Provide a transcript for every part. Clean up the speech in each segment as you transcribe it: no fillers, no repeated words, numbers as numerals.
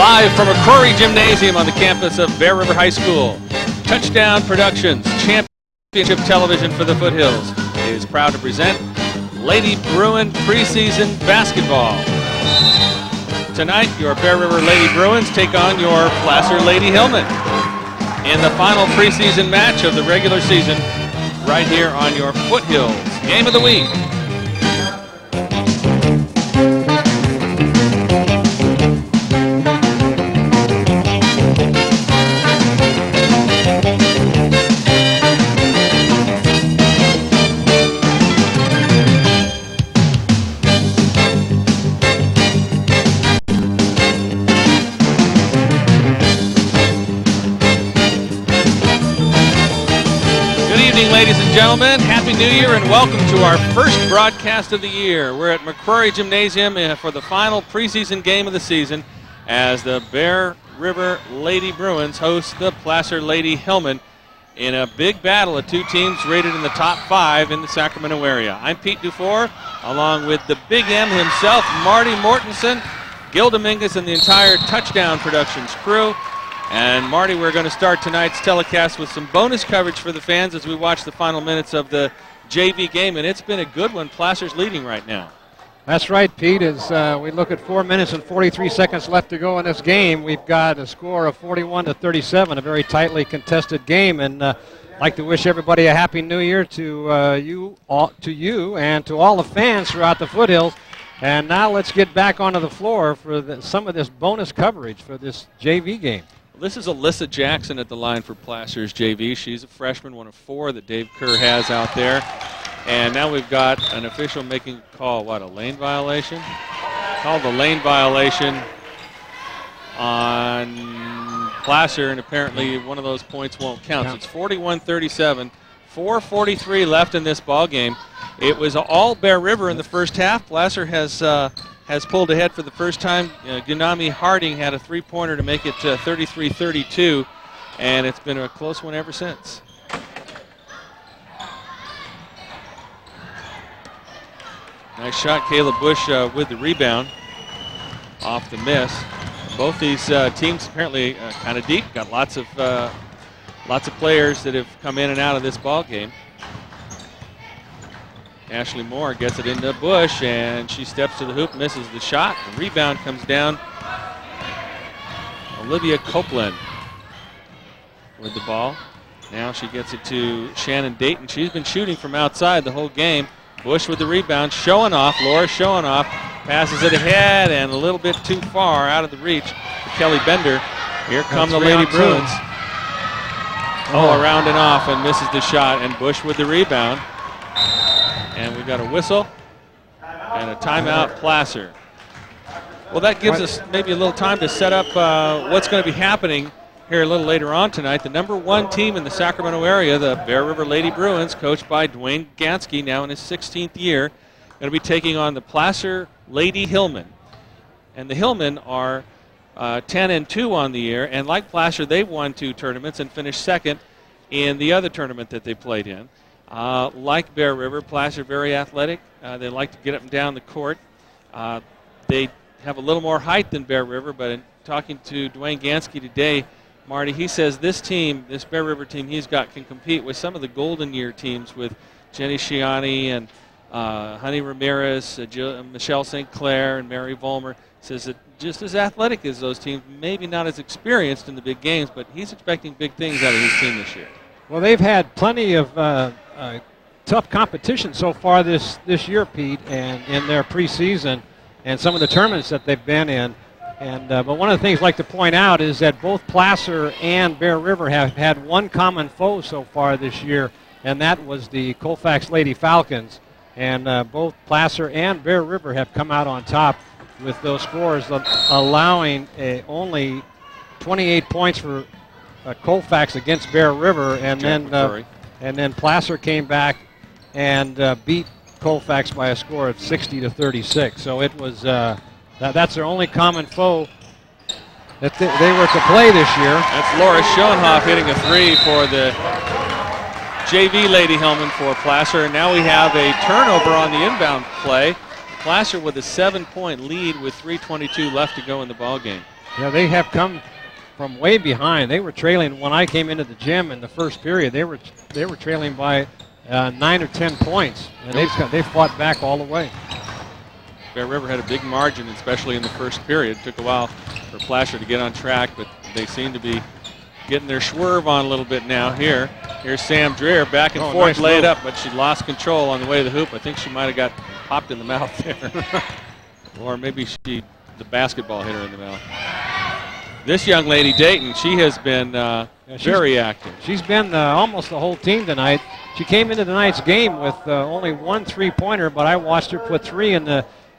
Live from McCrory Gymnasium on the campus of Bear River High School, Touchdown Productions, championship television for the Foothills, is proud to present Lady Bruin Preseason Basketball. Tonight, your Bear River Lady Bruins take on your Placer Lady Hillmen in the final preseason match of the regular season right here on your Foothills Game of the Week. Ladies and gentlemen, Happy New Year and welcome to our first broadcast of the year. We're at McCrory Gymnasium for the final preseason game of the season as the Bear River Lady Bruins host the Placer Lady Hillmen in a big battle of two teams rated in the top 5 in the Sacramento area. I'm Pete Dufour, along with the Big M himself, Marty, Mortensen, Gil Dominguez, and the entire Touchdown Productions crew. And Marty, we're going to start tonight's telecast with some bonus coverage for the fans as we watch the final minutes of the JV game, and it's been a good one. Placer's leading right now. That's right, Pete. As we look at 4 minutes and 43 seconds left to go in this game, we've got a score of 41-37, a very tightly contested game. And I'd like to wish everybody a Happy New Year to you and to all the fans throughout the Foothills. And now let's get back onto the floor for some of this bonus coverage for this JV game. This is Alyssa Jackson at the line for Placer's JV. She's a freshman, one of 4 that Dave Kerr has out there. And now we've got an official making a call, a lane violation? Called the lane violation on Placer, and apparently one of those points won't count. So it's 41-37, 4:43 left in this ball game. It was all Bear River in the first half. Placer has pulled ahead for the first time. Gunami Harding had a three-pointer to make it 33-32, and it's been a close one ever since. Nice shot, Caleb Bush with the rebound off the miss. Both these teams apparently kind of deep, got lots of players that have come in and out of this ball game. Ashley Moore gets it into Bush, and she steps to the hoop, misses the shot. The rebound comes down. Olivia Copeland with the ball. Now she gets it to Shannon Dayton. She's been shooting from outside the whole game. Bush with the rebound, showing off. Laura showing off. Passes it ahead and a little bit too far out of the reach for Kelly Bender. Here come the Lady Bruins. Around and off and misses the shot, and Bush with the rebound. And we've got a whistle and a timeout, Placer. Well, that gives us maybe a little time to set up what's going to be happening here a little later on tonight. The #1 team in the Sacramento area, the Bear River Lady Bruins, coached by DuWaine Ganskie, now in his 16th year, going to be taking on the Placer Lady Hillmen. And the Hillmen are 10-2 on the year, and like Placer, they won 2 tournaments and finished second in the other tournament that they played in. Like Bear River, Placer very athletic. They like to get up and down the court. They have a little more height than Bear River, but in talking to DuWaine Ganskie today, Marty, he says this team, this Bear River team he's got, can compete with some of the golden year teams with Jenny Shiani and Honey Ramirez, Michelle St. Clair, and Mary Vollmer. Says that just as athletic as those teams, maybe not as experienced in the big games, but he's expecting big things out of his team this year. Well, they've had plenty of tough competition so far this year, Pete, and in their preseason and some of the tournaments that they've been in. And but one of the things I'd like to point out is that both Placer and Bear River have had one common foe so far this year, and that was the Colfax Lady Falcons. And both Placer and Bear River have come out on top with those scores, allowing only 28 points for Colfax against Bear River, and then Placer came back and beat Colfax by a score of 60-36. So it was that's their only common foe that they were to play this year. That's Laura Schoenhoff hitting a 3 for the JV Lady Hillmen for Placer. And now we have a turnover on the inbound play. Placer with a 7-point lead with 3:22 left to go in the ball game. Yeah, they have come from way behind. They were trailing when I came into the gym in the first period. They were trailing by 9 or 10 points, and they've fought back all the way. Bear River had a big margin, especially in the first period. It took a while for Placer to get on track, but they seem to be getting their swerve on a little bit now. Here's Sam Dreer back and forth, nice laid move. up, but she lost control on the way to the hoop. I think she might have got popped in the mouth there. Or maybe the basketball hit her in the mouth. This young lady, Dayton, she has been very active. She's been almost the whole team tonight. She came into tonight's game with only 1 3-pointer, but I watched her put 3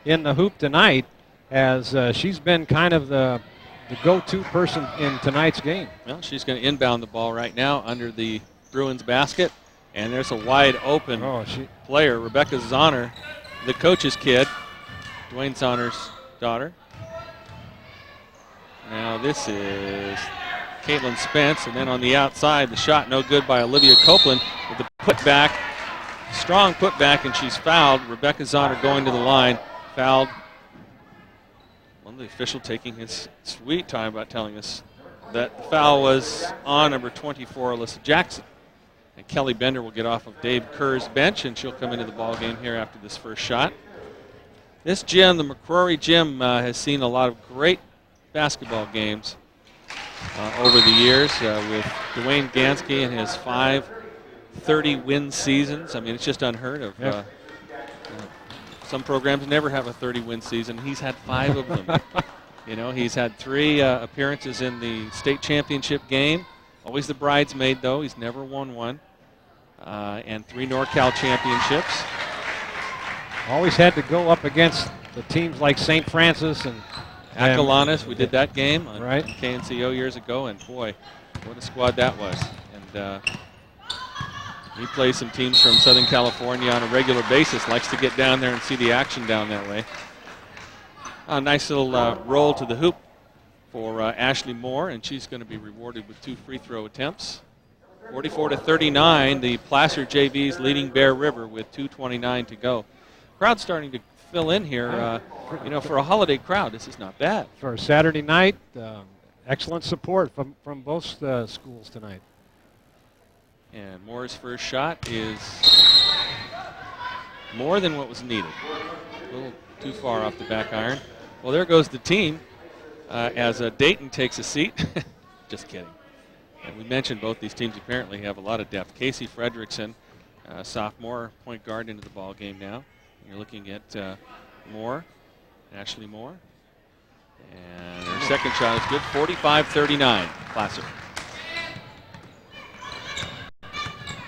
in the hoop tonight, as she's been kind of the go-to person in tonight's game. Well, she's going to inbound the ball right now under the Bruins basket, and there's a wide open player, Rebecca Zahner, the coach's kid, DuWaine Zahner's daughter. Now this is Caitlin Spence, and then on the outside, the shot no good by Olivia Copeland with the putback, strong putback, and she's fouled. Rebecca Zahner going to the line, fouled. One of the official taking his sweet time about telling us that the foul was on number 24, Alyssa Jackson. And Kelly Bender will get off of Dave Kerr's bench, and she'll come into the ball game here after this first shot. This gym, the McCrory Gym, has seen a lot of great basketball games over the years with DuWaine Ganskie and his 5 30-win seasons. I mean, it's just unheard of. Yep. Some programs never have a 30-win season. He's had 5 of them. You know, he's had 3 appearances in the state championship game. Always the bridesmaid, though. He's never won one. And 3 NorCal championships. Always had to go up against the teams like St. Francis and Acalanes. We did that game on right. KNCO years ago, and boy, what a squad that was. And he plays some teams from Southern California on a regular basis, likes to get down there and see the action down that way. A nice little roll to the hoop for Ashley Moore, and she's going to be rewarded with 2 free throw attempts. 44-39, the Placer JVs leading Bear River with 2:29 to go. Crowd's starting to fill in here. You know, for a holiday crowd, this is not bad. For a Saturday night, excellent support from both schools tonight. And Moore's first shot is more than what was needed. A little too far off the back iron. Well, there goes the team as Dayton takes a seat. Just kidding. And we mentioned both these teams apparently have a lot of depth. Casey Fredrickson, sophomore point guard into the ball game now. You're looking at Moore, Ashley Moore. And her second shot is good, 45-39, Placer.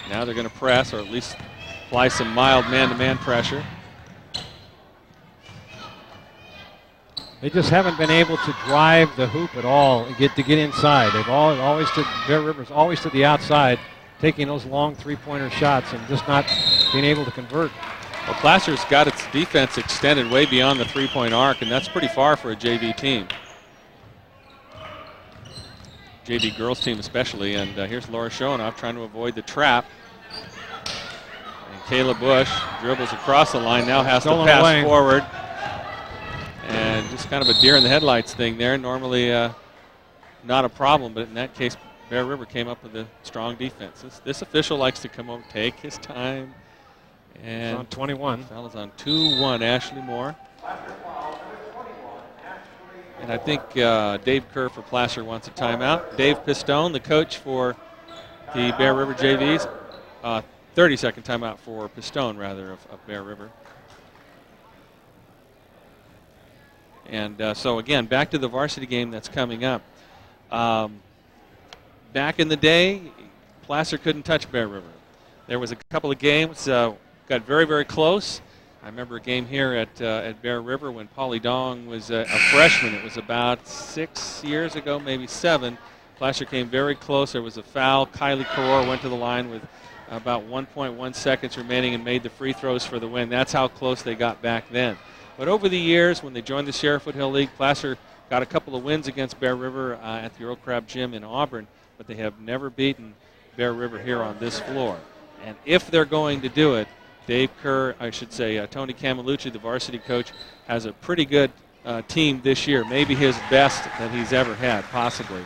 Now they're going to press, or at least apply some mild man-to-man pressure. They just haven't been able to drive the hoop at all and get inside. They've always Bear River's always to the outside, taking those long 3-pointer shots and just not being able to convert. Well, Placer's got its defense extended way beyond the 3-point arc, and that's pretty far for a JV team. JV girls team especially, and here's Laura Schoenoff trying to avoid the trap. And Kayla Bush dribbles across the line, now has to pass forward. And just kind of a deer in the headlights thing there. Normally not a problem, but in that case, Bear River came up with a strong defense. This official likes to come over, take his time. And it's on 21. Foul is on 2-1, Ashley Moore. And I think Dave Kerr for Placer wants a timeout. Dave Pistone, the coach for the Bear River JVs. 30-second timeout for Pistone, rather, of Bear River. And so, again, back to the varsity game that's coming up. Back in the day, Placer couldn't touch Bear River. There was a couple of games, got very, very close. I remember a game here at Bear River when Polly Dong was a freshman. It was about 6 years ago, maybe 7. Placer came very close. There was a foul. Kylie Karor went to the line with about 1.1 seconds remaining and made the free throws for the win. That's how close they got back then. But over the years, when they joined the Sheriff Foothill League, Placer got a couple of wins against Bear River at the Earl Crab Gym in Auburn, but they have never beaten Bear River here on this floor. And if they're going to do it, Dave Kerr, I should say, Tony Camillucci, the varsity coach, has a pretty good team this year, maybe his best that he's ever had, possibly.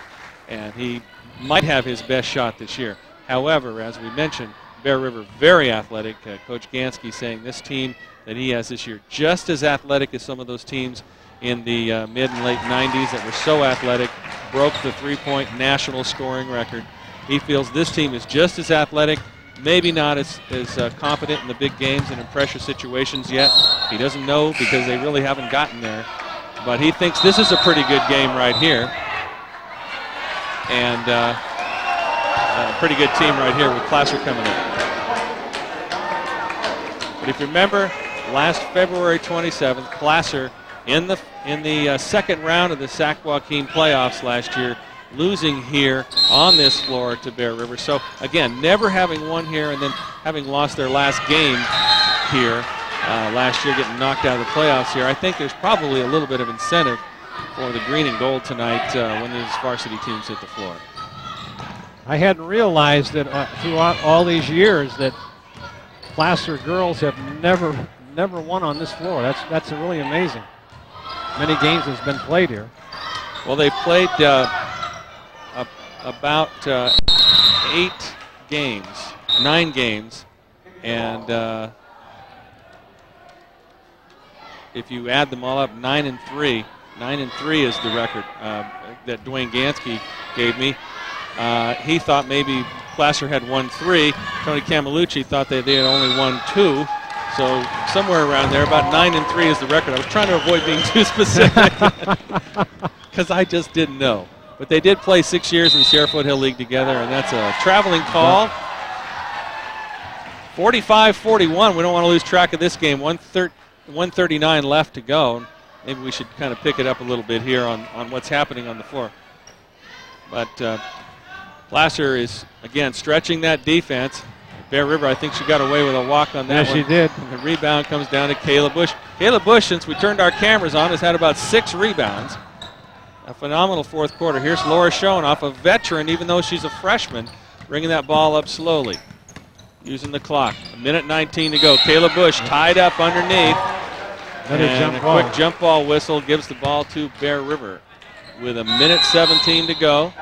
And he might have his best shot this year. However, as we mentioned, Bear River very athletic. Coach Ganskie saying this team that he has this year just as athletic as some of those teams in the mid and late 90s that were so athletic, broke the three-point national scoring record. He feels this team is just as athletic, maybe not as competent in the big games and in pressure situations yet. He doesn't know because they really haven't gotten there. But he thinks this is a pretty good game right here. And a pretty good team right here with Placer coming in. But if you remember, last February 27th, Placer in the second round of the Sac Joaquin playoffs last year, losing here on this floor to Bear River. So again, never having won here and then having lost their last game here last year, getting knocked out of the playoffs here. I think there's probably a little bit of incentive for the green and gold tonight when these varsity teams hit the floor. I hadn't realized that throughout all these years that Placer girls have never won on this floor. That's really amazing. Many games has been played here. Well, they've played about 9 games, and if you add them all up, 9-3. 9-3 is the record that DuWaine Ganskie gave me. He thought maybe Placer had won 3. Tony Camillucci thought they had only won 2. So somewhere around there, about 9-3 is the record. I was trying to avoid being too specific because I just didn't know. But they did play 6 years in the Sierra Foothill League together, and that's a traveling call. 45-41. We don't want to lose track of this game. 139 left to go. Maybe we should kind of pick it up a little bit here on what's happening on the floor. But Placer is, again, stretching that defense. Bear River, I think she got away with a walk on that one. Yes, she did. And the rebound comes down to Kayla Bush. Kayla Bush, since we turned our cameras on, has had about 6 rebounds. A phenomenal fourth quarter. Here's Laura Schoenoff, a veteran, even though she's a freshman, bringing that ball up slowly, using the clock. 1:19 to go. Kayla Bush tied up underneath. And a quick jump ball whistle gives the ball to Bear River with 1:17 to go.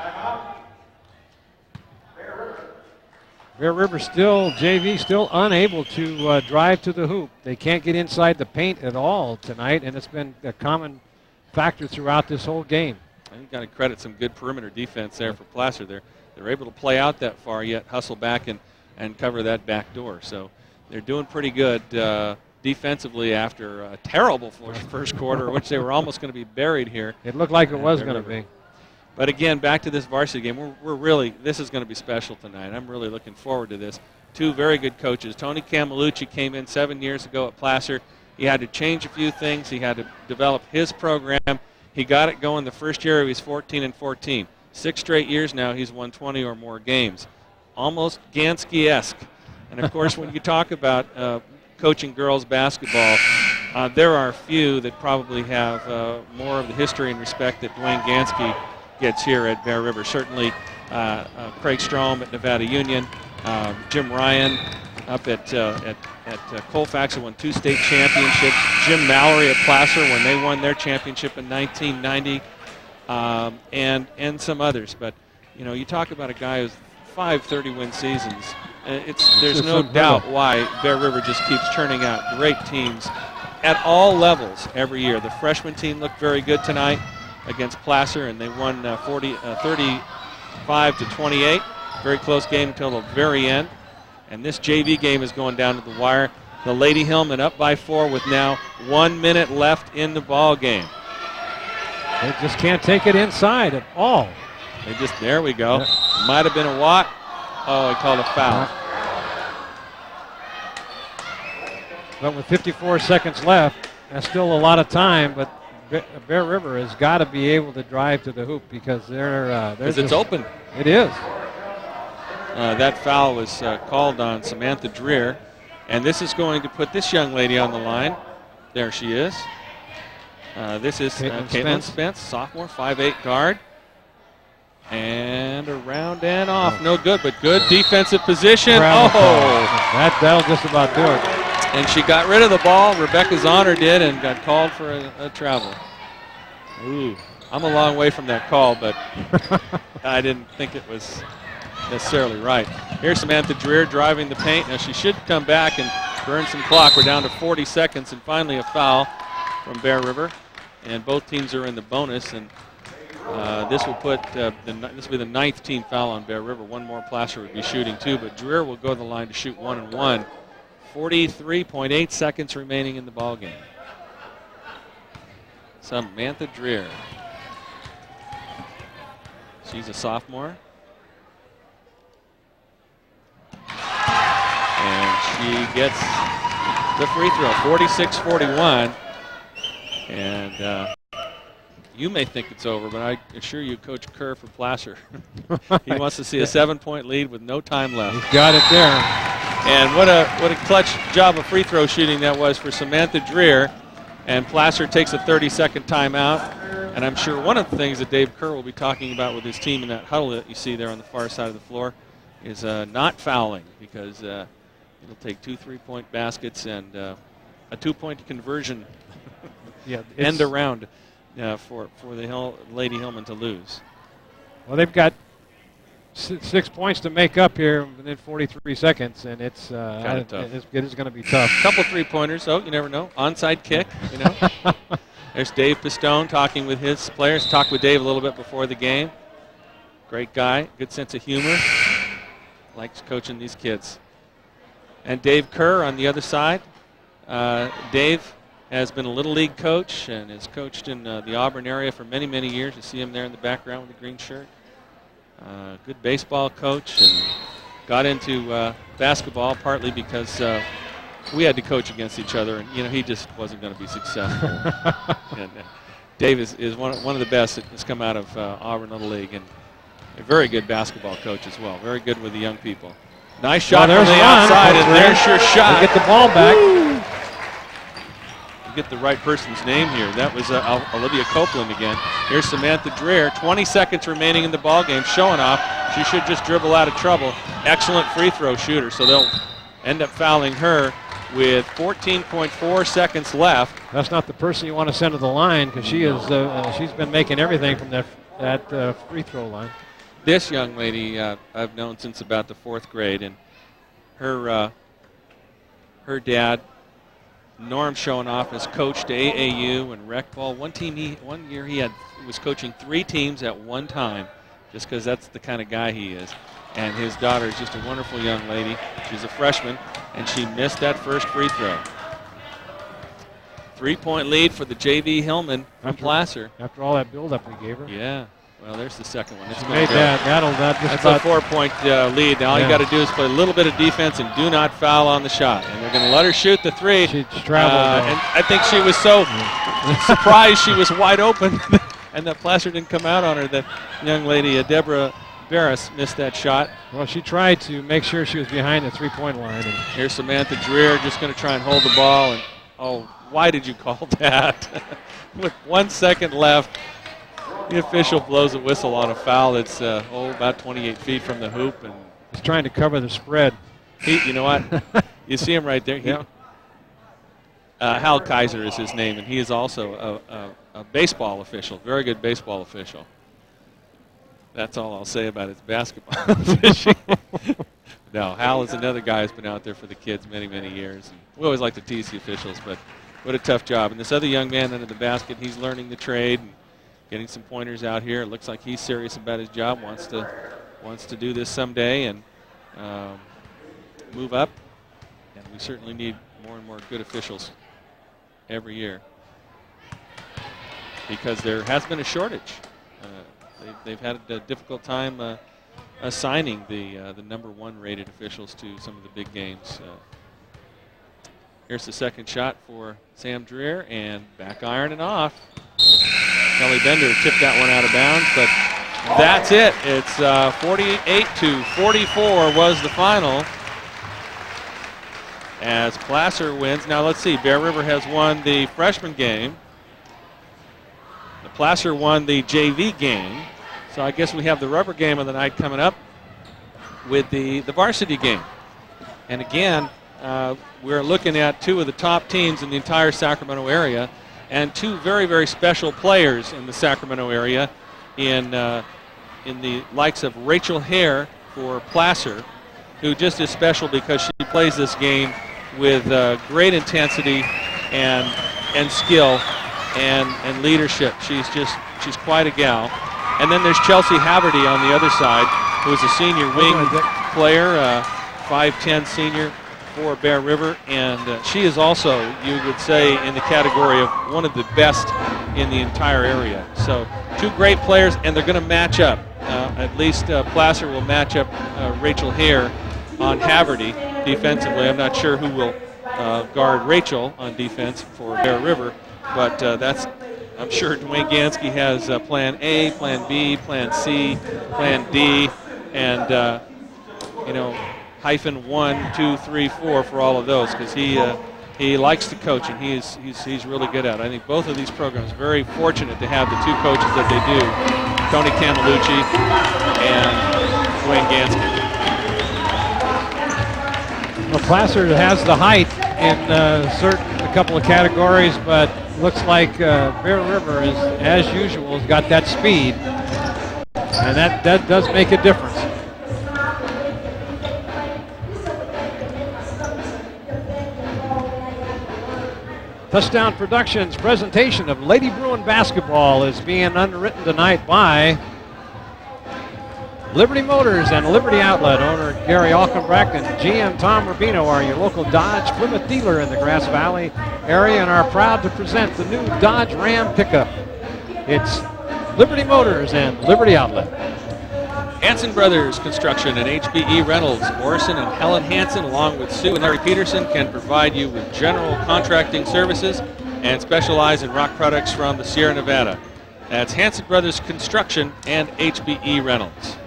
Bear River still, JV, still unable to drive to the hoop. They can't get inside the paint at all tonight, and it's been a common factor throughout this whole game. You've got to credit some good perimeter defense there for Placer. They're able to play out that far, yet hustle back and cover that back door. So they're doing pretty good defensively after a terrible first quarter, which they were almost going to be buried here. It looked like it was going to be. But again, back to this varsity game, we're really, this is going to be special tonight. I'm really looking forward to this. 2 very good coaches. Tony Camillucci came in 7 years ago at Placer. He had to change a few things. He had to develop his program. He got it going the first year. He was 14-14. 6 straight years now he's won 20 or more games. Almost Ganskie-esque. And of course, when you talk about coaching girls basketball, there are a few that probably have more of the history and respect that DuWaine Ganskie gets here at Bear River. Certainly Craig Strom at Nevada Union, Jim Ryan up at Colfax, who won 2 state championships, Jim Mallory at Placer when they won their championship in 1990, and some others. But you know, you talk about a guy who's 5 30-win seasons. There's no doubt why Bear River just keeps churning out great teams at all levels every year. The freshman team looked very good tonight against Placer, and they won 35-28. Very close game until the very end. And this JV game is going down to the wire. The Lady Hillmen up by 4 with now 1 minute left in the ball game. They just can't take it inside at all. There we go. Might have been a Watt. Oh, he called a foul. But with 54 seconds left, that's still a lot of time, but Bear River has got to be able to drive to the hoop because it's open. It is. That foul was called on Samantha Dreer, and this is going to put this young lady on the line. There she is. This is Caitlin Spence, sophomore, 5'8" guard. And around and off. No good, but good defensive position. That'll just about do it. And she got rid of the ball. Rebecca Zahner did and got called for a travel. Ooh, I'm a long way from that call, but I didn't think it was necessarily right. Here's Samantha Dreer driving the paint. Now she should come back and burn some clock. We're down to 40 seconds, and finally a foul from Bear River. And both teams are in the bonus, and this will put this will be the 9th team foul on Bear River. One more Placer would be shooting 2, but Dreer will go to the line to shoot 1 and 1. 43.8 seconds remaining in the ball game. Samantha Dreer. She's a sophomore. And she gets the free throw, 46-41. And you may think it's over, but I assure you Coach Kerr for Placer, he wants to see a 7-point lead with no time left. He's got it there. And what a clutch job of free throw shooting that was for Samantha Dreer. And Placer takes a 30-second timeout. And I'm sure one of the things that Dave Kerr will be talking about with his team in that huddle that you see there on the far side of the floor is not fouling, because it'll take 2 3-point baskets and a 2-point conversion end around for the Lady Hillmen to lose. Well, they've got 6 points to make up here within 43 seconds, and it's it is going to be tough. Couple 3-pointers, though. You never know. Onside kick, you know. There's Dave Pistone talking with his players. Talked with Dave a little bit before the game. Great guy, good sense of humor. Likes coaching these kids. And Dave Kerr on the other side. Dave has been a Little League coach and has coached in the Auburn area for many, many years. You see him there in the background with the green shirt. Good baseball coach, and got into basketball partly because we had to coach against each other, and he just wasn't going to be successful. And Dave is one of the best that has come out of Auburn Little League, and a very good basketball coach as well. Very good with the young people. Nice shot from the outside, and there's your shot. They get the ball back. Woo! Get the right person's name here. That was Olivia Copeland again. Here's Samantha Dreer. 20 seconds remaining in the ball game. Showing off. She should just dribble out of trouble. Excellent free throw shooter. So they'll end up fouling her with 14.4 seconds left. That's not the person you want to send to the line, because she is. She's been making everything from that free throw line. This young lady I've known since about the 4th grade, and her dad, Norm Showenoff, has coached AAU and rec ball. One year he was coaching 3 teams at one time, just because that's the kind of guy he is. And his daughter is just a wonderful young lady. She's a freshman, and she missed that first free throw. 3-point lead for the JV Hillmen from Placer. After all that build-up we gave her. Yeah. Well, there's the second one. She made that. That's a 4-point lead. Now all you got to do is play a little bit of defense and do not foul on the shot. And they're going to let her shoot the 3. She traveled. And I think she was so surprised she was wide open and that Placer didn't come out on her. That young lady, Deborah Barris, missed that shot. Well, she tried to make sure she was behind the 3-point line. And here's Samantha Dreer just going to try and hold the ball. And oh, why did you call that? With 1 second left. The official blows a whistle on a foul that's about 28 feet from the hoop, and he's trying to cover the spread. You know what? You see him right there. Hal Kaiser is his name, and he is also a baseball official, very good baseball official. That's all I'll say about his basketball fishing. No, Hal is another guy who's been out there for the kids many, many years. And we always like to tease the officials, but what a tough job. And this other young man under the basket, he's learning the trade and getting some pointers out here. It looks like he's serious about his job, wants to do this someday and move up. And we certainly need more and more good officials every year, because there has been a shortage. They've had a difficult time assigning the number 1 rated officials to some of the big games. Here's the second shot for Sam Dreer, and back iron and off. Kelly Bender tipped that one out of bounds, but that's it. It's 48-44 was the final as Placer wins. Now let's see, Bear River has won the freshman game. The Placer won the JV game. So I guess we have the rubber game of the night coming up with the varsity game. And again, we're looking at 2 of the top teams in the entire Sacramento area. and two very, very special players in the Sacramento area in the likes of Rachel Hare for Placer, who just is special because she plays this game with great intensity and skill and leadership. She's quite a gal. And then there's Chelsea Haverty on the other side, who is a senior wing player, 5'10" senior for Bear River, and she is also, you would say, in the category of one of the best in the entire area. So two great players, and they're going to match up. At least Placer will match up Rachel Hare on Haverty defensively. I'm not sure who will guard Rachel on defense for Bear River, but I'm sure DuWaine Ganskie has plan A, plan B, plan C, plan D, and hyphen 1, 2, 3, 4 for all of those, because he likes to coach, and he's really good at it. I think both of these programs are very fortunate to have the two coaches that they do, Tony Camillucci and DuWaine Ganskie. Well, Placer has the height in a couple of categories, but looks like Bear River is, as usual, has got that speed, and that does make a difference. Touchdown Productions presentation of Lady Bruin basketball is being underwritten tonight by Liberty Motors and Liberty Outlet. Owner Gary Alkenbrecht and GM Tom Rubino are your local Dodge Plymouth dealer in the Grass Valley area and are proud to present the new Dodge Ram pickup. It's Liberty Motors and Liberty Outlet. Hansen Brothers Construction and HBE Rentals. Morrison and Helen Hansen, along with Sue and Larry Peterson, can provide you with general contracting services and specialize in rock products from the Sierra Nevada. That's Hansen Brothers Construction and HBE Reynolds.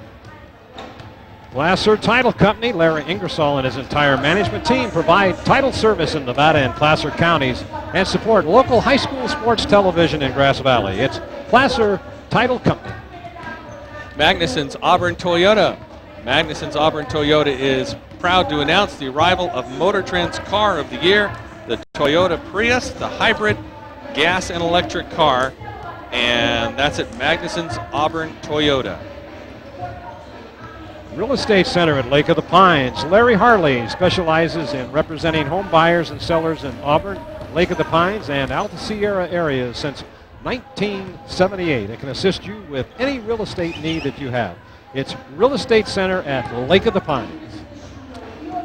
Placer Title Company, Larry Ingersoll and his entire management team provide title service in Nevada and Placer counties and support local high school sports television in Grass Valley. It's Placer Title Company. Magnuson's Auburn Toyota. Magnuson's Auburn Toyota is proud to announce the arrival of Motor Trend's Car of the Year, the Toyota Prius, the hybrid gas and electric car, and that's at Magnuson's Auburn Toyota. Real Estate Center at Lake of the Pines. Larry Harley specializes in representing home buyers and sellers in Auburn, Lake of the Pines, and Alta Sierra areas since 1978. It can assist you with any real estate need that you have. It's Real Estate Center at Lake of the Pines.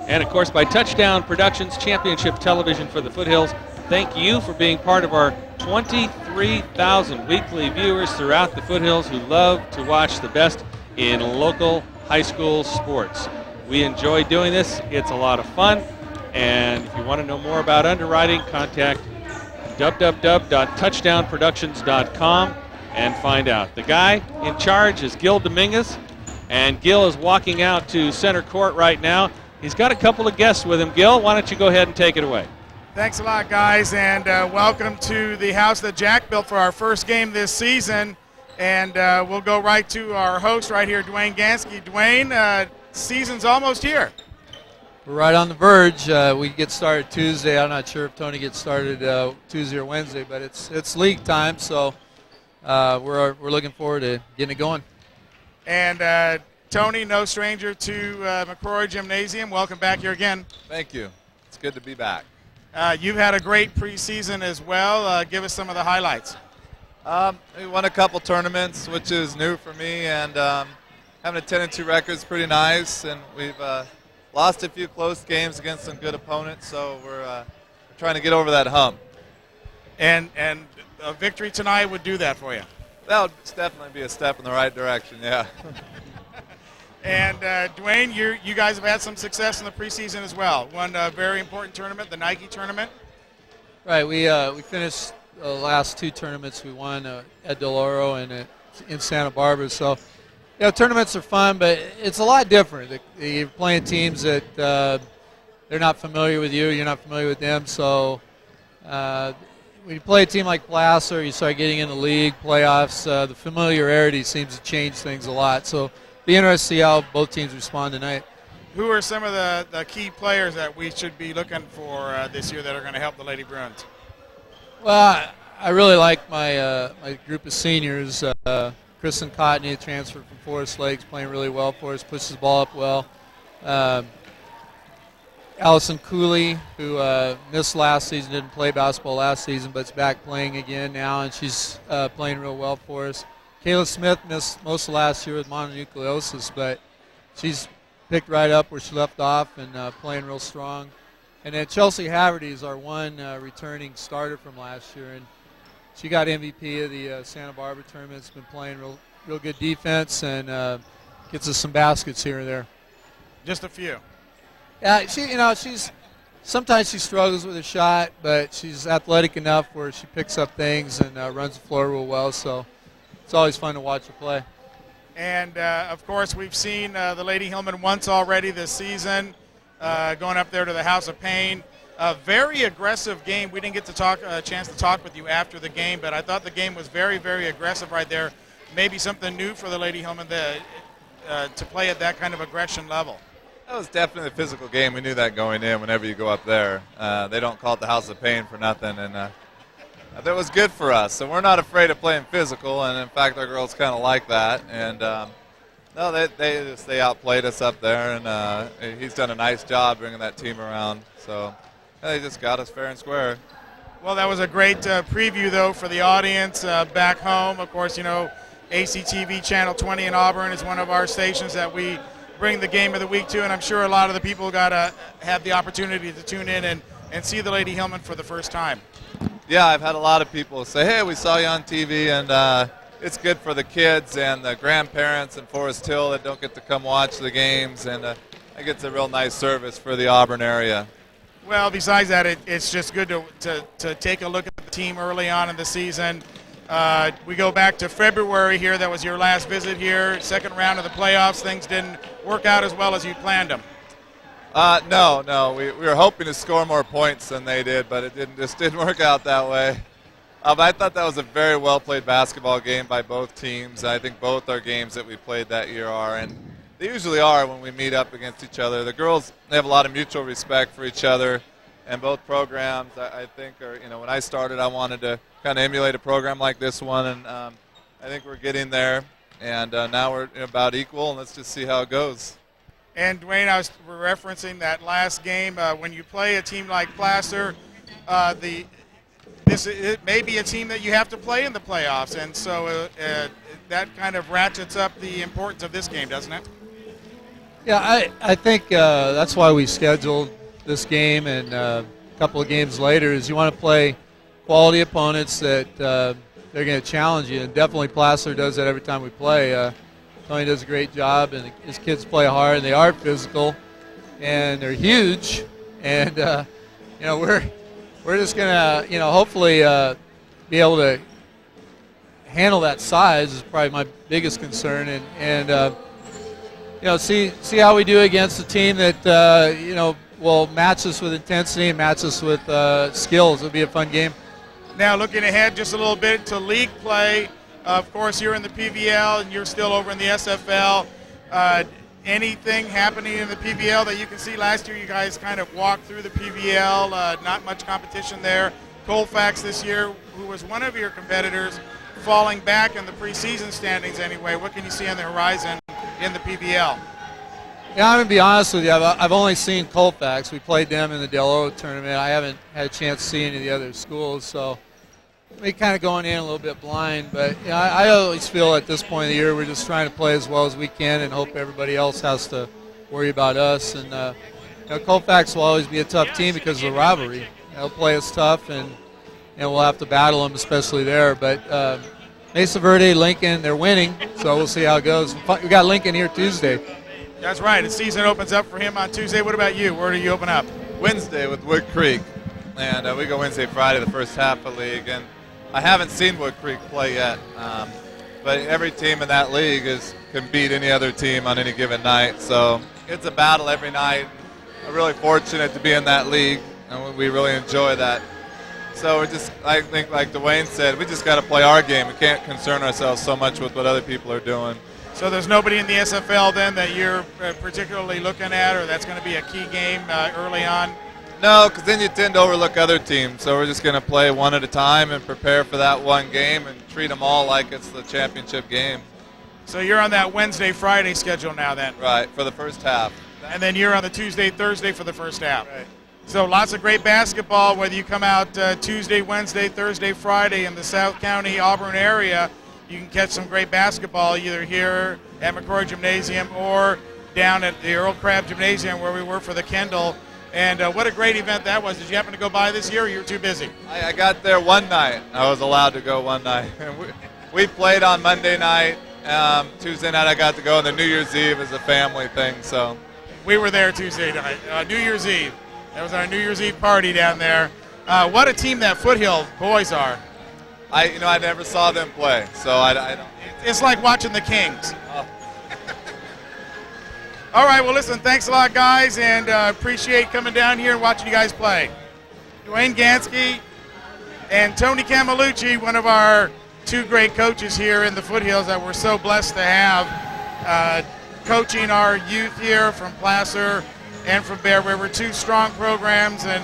And of course by Touchdown Productions, championship television for the Foothills. Thank you for being part of our 23,000 weekly viewers throughout the Foothills who love to watch the best in local high school sports. We enjoy doing this. It's a lot of fun. And if you want to know more about underwriting, contact www.touchdownproductions.com and find out. The guy in charge is Gil Dominguez, and Gil is walking out to center court right now. He's got a couple of guests with him. Gil, why don't you go ahead and take it away? Thanks a lot, guys, and welcome to the house that Jack built for our first game this season. And we'll go right to our host right here, DuWaine Ganskie. DuWaine, season's almost here. We're right on the verge. We get started Tuesday. I'm not sure if Tony gets started Tuesday or Wednesday, but it's league time, so we're looking forward to getting it going. And Tony, no stranger to McCrory Gymnasium. Welcome back here again. Thank you. It's good to be back. You've had a great preseason as well. Give us some of the highlights. We won a couple tournaments, which is new for me, and having a 10-2 record is pretty nice. And we've lost a few close games against some good opponents, so we're trying to get over that hump. And a victory tonight would do that for you. That would definitely be a step in the right direction, yeah. And DuWaine, you guys have had some success in the preseason as well. Won a very important tournament, the Nike tournament. Right. We finished the last two tournaments. We won at Del Oro and in Santa Barbara. So, tournaments are fun, but it's a lot different. You're playing teams that they're not familiar with you. You're not familiar with them. So when you play a team like Placer, you start getting in the league, playoffs, the familiarity seems to change things a lot. So be interested to see how both teams respond tonight. Who are some of the key players that we should be looking for this year that are going to help the Lady Bruins? Well, I really like my my group of seniors. Kristen Cotney, transferred from Forest Lakes, playing really well for us, pushes the ball up well. Allison Cooley, who missed last season, didn't play basketball last season, but is back playing again now, and she's playing real well for us. Kayla Smith missed most of last year with mononucleosis, but she's picked right up where she left off and playing real strong. And then Chelsea Haverty is our one returning starter from last year, and she got MVP of the Santa Barbara tournament. Has been playing real good defense and gets us some baskets here and there. Just a few. Yeah, she's sometimes she struggles with a shot, but she's athletic enough where she picks up things and runs the floor real well. So it's always fun to watch her play. And of course, we've seen the Lady Hillmen once already this season, going up there to the House of Pain. A very aggressive game. We didn't get to a chance to talk with you after the game, but I thought the game was very, very aggressive right there. Maybe something new for the Lady Hillmen to play at that kind of aggression level. That was definitely a physical game. We knew that going in whenever you go up there. They don't call it the House of Pain for nothing, and that was good for us. So we're not afraid of playing physical, and in fact, our girls kind of like that. And no, they outplayed us up there, and he's done a nice job bringing that team around. So they just got us fair and square. Well, that was a great preview, though, for the audience back home. Of course, you know, ACTV Channel 20 in Auburn is one of our stations that we bring the game of the week to, and I'm sure a lot of the people got to have the opportunity to tune in and see the Lady Hillmen for the first time. Yeah, I've had a lot of people say, hey, we saw you on TV, and it's good for the kids and the grandparents in Forest Hill that don't get to come watch the games, and I think it's a real nice service for the Auburn area. Well, besides that, it's just good to take a look at the team early on in the season. We go back to February here. That was your last visit here. Second round of the playoffs. Things didn't work out as well as you planned them. No. We were hoping to score more points than they did, but it didn't work out that way. But I thought that was a very well-played basketball game by both teams. I think both our games that we played that year are, and they usually are when we meet up against each other. The girls, they have a lot of mutual respect for each other, and both programs, I think, are, when I started, I wanted to kind of emulate a program like this one, and I think we're getting there. And now we're about equal, and let's just see how it goes. And DuWaine, I was referencing that last game. When you play a team like Placer, it may be a team that you have to play in the playoffs, and so that kind of ratchets up the importance of this game, doesn't it? Yeah, I think that's why we scheduled this game, and a couple of games later is you want to play quality opponents that they're going to challenge you, and definitely Placer does that every time we play. Tony does a great job, and his kids play hard, and they are physical, and they're huge, and we're just going to hopefully be able to handle that size is probably my biggest concern, and see how we do against a team that will match us with intensity and match us with skills. It'll be a fun game. Now looking ahead just a little bit to league play, of course you're in the PVL and you're still over in the SFL. Anything happening in the PVL that you can see? Last year you guys kind of walked through the PVL, not much competition there. Colfax this year, who was one of your competitors, falling back in the preseason standings anyway. What can you see on the horizon in the PVL? Yeah, I'm going to be honest with you. I've only seen Colfax. We played them in the Del Oro tournament. I haven't had a chance to see any of the other schools, so we kind of going in a little bit blind. But I always feel at this point of the year we're just trying to play as well as we can and hope everybody else has to worry about us. And Colfax will always be a tough team because of the rivalry. They'll play us tough, and we'll have to battle them, especially there. But Mesa Verde, Lincoln, they're winning, so we'll see how it goes. We got Lincoln here Tuesday. That's right. The season opens up for him on Tuesday. What about you? Where do you open up? Wednesday with Wood Creek, and we go Wednesday, Friday, the first half of the league. And I haven't seen Wood Creek play yet, but every team in that league can beat any other team on any given night. So it's a battle every night. I'm really fortunate to be in that league, and we really enjoy that. So I think like DuWaine said, we just got to play our game. We can't concern ourselves so much with what other people are doing. So there's nobody in the SFL then that you're particularly looking at, or that's going to be a key game early on? No, because then you tend to overlook other teams. So we're just going to play one at a time and prepare for that one game and treat them all like it's the championship game. So you're on that Wednesday, Friday schedule now then? Right, for the first half. And then you're on the Tuesday, Thursday for the first half. Right. So lots of great basketball, whether you come out Tuesday, Wednesday, Thursday, Friday in the South County, Auburn area, you can catch some great basketball either here at McCrory Gymnasium or down at the Earl Crabb Gymnasium where we were for the Kendall. And what a great event that was. Did you happen to go by this year or you were too busy? I got there one night. I was allowed to go one night. We played on Monday night. Tuesday night I got to go, and the New Year's Eve is a family thing. So we were there Tuesday night, New Year's Eve. That was our New Year's Eve party down there. What a team that Foothill boys are. I never saw them play, so I don't. It's like watching the Kings. Oh. All right, well, listen, thanks a lot, guys, and appreciate coming down here and watching you guys play. DuWaine Ganskie and Tony Camillucci, one of our two great coaches here in the Foothills that we're so blessed to have, coaching our youth here from Placer and from Bear River, two strong programs. And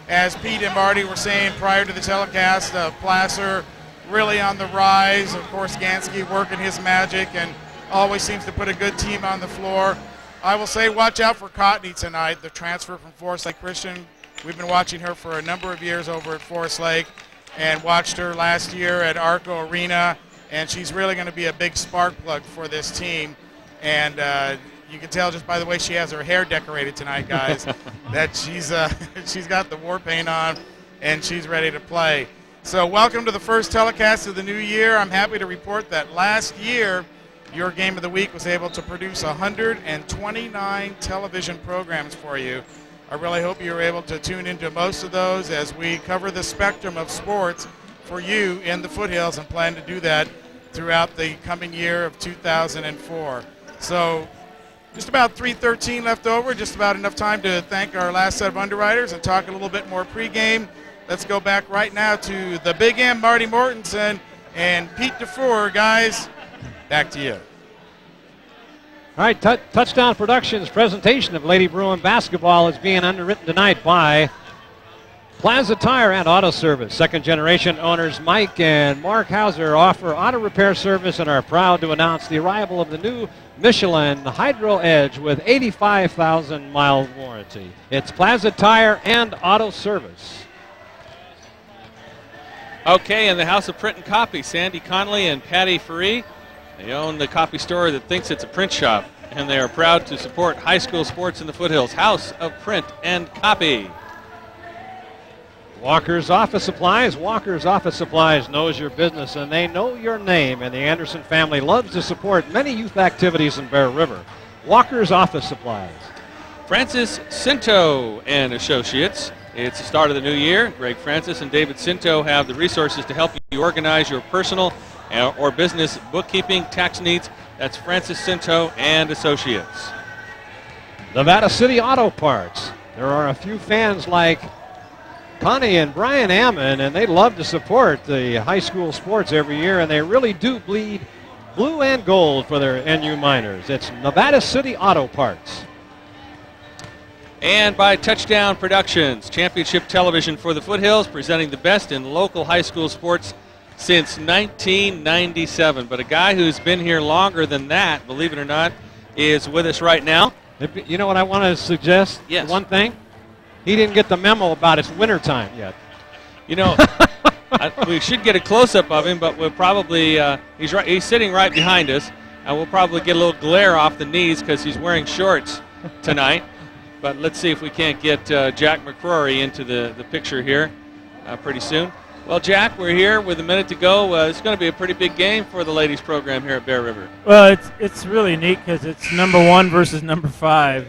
as Pete and Marty were saying prior to the telecast, Placer really on the rise. Of course, Ganskie working his magic and always seems to put a good team on the floor. I will say watch out for Cotney tonight, the transfer from Forest Lake Christian. We've been watching her for a number of years over at Forest Lake and watched her last year at Arco Arena, and she's really going to be a big spark plug for this team. And you can tell just by the way she has her hair decorated tonight, guys, that she's got the war paint on and she's ready to play. So welcome to the first telecast of the new year. I'm happy to report that last year your game of the week was able to produce 129 television programs for you. I really hope you were able to tune into most of those as we cover the spectrum of sports for you in the Foothills and plan to do that throughout the coming year of 2004. So just about 3:13 left over, just about enough time to thank our last set of underwriters and talk a little bit more pregame. Let's go back right now to the Big M, Marty Mortensen, and Pete Dufour. Guys, back to you. All right, Touchdown Productions presentation of Lady Bruin basketball is being underwritten tonight by Plaza Tire and Auto Service. Second generation owners Mike and Mark Hauser offer auto repair service and are proud to announce the arrival of the new Michelin Hydro Edge with 85,000 mile warranty. It's Plaza Tire and Auto Service. Okay, in the House of Print and Copy, Sandy Conley and Patty Faree. They own the copy store that thinks it's a print shop, and they are proud to support high school sports in the Foothills. House of Print and Copy. Walker's Office Supplies. Walker's Office Supplies knows your business, and they know your name, and the Anderson family loves to support many youth activities in Bear River. Walker's Office Supplies. Francis Cinto and Associates. It's the start of the new year. Greg Francis and David Cinto have the resources to help you organize your personal or business bookkeeping tax needs. That's Francis Cinto and Associates. Nevada City Auto Parts. There are a few fans like Connie and Brian Ammon, and they love to support the high school sports every year, and they really do bleed blue and gold for their NU minors. It's Nevada City Auto Parts. And by Touchdown Productions, championship television for the Foothills, presenting the best in local high school sports since 1997. But a guy who's been here longer than that, believe it or not, is with us right now. You know what I want to suggest? Yes. One thing? He didn't get the memo about it's wintertime yet. You know, we should get a close-up of him, but we'll probably, he's sitting right behind us, and we'll probably get a little glare off the knees because he's wearing shorts tonight. But let's see if we can't get Jack McCrory into the picture here pretty soon. Well, Jack, we're here with a minute to go. It's going to be a pretty big game for the ladies program here at Bear River. Well, it's really neat because it's number 1 versus number 5.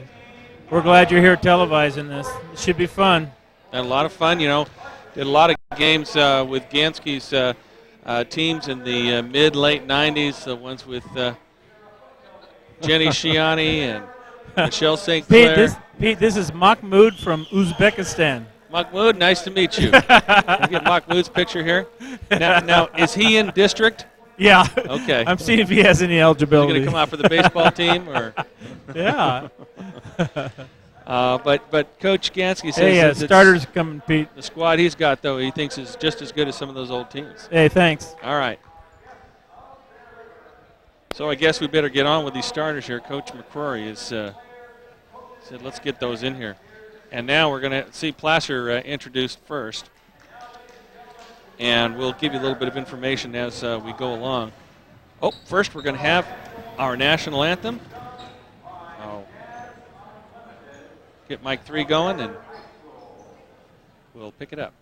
We're glad you're here televising this. It should be fun. And a lot of fun, you know. Did a lot of games with Ganskie's teams in the mid-late 90s, the ones with Jenny Shiani and Michelle St. Clair. Pete, this is Mahmoud from Uzbekistan. Mahmoud, nice to meet you. Can we get Mahmoud's picture here? Now, is he in district? Yeah. Okay. I'm seeing if he has any Is he eligibility. going to come out for the baseball team? Or? Yeah. But Coach Ganskie says Hey, that starters come and compete. the squad he's got, though, he thinks is just as good as some of those old teams. Hey, thanks. All right. So I guess we better get on with these starters here. Coach McCrory is said, let's get those in here. And now we're going to see Placer introduced first. And we'll give you a little bit of information as we go along. Oh, first we're going to have our national anthem. I'll get mic 3 going and we'll pick it up.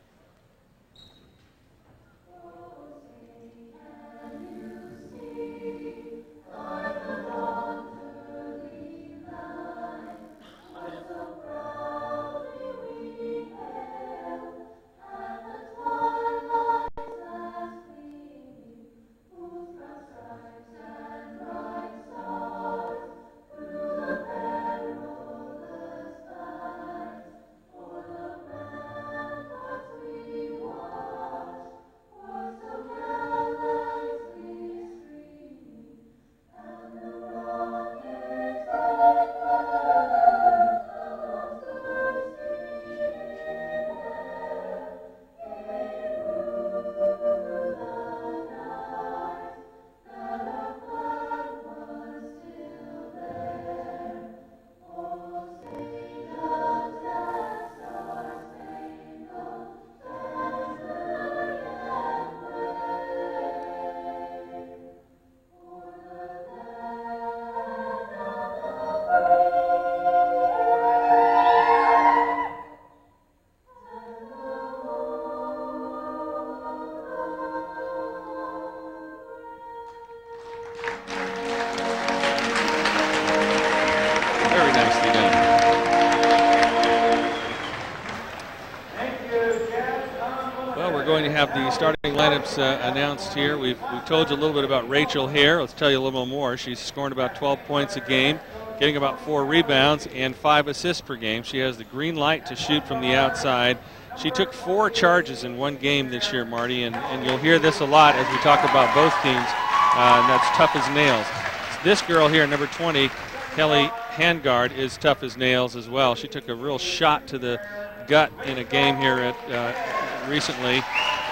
Have the starting lineups announced here. We've told you a little bit about Rachel Hare. Let's tell you a little more. She's scoring about 12 points a game, getting about 4 rebounds and 5 assists per game. She has the green light to shoot from the outside. She took 4 charges in one game this year, Marty, and you'll hear this a lot as we talk about both teams, and that's tough as nails. This girl here, number 20, Kelly Handgard, is tough as nails as well. She took a real shot to the gut in a game here recently.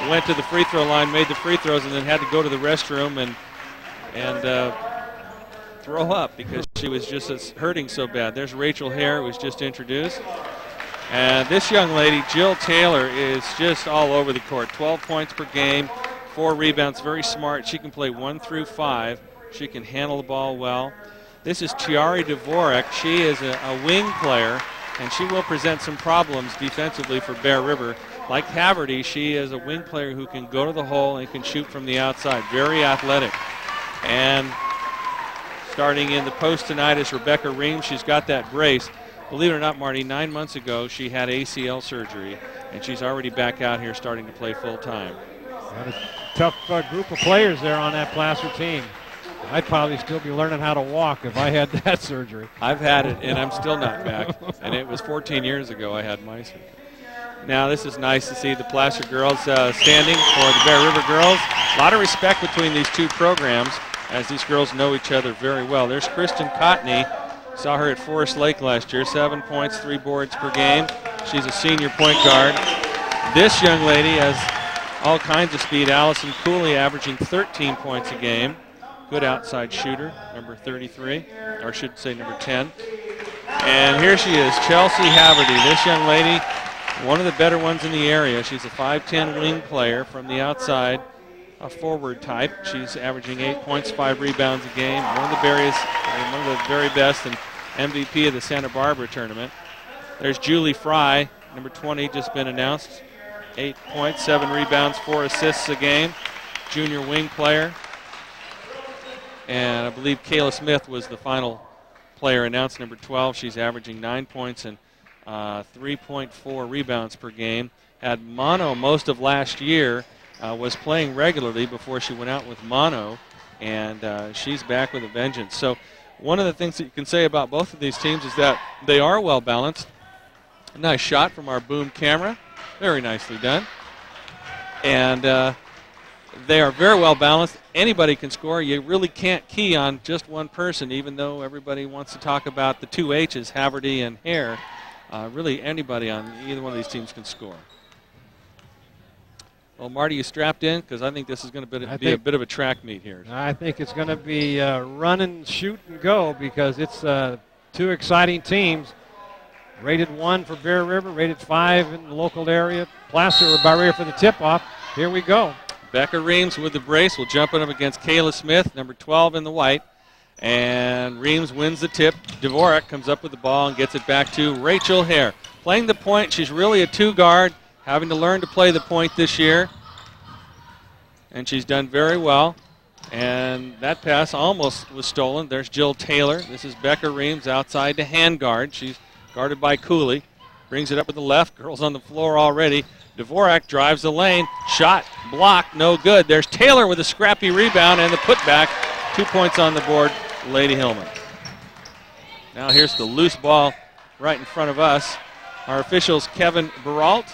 Went to the free throw line, made the free throws, and then had to go to the restroom and throw up because she was just hurting so bad. There's Rachel Hare, who was just introduced. And this young lady, Jill Taylor, is just all over the court. 12 points per game, 4 rebounds, very smart. She can play 1 through 5. She can handle the ball well. This is Chiari Dvorak. She is a wing player, and she will present some problems defensively for Bear River. Like Haverty, she is a wing player who can go to the hole and can shoot from the outside. Very athletic. And starting in the post tonight is Rebecca Ream. She's got that brace. Believe it or not, Marty, 9 months ago she had ACL surgery, and she's already back out here starting to play full time. Got a tough group of players there on that Placer team. I'd probably still be learning how to walk if I had that surgery. I've had it, and I'm still not back. And it was 14 years ago I had my surgery. Now this is nice to see the Placer girls standing for the Bear River girls. A lot of respect between these two programs as these girls know each other very well. There's Kristen Cotney. Saw her at Forest Lake last year. 7 points, 3 boards per game. She's a senior point guard. This young lady has all kinds of speed. Allison Cooley averaging 13 points a game. Good outside shooter, number 33, or I should say number 10. And here she is, Chelsea Haverty. This young lady, one of the better ones in the area. She's a 5'10" wing player from the outside, a forward type. She's averaging 8 points, 5 rebounds a game. One of the very best and MVP of the Santa Barbara tournament. There's Julie Fry, number 20, just been announced. 8 points, 7 rebounds, 4 assists a game. Junior wing player. And I believe Kayla Smith was the final player announced, number 12. She's averaging 9 points and 3.4 rebounds per game. Had mono most of last year, was playing regularly before she went out with mono, and she's back with a vengeance. So one of the things that you can say about both of these teams is that they are well balanced. A nice shot from our boom camera. Very nicely done. And they are very well balanced. Anybody can score. You really can't key on just one person, even though everybody wants to talk about the 2 H's, Haverty and Hare. really anybody on either one of these teams can score. Well, Marty, you strapped in? Because I think this is going to be a bit of a track meet here. I think it's going to be run and shoot and go because it's two exciting teams. Rated 1 for Bear River, rated 5 in the local area. Placer about ready for the tip-off. Here we go. Becca Reams with the brace will jump it up against Kayla Smith, number 12 in the white. And Reams wins the tip. Dvorak comes up with the ball and gets it back to Rachel Hare. Playing the point, she's really a two-guard, having to learn to play the point this year. And she's done very well. And that pass almost was stolen. There's Jill Taylor. This is Becca Reams outside to hand guard. She's guarded by Cooley. Brings it up with the left. Girls on the floor already. Dvorak drives the lane. Shot, blocked, no good. There's Taylor with a scrappy rebound and the putback. 2 points on the board, Lady Hillmen. Now here's the loose ball right in front of us. Our officials, Kevin Baralt,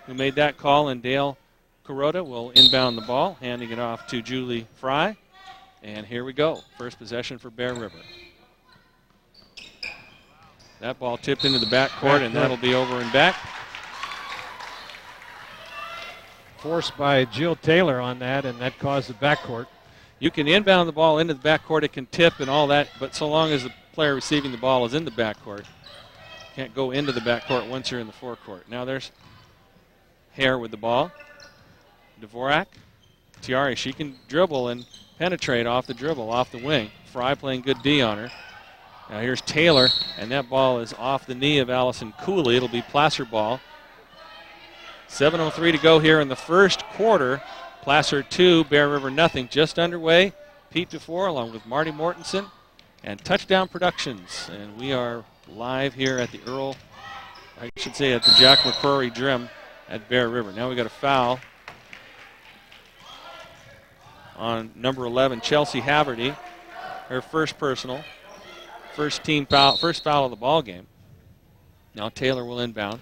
who made that call, and Dale Kuroda will inbound the ball, handing it off to Julie Fry. And here we go. First possession for Bear River. That ball tipped into the backcourt, and that'll be over and back. Forced by Jill Taylor on that, and that caused the backcourt. You can inbound the ball into the backcourt. It can tip and all that, but so long as the player receiving the ball is in the backcourt, can't go into the backcourt once you're in the forecourt. Now there's Hare with the ball. Dvorak. Tiari, she can dribble and penetrate off the dribble, off the wing. Fry playing good D on her. Now here's Taylor, and that ball is off the knee of Allison Cooley. It'll be Placer ball. 7:03 to go here in the first quarter. Placer 2, Bear River nothing. Just underway. Pete Dufour along with Marty Mortensen and Touchdown Productions. And we are live here at the at the Jack McCrory Gym at Bear River. Now we got a foul on number 11, Chelsea Haverty. Her first personal. First team foul, first foul of the ball game. Now Taylor will inbound.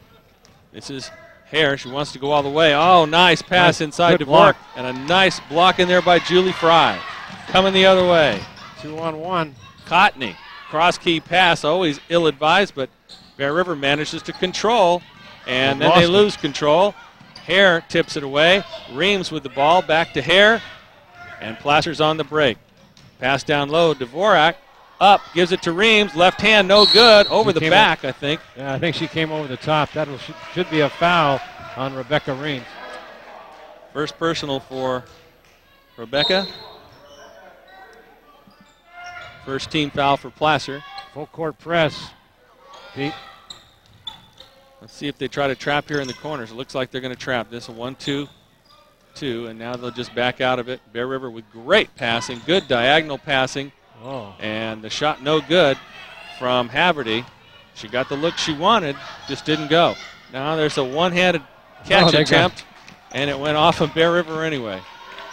This is Hare. She wants to go all the way. Oh, nice pass inside Dvorak. And a nice block in there by Julie Fry. Coming the other way. 2-on-1. Cotney. Cross-key pass, always ill-advised, but Bear River manages to control. And then they lose control. Hare tips it away. Reams with the ball. Back to Hare. And Placer's on the break. Pass down low. Dvorak. Up, gives it to Reams, left hand, no good, over the back, I think. Yeah, I think she came over the top. That should be a foul on Rebecca Reams. First personal for Rebecca. First team foul for Placer. Full court press, Pete. Let's see if they try to trap here in the corners. It looks like they're going to trap this. A 1-2-2, and now they'll just back out of it. Bear River with great passing, good diagonal passing. Oh. And the shot no good from Haverty. She got the look she wanted, just didn't go. Now there's a one-handed catch attempt, and it went off of Bear River anyway.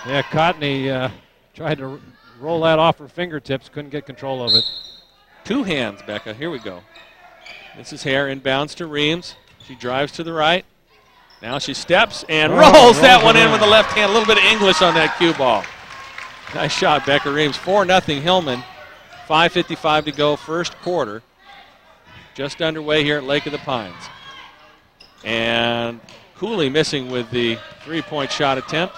Yeah, Cotney tried to roll that off her fingertips, couldn't get control of it. Two hands, Becca. Here we go. This is Hare inbounds to Reams. She drives to the right. Now she steps and rolls that one in with the left hand. A little bit of English on that cue ball. Nice shot, Becca Reams. 4-0 Hillmen. 5:55 to go, first quarter. Just underway here at Lake of the Pines. And Cooley missing with the three-point shot attempt.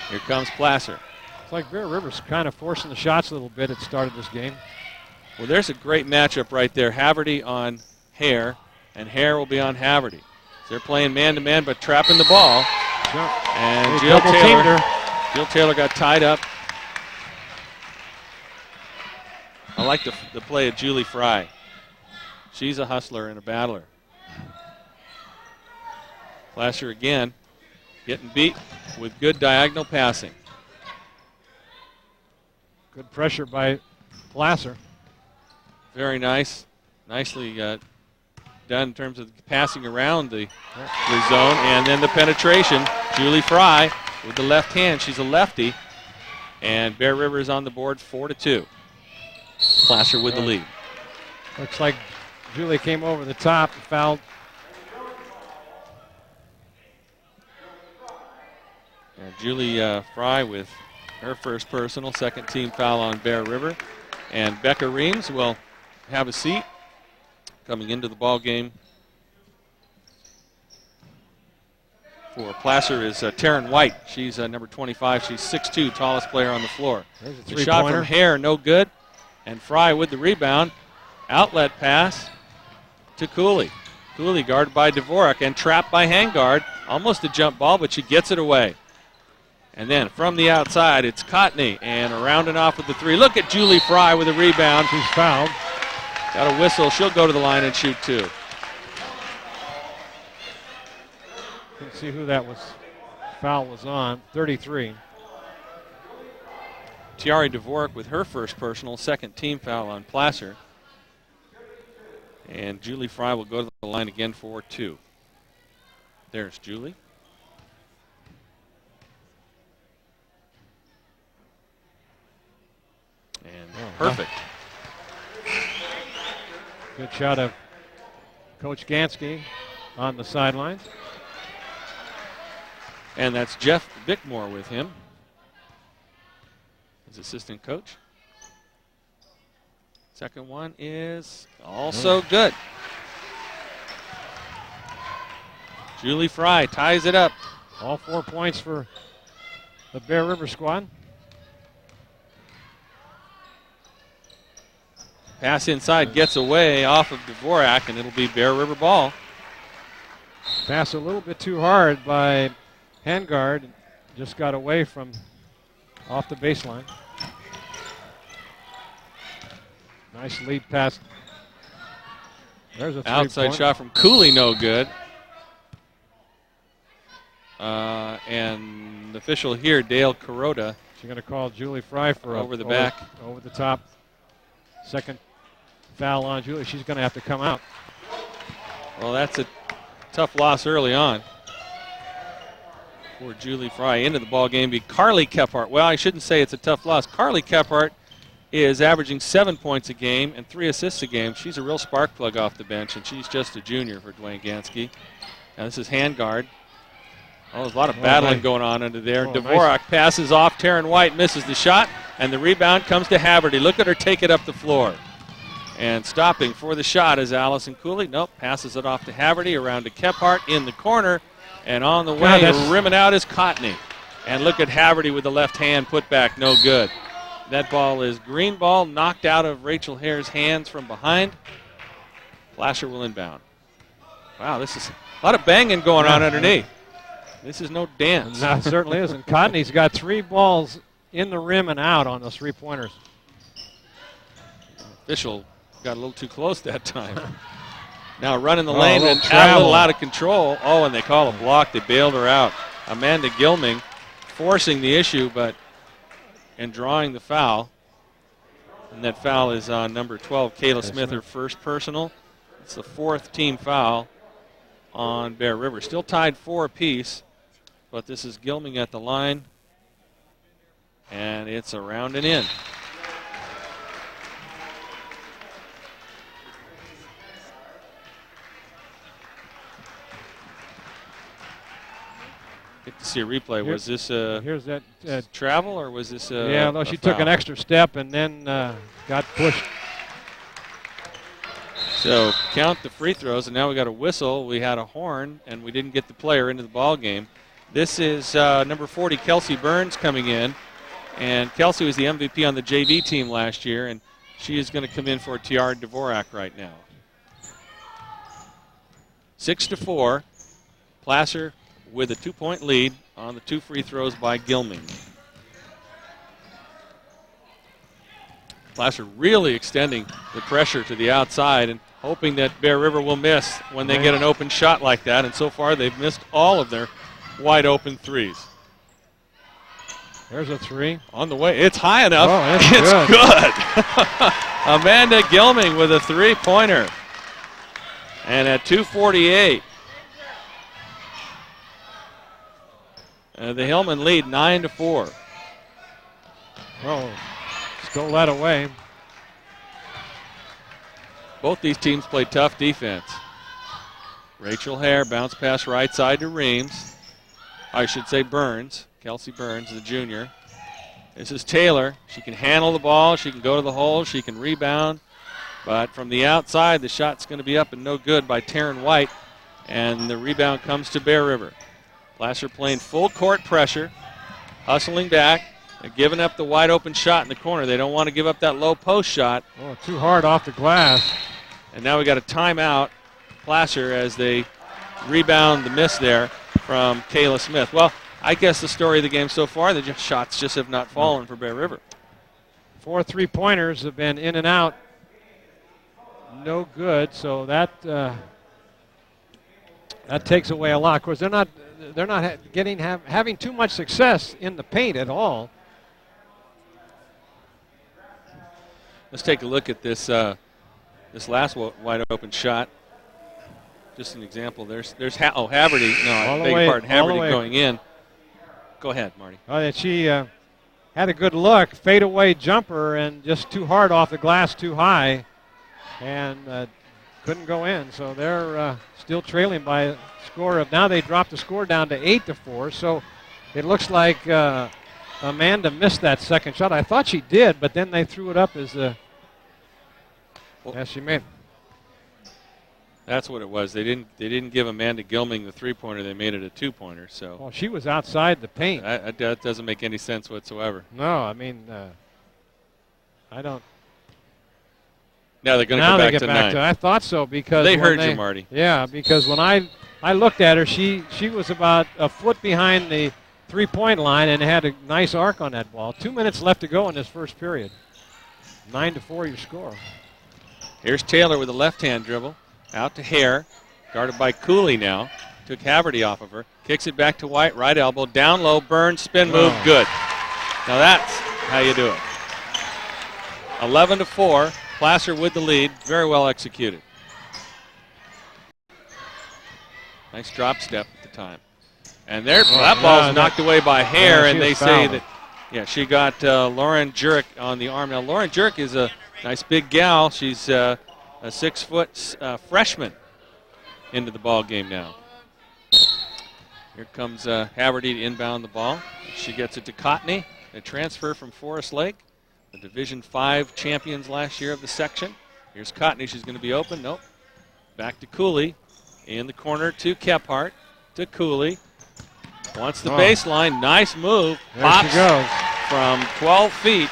Here comes Placer. It's like Bear River's kind of forcing the shots a little bit at the start of this game. Well, there's a great matchup right there. Haverty on Hare, and Hare will be on Haverty. So they're playing man-to-man, but trapping the ball. Sure. And Jill Taylor got tied up. I like the play of Julie Fry. She's a hustler and a battler. Placer again, getting beat with good diagonal passing. Good pressure by Placer. Very nice. Nicely done in terms of passing around the zone. And then the penetration. Julie Fry with the left hand. She's a lefty. And Bear River is on the board 4-2. Placer with the lead. Looks like Julie came over the top and fouled. And Julie Fry with her first personal, second team foul on Bear River. And Becca Reams will have a seat. Coming into the ball game for Placer is Taryn White. She's number 25. She's 6'2", tallest player on the floor. The shot from Hare, no good. And Fry with the rebound. Outlet pass to Cooley. Cooley guarded by Dvorak and trapped by Hangard. Almost a jump ball, but she gets it away. And then from the outside, it's Cotney, and around and off with the three. Look at Julie Fry with a rebound. She's fouled. Got a whistle. She'll go to the line and shoot two. Couldn't see who that was. Foul was on. 33. Tiari Dvorak with her first personal, second team foul on Placer. And Julie Fry will go to the line again for two. There's Julie. And perfect. Good shot of Coach Ganskie on the sidelines. And that's Jeff Bickmore with him, his assistant coach. Second one is also good. Julie Fry ties it up. All 4 points for the Bear River squad. Pass inside gets away off of Dvorak, and it'll be Bear River ball. Pass a little bit too hard by Hangard. Just got away from off the baseline. Nice lead pass. There's a outside shot from Cooley, no good. And the official here, Dale Kuroda. She's going to call Julie Fry for over the back. Over the top. Second foul on Julie. She's going to have to come out. Well, that's a tough loss early on for Julie Fry. Into the ball game be Carly Kephart. Well, I shouldn't say it's a tough loss. Carly Kephart is averaging 7 points a game and 3 assists a game. She's a real spark plug off the bench, and she's just a junior for DuWaine Ganskie. Now this is Hangard. Oh, there's a lot of battling going on under there. Dvorak passes off. Taryn White misses the shot, and the rebound comes to Haverty. Look at her take it up the floor. And stopping for the shot is Allison Cooley. Nope, passes it off to Haverty, around to Kephart in the corner, and on the way to rim it out is Cotney. And look at Haverty with the left hand put back, no good. That ball is green ball, knocked out of Rachel Hare's hands from behind. Placer will inbound. Wow, this is a lot of banging going on underneath. This is no dance. No, it certainly isn't. Cotney's got 3 balls in the rim and out on those 3-pointers. Official got a little too close that time. Now running the lane and a little out of control. Oh, and they call a block. They bailed her out. Amanda Gilming forcing the issue, and drawing the foul. And that foul is on number 12, Kayla Smith, her first personal. It's the 4th team foul on Bear River. Still tied 4 apiece, but this is Gilming at the line. And it's around and in. Get to see a replay. Was this here's that travel, or was this yeah, no, she took an extra step and then got pushed. So count the free throws, and now we got a whistle. We had a horn, and we didn't get the player into the ball game. This is number 40, Kelsey Burns, coming in. And Kelsey was the MVP on the JV team last year, and she is going to come in for Tiara Dvorak right now. 6-4. Placer with a 2-point lead on the 2 free throws by Gilming. Placer really extending the pressure to the outside and hoping that Bear River will miss when they get an open shot like that. And so far they've missed all of their wide open threes. There's a 3. On the way. It's high enough. Oh, it's good. Amanda Gilming with a 3-pointer. And at 2:48, the Hillmen lead 9-4. Oh, stole that away. Both these teams play tough defense. Rachel Hare bounce pass right side to Reams. I should say Burns. Kelsey Burns, the junior. This is Taylor. She can handle the ball. She can go to the hole. She can rebound. But from the outside, the shot's going to be up and no good by Taryn White. And the rebound comes to Bear River. Placer playing full court pressure, hustling back. They're giving up the wide open shot in the corner. They don't want to give up that low post shot. Oh, too hard off the glass. And now we got a timeout, Placer, as they rebound the miss there from Kayla Smith. Well, I guess the story of the game so far, the shots just have not fallen for Bear River. 4 3-pointers have been in and out. No good, so that takes away a lot. Of course, they're not having too much success in the paint at all. Let's take a look at this this last wide open shot. Just an example. There's Haverty. No, I beg your pardon. Haverty going in. Go ahead, Marty. Oh, she had a good look, fadeaway jumper, and just too hard off the glass, too high, and couldn't go in. So they're still trailing by a score of, now they dropped the score down to 8-4. So it looks like Amanda missed that second shot. I thought she did, but then they threw it up as she made. That's what it was. They didn't give Amanda Gilming the three-pointer. They made it a two-pointer. So. Well, she was outside the paint. That doesn't make any sense whatsoever. No, I mean, I don't. Now they're going to go back to 9. I thought so because they heard you, Marty. Yeah, because when I looked at her, she was about a foot behind the three-point line and had a nice arc on that ball. 2 minutes left to go in this first period. 9-4 your score. Here's Taylor with a left-hand dribble. Out to Hare, guarded by Cooley now. Took Haverty off of her. Kicks it back to White, right elbow. Down low, Burns, spin move, good. Now that's how you do it. 11-4, Placer with the lead. Very well executed. Nice drop step at the time. And there, that ball's knocked away by Hare, and they say that, she got Lauren Jurek on the arm. Now, Lauren Jurek is a nice big gal. She's a 6-foot freshman into the ball game now. Here comes Haverty to inbound the ball. She gets it to Cotney, a transfer from Forest Lake, the Division V champions last year of the section. Here's Cotney. She's going to be open. Nope. Back to Cooley. In the corner to Kephart. To Cooley. Wants the baseline. Nice move. There Pops she goes. From 12 feet.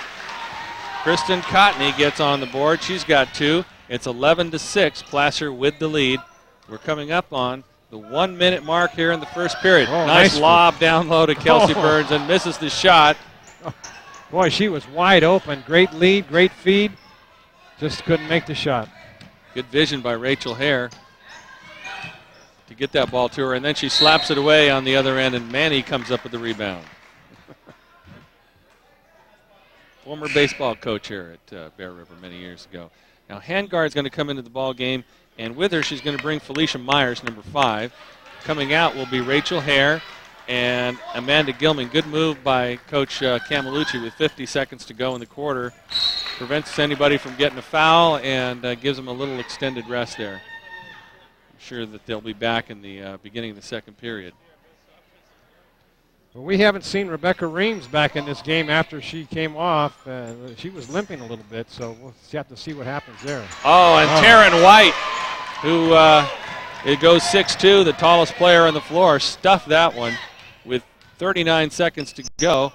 Kristen Cotney gets on the board. She's got 2. It's 11-6. Placer with the lead. We're coming up on the 1 minute mark here in the first period. Nice lob down low to Kelsey Burns and misses the shot. Boy, she was wide open. Great lead, great feed. Just couldn't make the shot. Good vision by Rachel Hare to get that ball to her, and then she slaps it away on the other end, and Manny comes up with the rebound. Former baseball coach here at Bear River many years ago. Now, Handguard's going to come into the ball game, and with her, she's going to bring Felicia Myers, number 5. Coming out will be Rachel Hare and Amanda Gilman. Good move by Coach Camillucci with 50 seconds to go in the quarter. Prevents anybody from getting a foul and gives them a little extended rest there. I'm sure that they'll be back in the beginning of the second period. Well, we haven't seen Rebecca Reams back in this game after she came off. She was limping a little bit, so we'll have to see what happens there. Oh, and Taryn White, who it goes 6'2", the tallest player on the floor, stuffed that one with 39 seconds to go.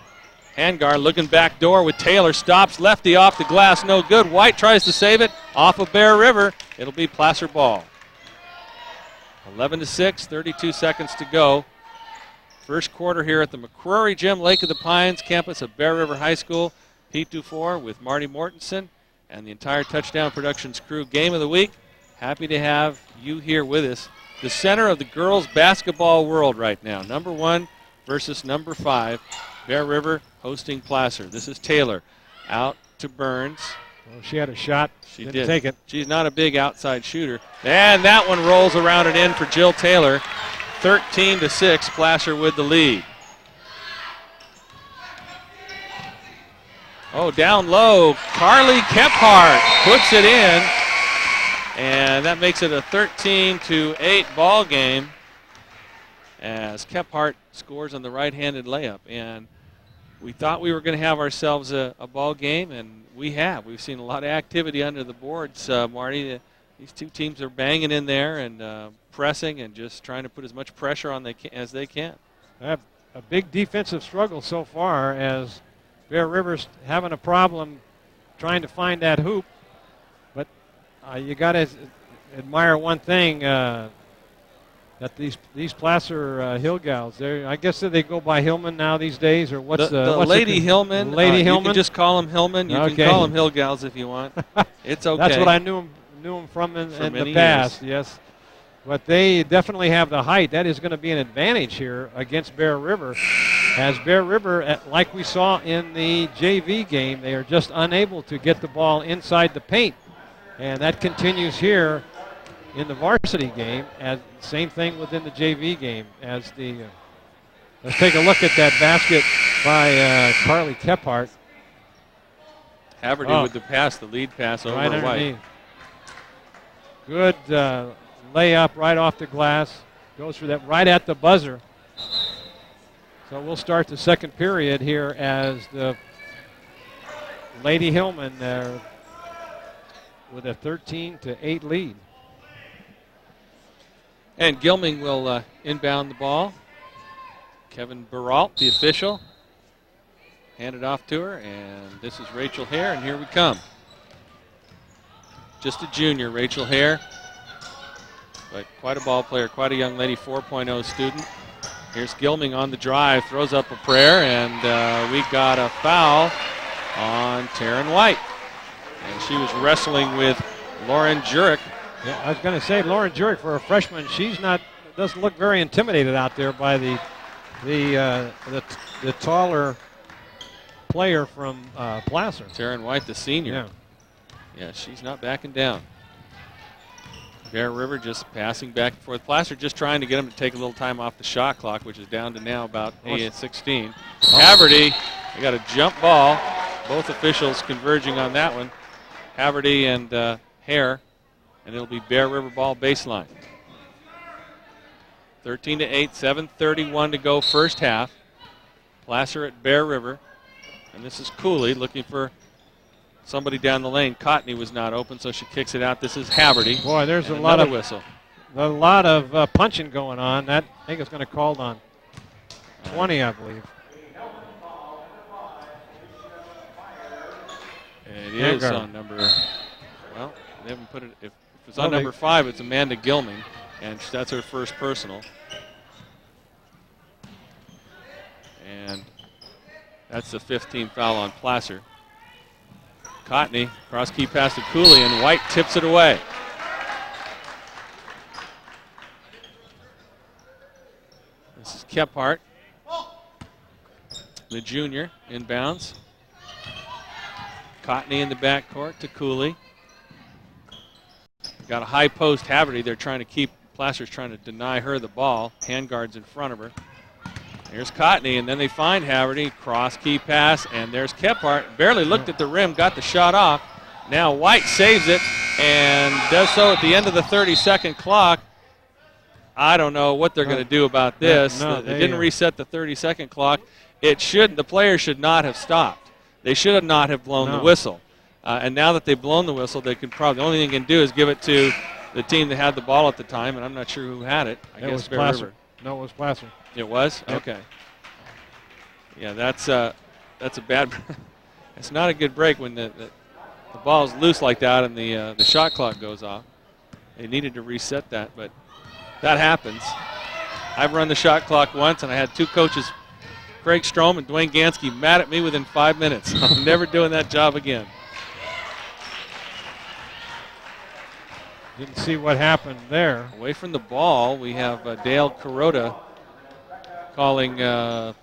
Handguard looking back door with Taylor, stops, lefty off the glass, no good. White tries to save it off of Bear River. It'll be Placer ball. 11-6, 32 seconds to go. First quarter here at the McCrory Gym, Lake of the Pines campus of Bear River High School. Pete Dufour with Marty Mortensen and the entire Touchdown Productions crew. Game of the week. Happy to have you here with us. The center of the girls basketball world right now. Number 1 versus number 5. Bear River hosting Placer. This is Taylor. Out to Burns. Well, she had a shot. She didn't did. take it. She's not a big outside shooter. And that one rolls around and in for Jill Taylor. 13-6, Placer with the lead. Oh, down low, Carly Kephart puts it in, and that makes it a 13-8 ball game as Kephart scores on the right-handed layup. And we thought we were going to have ourselves a ball game, and we have. We've seen a lot of activity under the boards, Marty. These two teams are banging in there and pressing and just trying to put as much pressure on as they can. A big defensive struggle so far, as Bear River's having a problem trying to find that hoop. But you got to admire one thing, that these Placer Hill gals, I guess they go by Hillmen now these days, or what's the Lady Hillmen? Lady Hillmen. You can just call them Hillmen. You can call them Hill gals if you want. It's okay. That's what I knew them from in the past. Yes. But they definitely have the height. That is going to be an advantage here against Bear River. As Bear River, like we saw in the JV game, they are just unable to get the ball inside the paint. And that continues here in the varsity game. As same thing within the JV game. Let's take a look at that basket by Carly Kephart. Haverty with the pass, the lead pass over right White. Good layup right off the glass. Goes for that right at the buzzer. So we'll start the second period here as the Lady Hillmen there with a 13-8 lead. And Gilming will inbound the ball. Kevin Baralt, the official, handed off to her, and this is Rachel Hare, and here we come. Just a junior, Rachel Hare, but quite a ball player, quite a young lady, 4.0 student. Here's Gilming on the drive, throws up a prayer, and we got a foul on Taryn White. And she was wrestling with Lauren Jurek. Yeah, I was going to say, Lauren Jurek, for a freshman, doesn't look very intimidated out there by the taller player from Placer. Taryn White, the senior. Yeah, she's not backing down. Bear River just passing back and forth. Placer just trying to get them to take a little time off the shot clock, which is down to now about 16. Haverty, they got a jump ball. Both officials converging on that one. Haverty and Hare, and it'll be Bear River ball baseline. 13-8, 7:31 to go first half. Placer at Bear River, and this is Cooley looking for somebody down the lane. Cotney was not open, so she kicks it out. This is Haverty. Boy, there's a lot of punching going on. That I think is going to called on 20, I believe. It is on number. Well, they haven't put it. If it's on number 5, it's Amanda Gilming, and that's her first personal. And that's the 15th foul on Placer. Cotney, cross key pass to Cooley, and White tips it away. This is Kephart, the junior, inbounds. Cotney in the backcourt to Cooley. Got a high post Haverty. They're trying to keep, Placer's trying to deny her the ball. Handguards in front of her. Here's Cotney, and then they find Haverty. Cross key pass, and there's Kephart. Barely looked at the rim, got the shot off. Now White saves it and does so at the end of the 30-second clock. I don't know what they're going to do about this. They didn't reset the 30-second clock. The players should not have stopped. They should not have blown the whistle. And now that they've blown the whistle, the only thing they can do is give it to the team that had the ball at the time, and I'm not sure who had it. I guess Bear River. No, it was Placer. It was? Yep. Okay. Yeah, that's a bad. It's not a good break when the ball's loose like that and the shot clock goes off. They needed to reset that, but that happens. I've run the shot clock once, and I had two coaches, Craig Strom and DuWaine Ganskie, mad at me within 5 minutes. I'm never doing that job again. Didn't see what happened there. Away from the ball, we have Dale Kuroda calling a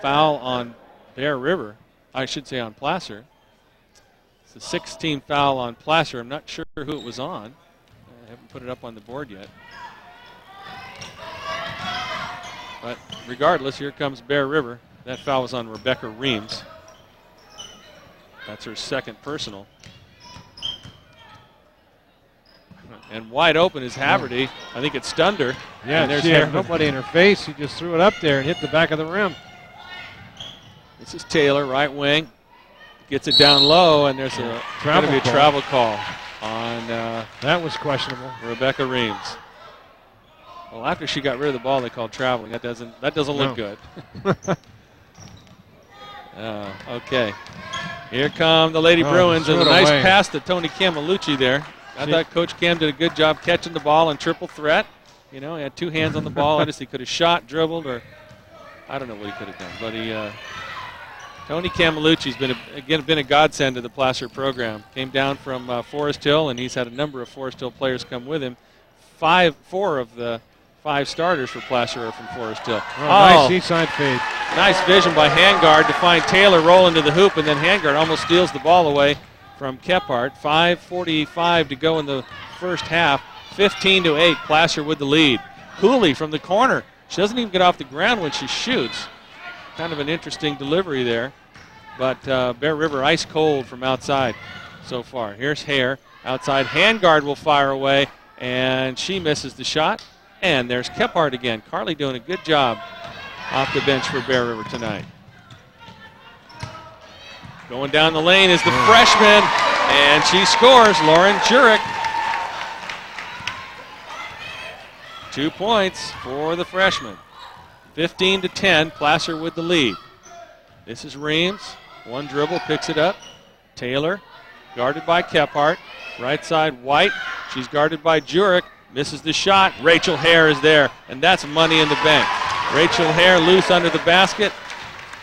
foul on Bear River. I should say on Placer. It's the 16th foul on Placer. I'm not sure who it was on. I haven't put it up on the board yet. But regardless, here comes Bear River. That foul was on Rebecca Reams. That's her second personal. And wide open is Haverty. I think it stunned her. Yeah, she had nobody in her face. She just threw it up there and hit the back of the rim. This is Taylor, right wing. Gets it down low, and there's going to be a travel call on that was questionable. Rebecca Reams. Well, after she got rid of the ball, they called traveling. That doesn't look good. Okay. Here come the Lady Bruins, and a nice pass to Tony Camillucci there. I thought Coach Cam did a good job catching the ball in triple threat. You know, he had 2 hands on the ball. I just he could have shot, dribbled, or I don't know what he could have done. But Tony Camillucci's been a godsend to the Placer program. Came down from Forest Hill, and he's had a number of Forest Hill players come with him. 4 of the 5 starters for Placer are from Forest Hill. Nice east-side fade. Nice vision by Handguard to find Taylor rolling to the hoop, and then Handguard almost steals the ball away from Kephart. 5:45 to go in the first half. 15-8, Placer with the lead. Cooley from the corner. She doesn't even get off the ground when she shoots. Kind of an interesting delivery there. But Bear River ice cold from outside so far. Here's Hare. Outside, Handguard will fire away, and she misses the shot. And there's Kephart again. Carly doing a good job off the bench for Bear River tonight. Going down the lane is the freshman, and she scores, Lauren Jurek. 2 points for the freshman. 15-10, Placer with the lead. This is Reams. 1 dribble, picks it up. Taylor, guarded by Kephart. Right side, White. She's guarded by Jurek. Misses the shot. Rachel Hare is there, and that's money in the bank. Rachel Hare loose under the basket.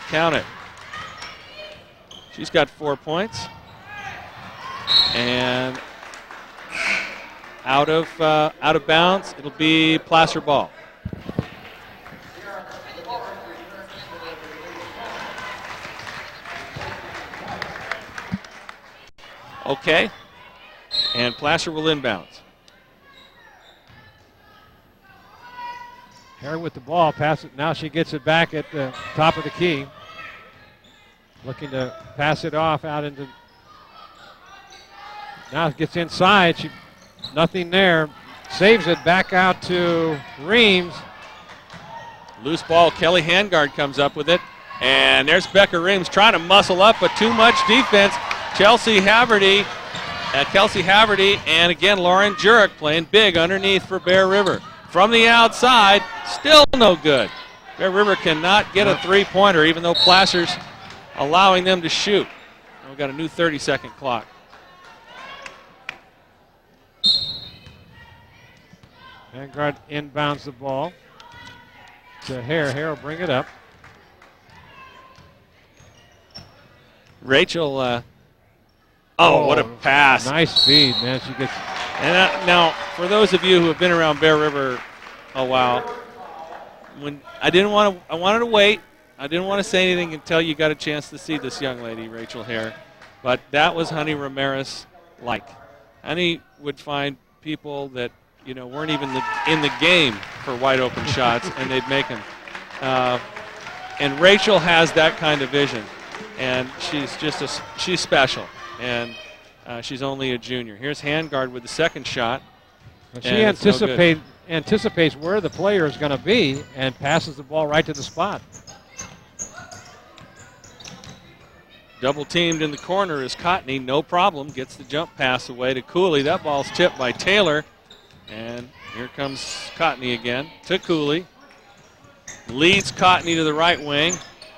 Count it. She's got 4 points. And out of bounds, it'll be Placer ball. Okay. And Placer will inbounds. Hare with the ball, pass it. Now she gets it back at the top of the key. Looking to pass it off out into. Now it gets inside. Nothing there. Saves it back out to Reams. Loose ball. Kelly Handguard comes up with it. And there's Becca Reams trying to muscle up, but too much defense. Kelsey Haverty, and again Lauren Jurek playing big underneath for Bear River. From the outside, still no good. Bear River cannot get a 3-pointer, even though Placer's allowing them to shoot. We've got a new 30-second clock. Vanguard inbounds the ball to Hare. Hare will bring it up. Rachel, what a pass. Nice feed, man. She gets. And now, for those of you who have been around Bear River a while, I wanted to wait. I didn't want to say anything until you got a chance to see this young lady, Rachel Hare. But that was Honey Ramirez-like. Honey would find people that weren't even in the game for wide open shots, and they'd make them. And Rachel has that kind of vision, and she's special, and she's only a junior. Here's Handguard with the second shot. She anticipates where the player is going to be and passes the ball right to the spot. Double teamed in the corner is Cotney, no problem. Gets the jump pass away to Cooley. That ball's tipped by Taylor. And here comes Cotney again to Cooley. Leads Cotney to the right wing.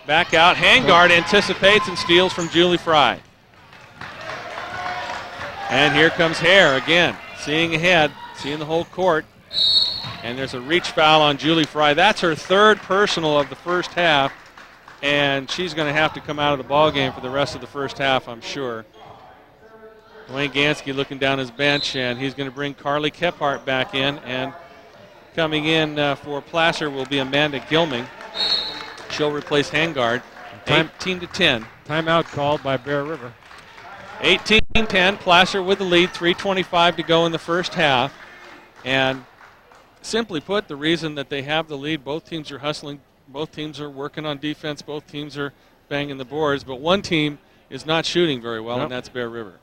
Back out. Handguard anticipates and steals from Julie Fry. And here comes Hare again, seeing ahead, seeing the whole court. And there's a reach foul on Julie Fry. That's her 3rd personal of the first half. And she's going to have to come out of the ball game for the rest of the first half, I'm sure. DuWaine Ganskie looking down his bench, and he's going to bring Carly Kephart back in. And coming in for Placer will be Amanda Gilming. She'll replace Handguard. 18-10. Timeout called by Bear River. 18-10, Placer with the lead, 3:25 to go in the first half. And simply put, the reason that they have the lead, both teams are hustling, both teams are working on defense, both teams are banging the boards, but one team is not shooting very well, and that's Bear River.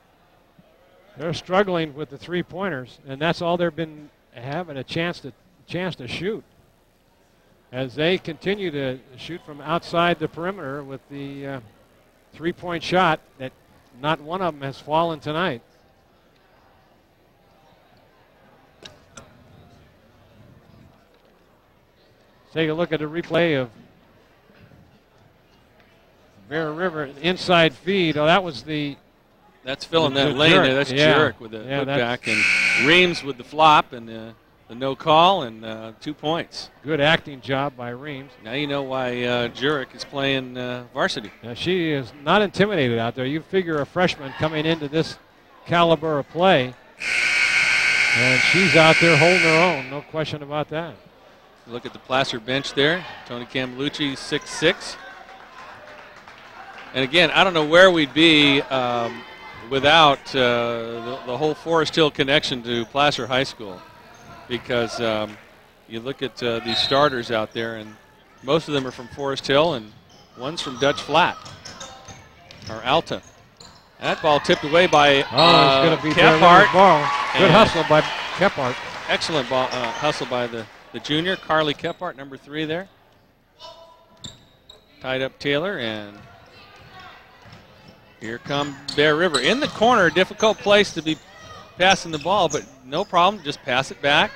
They're struggling with the 3-pointers, and that's all they've been having a chance to shoot. as they continue to shoot from outside the perimeter with the three-point shot that not one of them has fallen tonight. Take a look at the replay of Bear River inside feed. Oh, that was that's filling that lane jerk. there. That's Yeah. Jurek with the putback, and Reams with the flop and the no call and 2 points. Good acting job by Reams. Now you know why Jurek is playing varsity. Now she is not intimidated out there. You figure a freshman coming into this caliber of play, and she's out there holding her own. No question about that. Look at the Placer bench there. Tony Camillucci, 6'6". And again, I don't know where we'd be without the whole Forest Hill connection to Placer High School, because you look at these starters out there, and most of them are from Forest Hill, and one's from Dutch Flat, or Alta. That ball tipped away by it's going to be Kephart. Ball. Good hustle by Kephart. Excellent ball hustle by the junior, Carly Kephart, number 3 there. Tied up Taylor, and here come Bear River. In the corner, difficult place to be passing the ball, but no problem, just pass it back.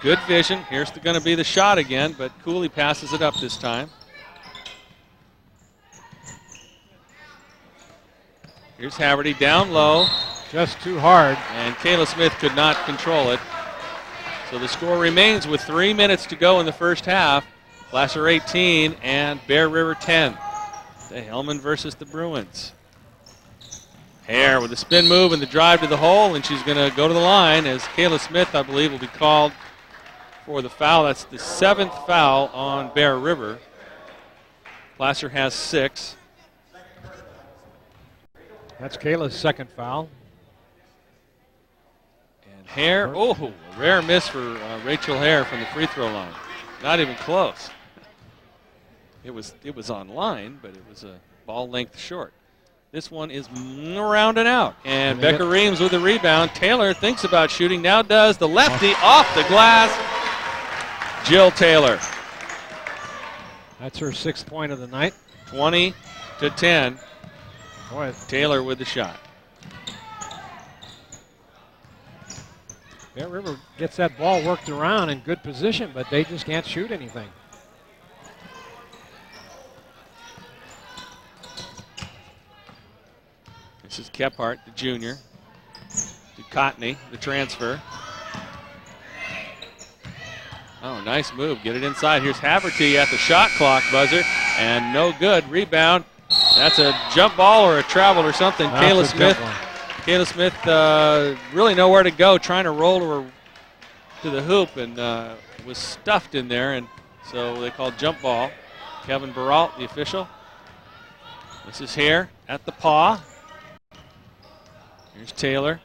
Good vision. Here's going to be the shot again, but Cooley passes it up this time. Here's Haverty down low. Just too hard. And Kayla Smith could not control it. So the score remains with 3 minutes to go in the first half. Placer 18 and Bear River 10. The Hillmen versus the Bruins. Hare with the spin move and the drive to the hole, and she's going to go to the line as Kayla Smith, I believe, will be called for the foul. That's the 7th foul on Bear River. Placer has 6. That's Kayla's second foul. And Hare, a rare miss for Rachel Hare from the free throw line. Not even close. It was on line, but it was a ball length short. This one is around and out. And Becca Reams with the rebound. Taylor thinks about shooting, now does. The lefty off the glass. Jill Taylor. That's her 6th point of the night. 20-10. Boy, Taylor with the shot. Bear River gets that ball worked around in good position, but they just can't shoot anything. This is Kephart, the junior. Ducotney, the transfer. Oh, nice move. Get it inside. Here's Haverty at the shot clock buzzer, and no good. Rebound. That's a jump ball or a travel or something. Kayla Smith really nowhere to go, trying to roll to the hoop, and was stuffed in there, and so they called jump ball. Kevin Baralt, the official. This is Hare at the paw. Here's Taylor.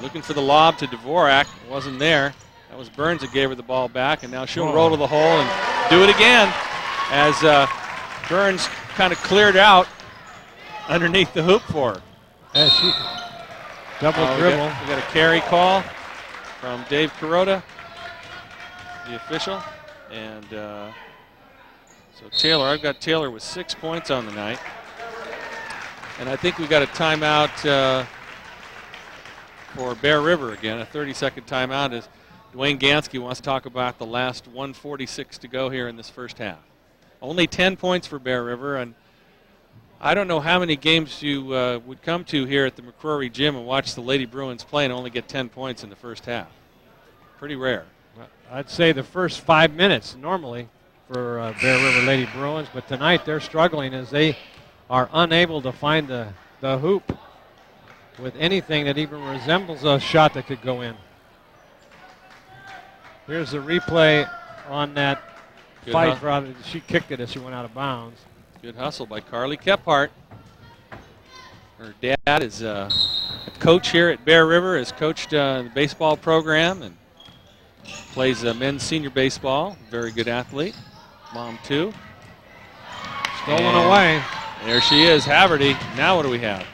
Looking for the lob to Dvorak. Wasn't there. That was Burns that gave her the ball back, and now she'll roll to the hole and do it again as Burns kind of cleared out underneath the hoop for her. She double dribble. We got a carry call from Dave Kuroda, the official. And so Taylor, I've got Taylor with 6 points on the night. And I think we got a timeout for Bear River again, a 30-second timeout as DuWaine Ganskie wants to talk about the last 1:46 to go here in this first half. Only 10 points for Bear River, and I don't know how many games you would come to here at the McCrory Gym and watch the Lady Bruins play and only get 10 points in the first half. Pretty rare. I'd say the first 5 minutes normally for Bear River Lady Bruins, but tonight they're struggling as they are unable to find the hoop with anything that even resembles a shot that could go in. Here's the replay on that fight. She kicked it as she went out of bounds. Good hustle by Carly Kephart. Her dad is a coach here at Bear River, has coached the baseball program and plays men's senior baseball. Very good athlete. Mom, too. Stolen away. There she is, Haverty. Now what do we have?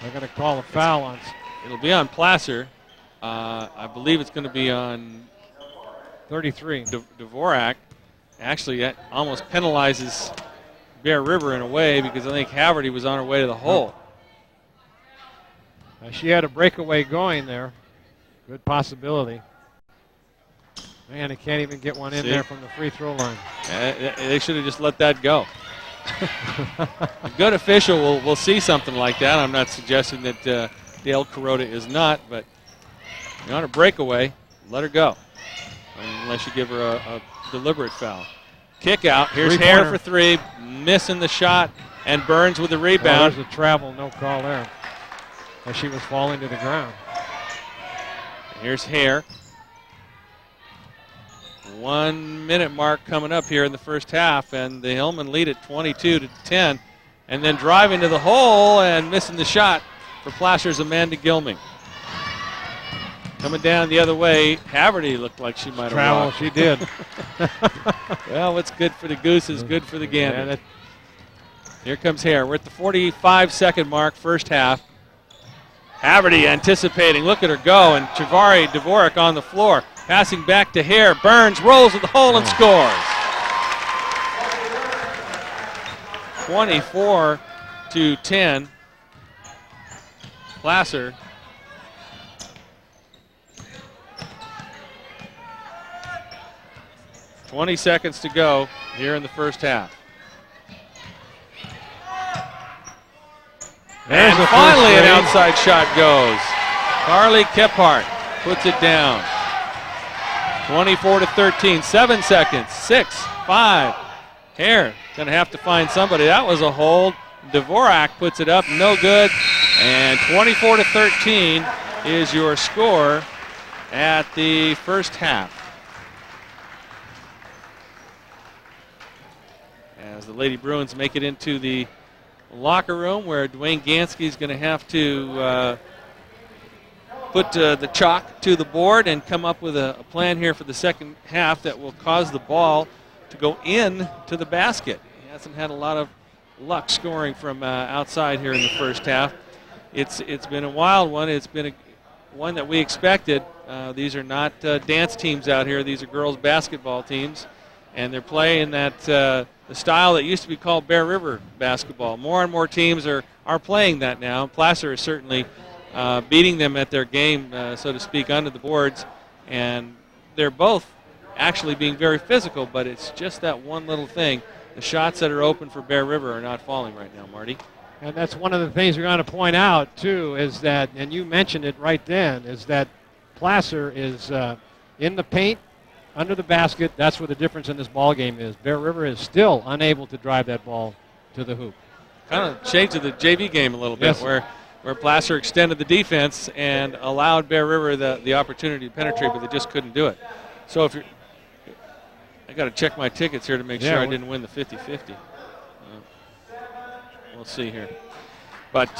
They're going to call a foul on. It'll be on Placer. I believe it's going to be on 33. Dvorak. Actually, that almost penalizes Bear River in a way because I think Haverty was on her way to the hole. She had a breakaway going there. Good possibility. Man, they can't even get one in there from the free throw line. They should have just let that go. A good official will see something like that. I'm not suggesting that Dale Kuroda is not, but on a breakaway, let her go. Unless you give her a deliberate foul. Kick out. Here's Hare for three. Missing the shot, and Burns with the rebound. There's a travel, no call there. As she was falling to the ground. Here's Hare. 1 minute mark coming up here in the first half, and the Hillmen lead at 22-10. And then driving to the hole and missing the shot for Placer's Amanda Gilming. Coming down the other way, Haverty looked like she might have travel. walked. She did. Well, what's good for the goose is good for the gander. Here comes Hare. We're at the 45-second mark, first half. Haverty anticipating. Look at her go, and Dvorak on the floor. Passing back to Hare. Burns rolls to the hole and scores. 24-10. Placer. "20 seconds to go here in the first half. And finally an outside shot goes. Carly Kephart puts it down. 24-13, 7 seconds, 6, 5. Hare gonna have to find somebody. That was a hold. Dvorak puts it up, no good. And 24-13 is your score at the first half. As the Lady Bruins make it into the locker room where DuWaine Ganskie is going to have to put the chalk to the board and come up with a plan here for the second half that will cause the ball to go in to the basket. He hasn't had a lot of luck scoring from outside here in the first half. It's been a wild one. It's been one that we expected. These are not dance teams out here. These are girls basketball teams, and they're playing that the style that used to be called Bear River basketball. More and more teams are playing that now. Placer is certainly beating them at their game, so to speak, under the boards, and they're both actually being very physical, but it's just that one little thing. The shots that are open for Bear River are not falling right now, Marty. And that's one of the things we're going to point out, too, is that, and you mentioned it right then, is that Placer is in the paint, under the basket. That's where the difference in this ball game is. Bear River is still unable to drive that ball to the hoop. Kind of changed to the JV game a little bit, yes, where Placer extended the defense and allowed Bear River the opportunity to penetrate, but they just couldn't do it. So if you're, I got to check my tickets here to make sure I didn't win the 50-50. We'll see here. But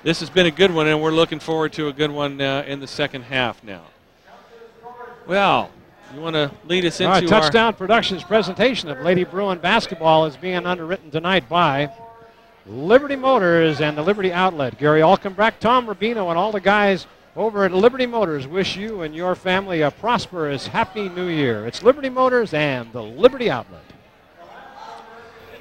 this has been a good one, and we're looking forward to a good one in the second half now. Well, you want to lead us into Touchdown Productions presentation of Lady Bruin basketball is being underwritten tonight by Liberty Motors and the Liberty Outlet. Gary Alkenbrecht, Tom Rubino, and all the guys over at Liberty Motors wish you and your family a prosperous, happy new year. It's Liberty Motors and the Liberty Outlet.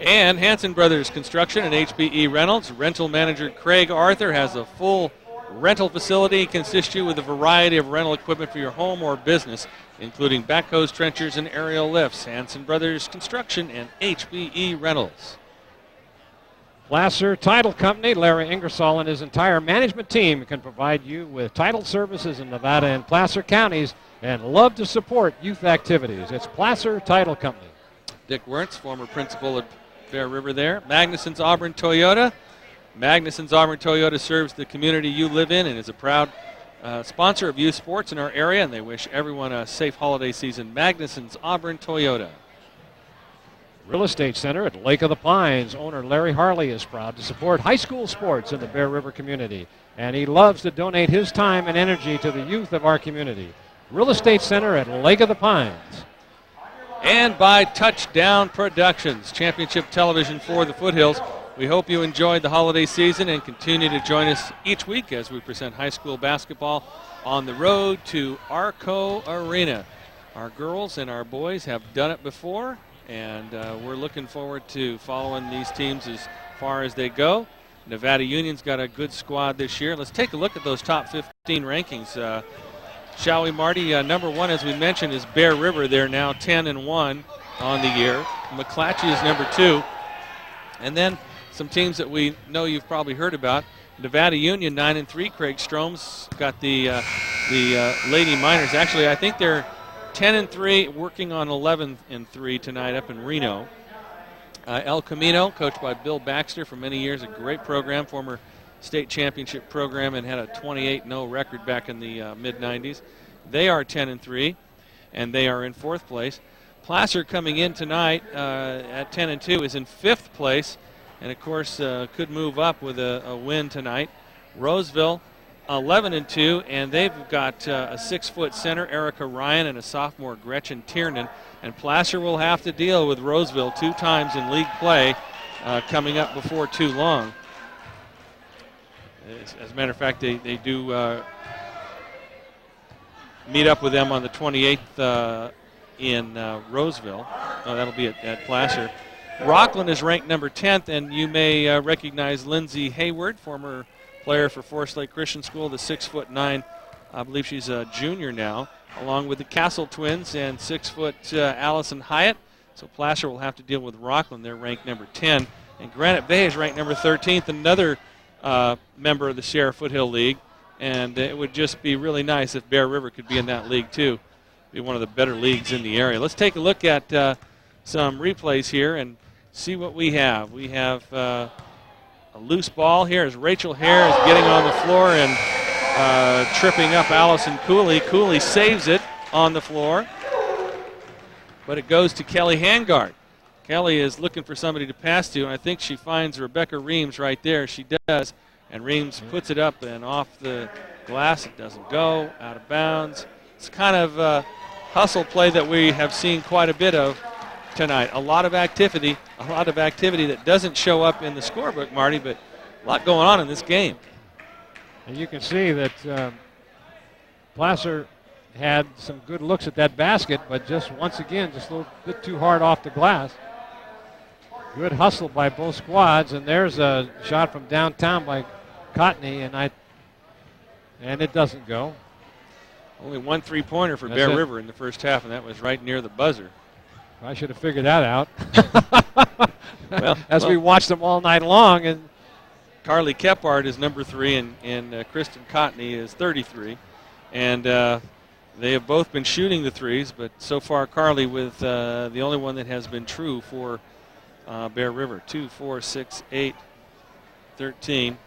And Hansen Brothers Construction and HBE Reynolds. Rental manager Craig Arthur has a full rental facility. Can assist you with a variety of rental equipment for your home or business, including backhoes, trenchers, and aerial lifts. Hansen Brothers Construction and HBE Reynolds. Placer Title Company, Larry Ingersoll and his entire management team can provide you with title services in Nevada and Placer counties and love to support youth activities. It's Placer Title Company. Dick Wertz, former principal at Bear River there. Magnuson's Auburn Toyota. Magnuson's Auburn Toyota serves the community you live in and is a proud sponsor of youth sports in our area, and they wish everyone a safe holiday season. Magnuson's Auburn Toyota. Real Estate Center at Lake of the Pines. Owner Larry Harley is proud to support high school sports in the Bear River community, and he loves to donate his time and energy to the youth of our community. Real Estate Center at Lake of the Pines. And by Touchdown Productions, championship television for the Foothills. We hope you enjoyed the holiday season and continue to join us each week as we present high school basketball on the road to Arco Arena. Our girls and our boys have done it before, and we're looking forward to following these teams as far as they go. Nevada Union's got a good squad this year. Let's take a look at those top 15 rankings. Shall we, Marty? Number 1, as we mentioned, is Bear River. They're now 10-1 on the year. McClatchy is number 2. And then some teams that we know you've probably heard about. Nevada Union 9-3. Craig Strome's got the Lady Miners. Actually, I think they're 10-3, working on 11-3 tonight up in Reno. El Camino, coached by Bill Baxter for many years, a great program, former state championship program, and had a 28-0 record back in the mid-90s. They are 10-3, and they are in 4th place. Placer coming in tonight at 10-2 is in 5th place, and of course could move up with a win tonight. Roseville 11-2, and they've got a 6-foot center, Erica Ryan, and a sophomore, Gretchen Tiernan. And Placer will have to deal with Roseville 2 times in league play coming up before too long. As a matter of fact, they do meet up with them on the 28th in Roseville. Oh, that'll be at Placer. Rockland is ranked number 10th, and you may recognize Lindsay Hayward, former player for Forest Lake Christian School, the 6'9". I believe she's a junior now, along with the Castle twins and 6' Allison Hyatt. So Placer will have to deal with Rockland. They're ranked number 10. And Granite Bay is ranked number 13th, another member of the Sierra Foothill League. And it would just be really nice if Bear River could be in that league too. Be one of the better leagues in the area. Let's take a look at some replays here and see what we have. We have a loose ball here as Rachel Hare is getting on the floor and tripping up Allison Cooley. Cooley saves it on the floor, but it goes to Kelly Hangard. Kelly is looking for somebody to pass to, and I think she finds Rebecca Reams right there. She does, and Reams puts it up and off the glass. It doesn't go, out of bounds. It's kind of a hustle play that we have seen quite a bit of tonight. A lot of activity that doesn't show up in the scorebook, Marty, but a lot going on in this game. And you can see that Placer had some good looks at that basket, but just once again, just a little bit too hard off the glass. Good hustle by both squads, and there's a shot from downtown by Cotney, and it doesn't go. Only 1 3-pointer for Bear River in the first half, and that was right near the buzzer. I should have figured that out. Well, we watched them all night long. And Carly Kephart is number 3, and Kristen Cotney is 33. And they have both been shooting the threes, but so far Carly with the only one that has been true for Bear River. 2, 4, 6, 8, 13.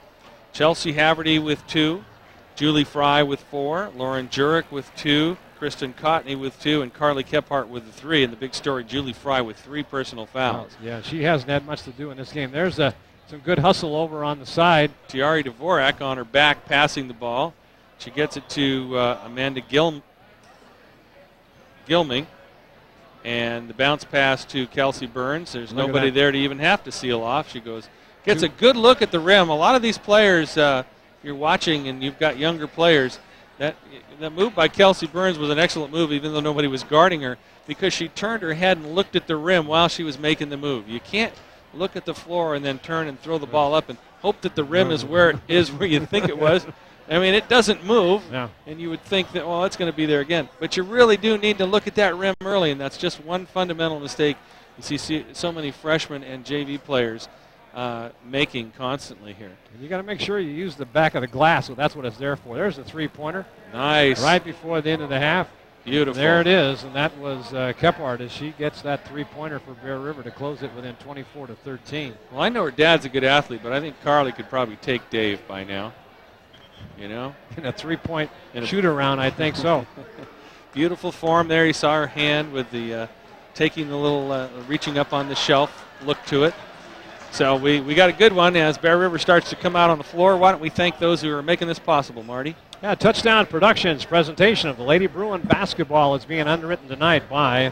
Chelsea Haverty with 2. Julie Fry with 4. Lauren Jurek with 2. Kristen Cotney with 2, and Carly Kephart with the 3. And the big story, Julie Fry with 3 personal fouls. Yeah, she hasn't had much to do in this game. There's some good hustle over on the side. Tiari Dvorak on her back passing the ball. She gets it to Amanda Gilming. And the bounce pass to Kelsey Burns. There's nobody there to even have to seal off. She gets a good look at the rim. A lot of these players, you're watching and you've got younger players, that move by Kelsey Burns was an excellent move, even though nobody was guarding her, because she turned her head and looked at the rim while she was making the move. You can't look at the floor and then turn and throw the ball up and hope that the rim is where you think it was. I mean, it doesn't move, and you would think that, well, it's going to be there again. But you really do need to look at that rim early, and that's just one fundamental mistake you see so many freshmen and JV players making constantly here. And you got to make sure you use the back of the glass, so that's what it's there for. There's a 3-pointer. Nice. Right before the end of the half. Beautiful. There it is, and that was Kephart as she gets that 3-pointer for Bear River to close it within 24-13. Well, I know her dad's a good athlete, but I think Carly could probably take Dave by now. You know? In a 3-point shoot-around, I think so. Beautiful form there. You saw her hand with the taking the little reaching up on the shelf look to it. So we got a good one as Bear River starts to come out on the floor. Why don't we thank those who are making this possible, Marty? Yeah, Touchdown Productions presentation of the Lady Bruin basketball is being underwritten tonight by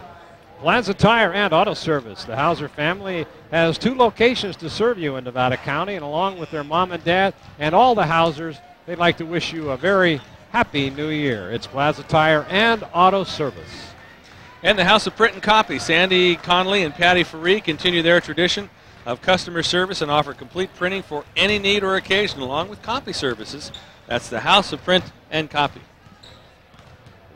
Plaza Tire and Auto Service. The Hauser family has 2 locations to serve you in Nevada County, and along with their mom and dad and all the Hausers, they'd like to wish you a very happy new year. It's Plaza Tire and Auto Service. And the House of Print and Copy. Sandy Conley and Patty Faree continue their tradition of customer service and offer complete printing for any need or occasion, along with copy services. That's the House of Print and Copy.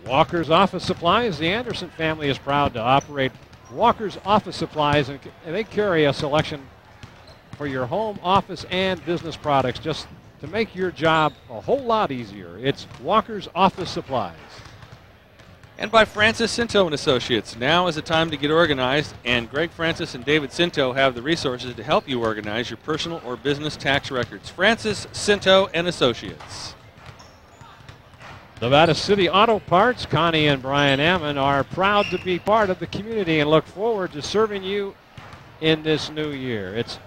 Walker's Office Supplies. The Anderson family is proud to operate Walker's Office Supplies, and they carry a selection for your home, office, and business products just to make your job a whole lot easier. It's Walker's Office Supplies. And by Francis Cinto and Associates. Now is the time to get organized, and Greg Francis and David Cinto have the resources to help you organize your personal or business tax records. Francis Cinto and Associates. Nevada City Auto Parts, Connie and Brian Ammon are proud to be part of the community and look forward to serving you in this new year. It's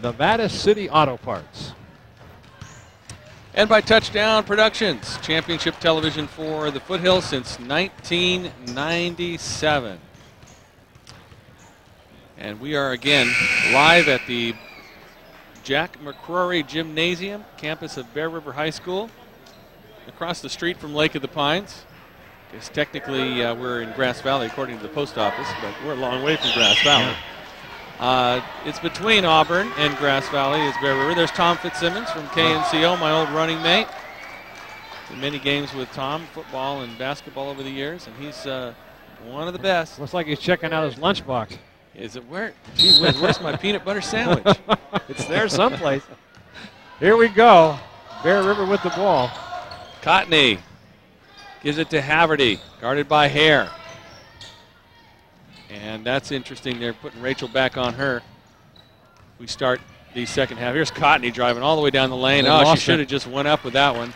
Nevada City Auto Parts. And by Touchdown Productions, championship television for the Foothills since 1997. And we are again live at the Jack McCrory Gymnasium, campus of Bear River High School, across the street from Lake of the Pines. Because technically we're in Grass Valley according to the post office, but we're a long way from Grass Valley. It's between Auburn and Grass Valley is Bear River. There's Tom Fitzsimmons from KNCO, my old running mate. Did many games with Tom, football and basketball over the years, and he's one of the best. Looks like he's checking out his lunchbox. Is it where? Gee whiz, where's my peanut butter sandwich? It's there someplace. Here we go. Bear River with the ball. Cotney gives it to Haverty, guarded by Hare. And that's interesting. They're putting Rachel back on her. We start the second half. Here's Cotney driving all the way down the lane. Oh, she should have just went up with that one.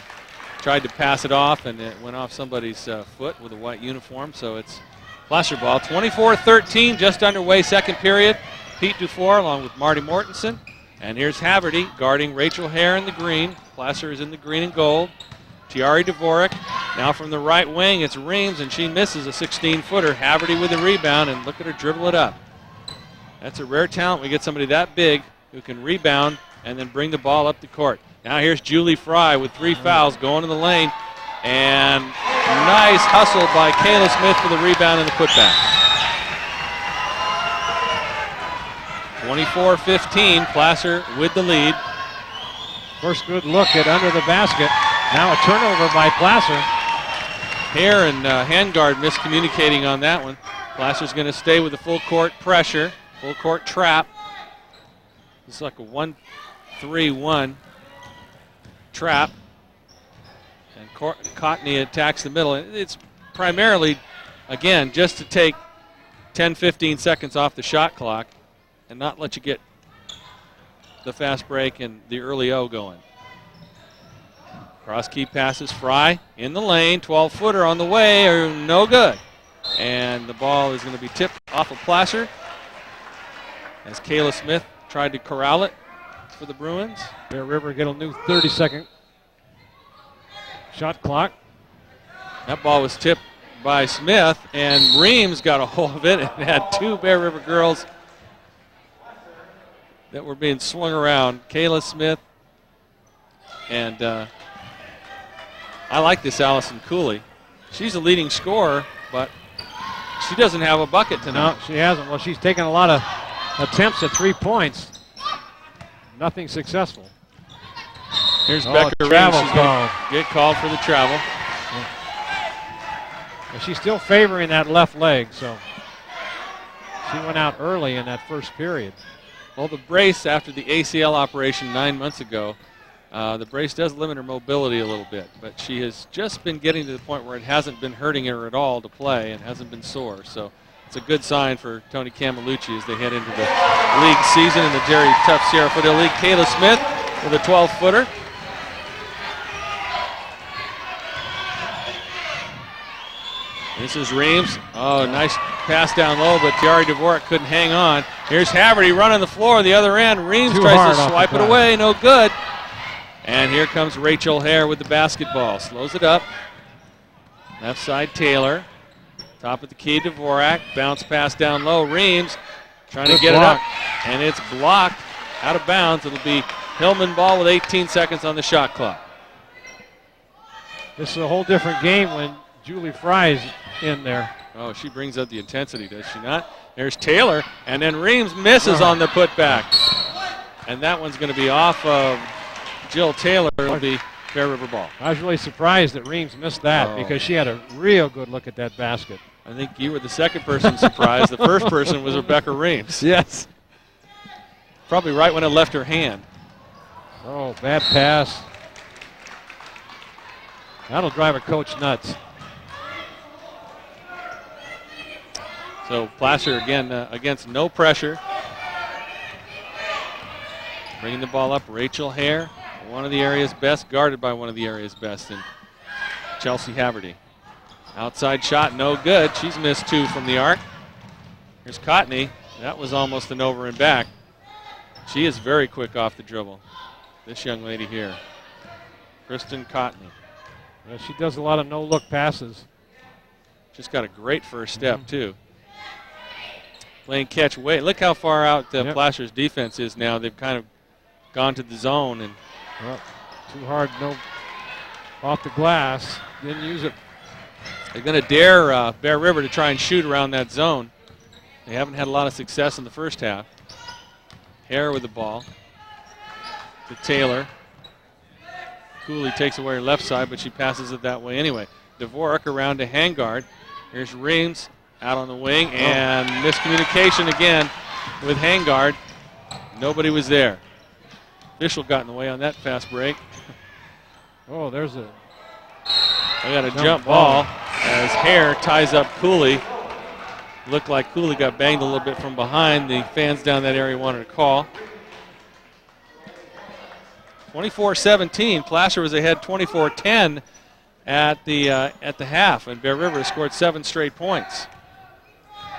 Tried to pass it off, and it went off somebody's foot with a white uniform. So it's Placer ball. 24-13, just underway, second period. Pete Dufour along with Marty Mortensen. And here's Haverty guarding Rachel Hare in the green. Placer is in the green and gold. Tiari Dvorak. Now from the right wing, it's Reams, and she misses a 16-footer. Haverty with the rebound, and look at her dribble it up. That's a rare talent. We get somebody that big who can rebound and then bring the ball up the court. Now here's Julie Fry with 3 fouls going in the lane. And nice hustle by Kayla Smith for the rebound and the putback. 24-15, Placer with the lead. First good look at under the basket. Now a turnover by Placer. Hare and Handguard miscommunicating on that one. Placer's going to stay with the full court pressure, full court trap. It's like a 1-3-1 trap. And Cotney attacks the middle. It's primarily, again, just to take 10-15 seconds off the shot clock and not let you get the fast break and the early O going. Cross key passes Fry in the lane, 12-footer on the way, or no good. And the ball is going to be tipped off of Placer as Kayla Smith tried to corral it for the Bruins. Bear River get a new 30-second shot clock. That ball was tipped by Smith, and Reams got a hold of it and had 2 Bear River girls that were being swung around. Kayla Smith and I like this Allison Cooley. She's a leading scorer, but she doesn't have a bucket tonight. No, she hasn't. Well, she's taken a lot of attempts at 3 points. Nothing successful. Here's Becker Reams. Travel She's call. Get called for the travel. Well, she's still favoring that left leg, so she went out early in that first period. Well, the brace after the ACL operation 9 months ago, the brace does limit her mobility a little bit, but she has just been getting to the point where it hasn't been hurting her at all to play and hasn't been sore. So it's a good sign for Tony Camillucci as they head into the league season in the very tough Sierra Foothill League. Kayla Smith with a 12-footer. This is Reams. Oh, nice pass down low, but Tiari Dvorak couldn't hang on. Here's Haverty running the floor the other end. Reams tries to swipe it away, no good. And here comes Rachel Hare with the basketball. Slows it up. Left side Taylor. Top of the key, Dvorak. Bounce pass down low. Reams trying to Good get block. it up. And it's blocked out of bounds. It'll be Hillmen ball with 18 seconds on the shot clock. This is a whole different game when Julie Fry's in there. Oh, she brings up the intensity, does she not? There's Taylor, and then Reams misses on the putback. And that one's going to be off of Jill Taylor. It'll be Bear River ball. I was really surprised that Reams missed that Oh. because she had a real good look at that basket. I think you were the second person surprised. The first person was Rebecca Reams. Yes. Probably right when it left her hand. Oh, bad pass. That'll drive a coach nuts. So Placer again against no pressure. Bringing the ball up, Rachel Hare, one of the area's best, guarded by one of the area's best, and Chelsea Haverty. Outside shot, no good. She's missed 2 from the arc. Here's Cotney. That was almost an over and back. She is very quick off the dribble, this young lady here, Kristen Cotney. Yeah, she does a lot of no-look passes. Just got a great first step, too. Playing catch weight. Look how far out Placer's defense is now. They've kind of gone to the zone. And well, too hard, no, off the glass. Didn't use it. they're going to dare Bear River to try and shoot around that zone. They haven't had a lot of success in the first half. Hare with the ball to Taylor. Cooley takes away her left side, but she passes it that way anyway. Dvorak around to Hangard. Here's Reams out on the wing, and miscommunication again with Hangard. Nobody was there. Official got in the way on that fast break. Oh, there's a I got a jump ball as Hare ties up Cooley. Looked like Cooley got banged a little bit from behind. The fans down that area wanted a call. 24-17. Placer was ahead 24-10 at the half, and Bear River scored 7 straight points.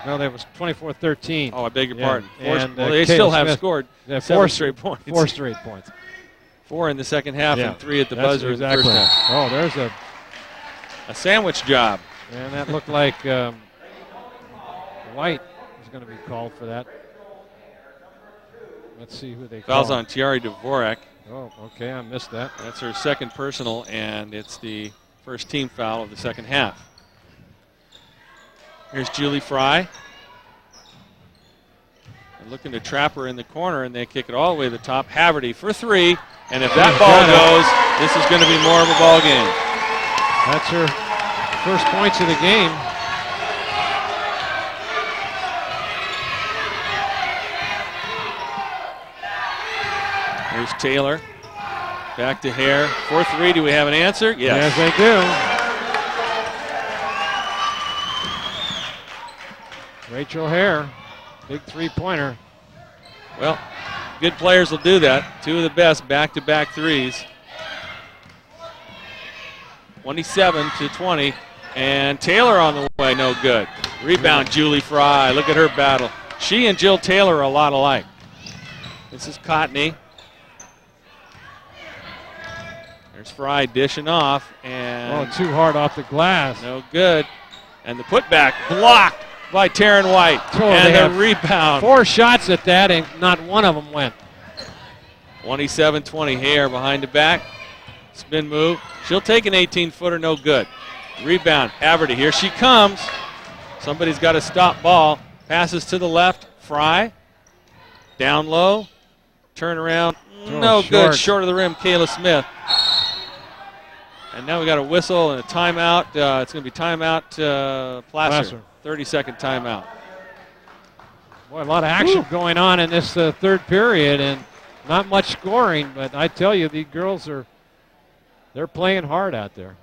no, that was 24-13. Oh, I beg your pardon. And, Well, they Kayla still have Smith, scored yeah, 7 straight points. 4 straight points. 4 in the second half Yeah, and 3 at the that's buzzer exactly. in the first half. Oh, there's A sandwich job. and that looked like White is going to be called for that. Let's see who they Fouls call. on Tiari Dvorak. Oh, okay, I missed that. That's her second personal, and it's the first team foul of the second half. Here's Julie Fry. They're looking to trap her in the corner, and they kick it all the way to the top. Haverty for 3, and if that ball goes, this is going to be more of a ball game. That's her first points of the game. Here's Taylor. Back to Hare. 4-3. Do we have an answer? Yes. Yes, they do. Rachel Hare, big three-pointer. Well, good players will do that. 2 of the best back-to-back threes. 27-20. And Taylor on the way, no good. Rebound, Julie Fry. Look at her battle. She and Jill Taylor are a lot alike. This is Cotney. There's Fry dishing off, and Oh, too hard off the glass. no good. And the putback blocked by Taryn White. Oh, And they the have rebound. 4 shots at that, and not one of them went. 27-20. Hare behind the back. Spin move. She'll take an 18-footer, no good. Rebound, Haverty. Here she comes. Somebody's got to stop ball. Passes to the left. Fry. Down low. Turn around. No good. Short of the rim, Kayla Smith. And now we got a whistle and a timeout. It's going to be timeout Placer. 30-second timeout. Boy, a lot of action going on in this third period, and not much scoring, but I tell you, the girls they're playing hard out there.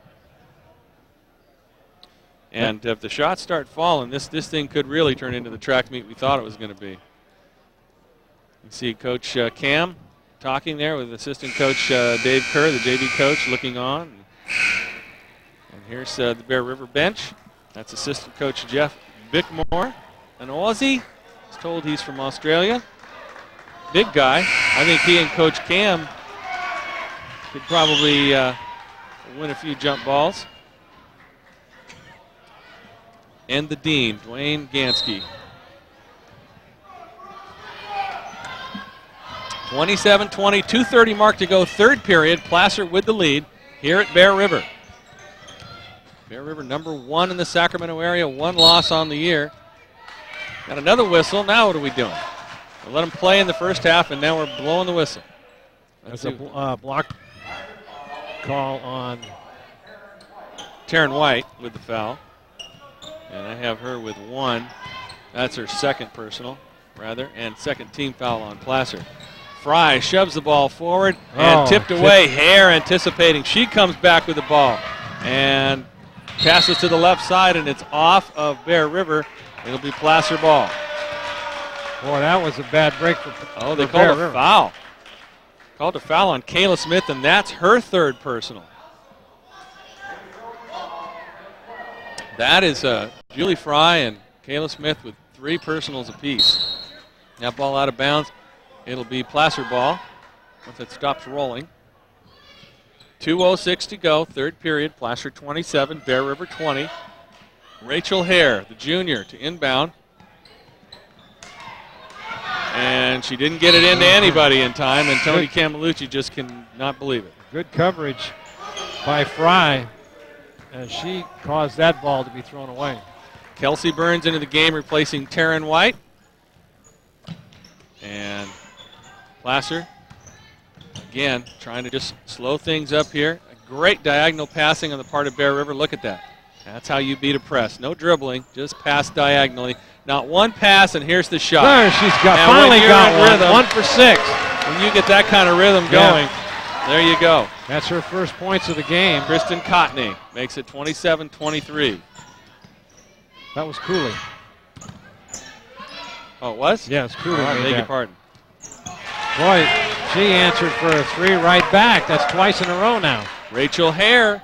And if the shots start falling, this thing could really turn into the track meet we thought it was going to be. You see Coach Cam talking there with assistant coach Dave Kerr, the JV coach, looking on. And here's the Bear River bench. That's assistant coach Jeff Bickmore, an Aussie. He's told he's from Australia. Big guy. I think he and Coach Cam could probably win a few jump balls. and the dean, DuWaine Ganskie. 27-20, 2:30 mark to go, third period. Placer with the lead here at Bear River. Bear River #1 in the Sacramento area, 1 loss on the year. Got another whistle. Now what are we doing? We'll let them play in the first half, and now we're blowing the whistle. There's a block call on Taryn White with the foul. And I have her with 1. That's her second personal, rather, and second team foul on Placer. Fry shoves the ball forward and tipped away. Hare anticipating. She comes back with the ball and passes to the left side, and it's off of Bear River. It'll be Placer ball. Boy, that was a bad break for they for Bear called a River. foul. Called a foul on Kayla Smith, and that's her third personal. That is Julie Fry and Kayla Smith with 3 personals apiece. That ball out of bounds. It'll be Placer ball once it stops rolling. 2:06 to go, third period. Placer 27, Bear River 20. Rachel Hare, the junior, to inbound. And she didn't get it into anybody in time, and Tony Camillucci just cannot believe it. Good coverage by Fry as she caused that ball to be thrown away. Kelsey Burns into the game, replacing Taryn White. And Placer, again, trying to just slow things up here. A great diagonal passing on the part of Bear River. Look at that. That's how you beat a press. No dribbling, just pass diagonally. Not one pass, and here's the shot. There, she's And finally got one. rhythm, 1 for 6. When you get that kind of rhythm going, there you go. That's her first points of the game. Kristen Cotney makes it 27-23. That was Cooley. Oh, it was? Yeah, it's Cooley. I beg your pardon. Boy, she answered for a 3 right back. That's twice in a row now. Rachel Hare.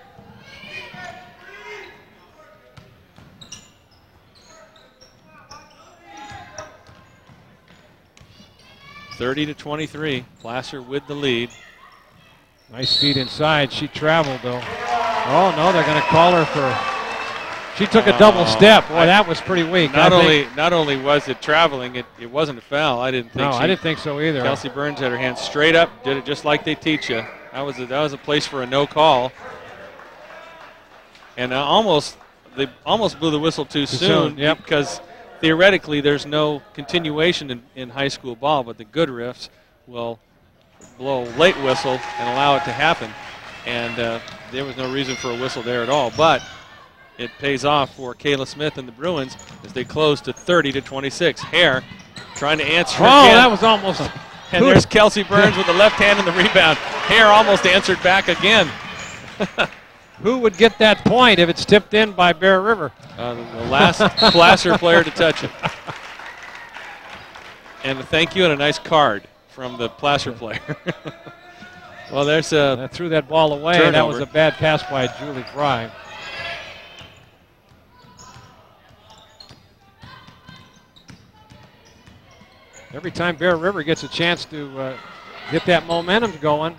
(30-23). Placer with the lead. Nice feed inside. She traveled, though. Oh, no, they're going to call her for... She took a double step. Boy, that was pretty weak. Not only was it traveling, it wasn't a foul. I didn't think. No, I didn't think so either. Kelsey Burns had her hands straight up, did it just like they teach you. That was a place for a no call. And they almost blew the whistle too soon. Yep. Because theoretically there's no continuation in high school ball, but the good refs will blow a late whistle and allow it to happen. And there was no reason for a whistle there at all. But it pays off for Kayla Smith and the Bruins as they close to 30-26. Hare trying to answer. That was almost. And there's Kelsey Burns with the left hand and the rebound. Hare almost answered back again. Who would get that point if it's tipped in by Bear River? The last Placer player to touch it. And a thank you and a nice card from the Placer player. Well, there's a. That threw that ball away. Turnover. That was a bad pass by Julie Fry. Every time Bear River gets a chance to get that momentum going,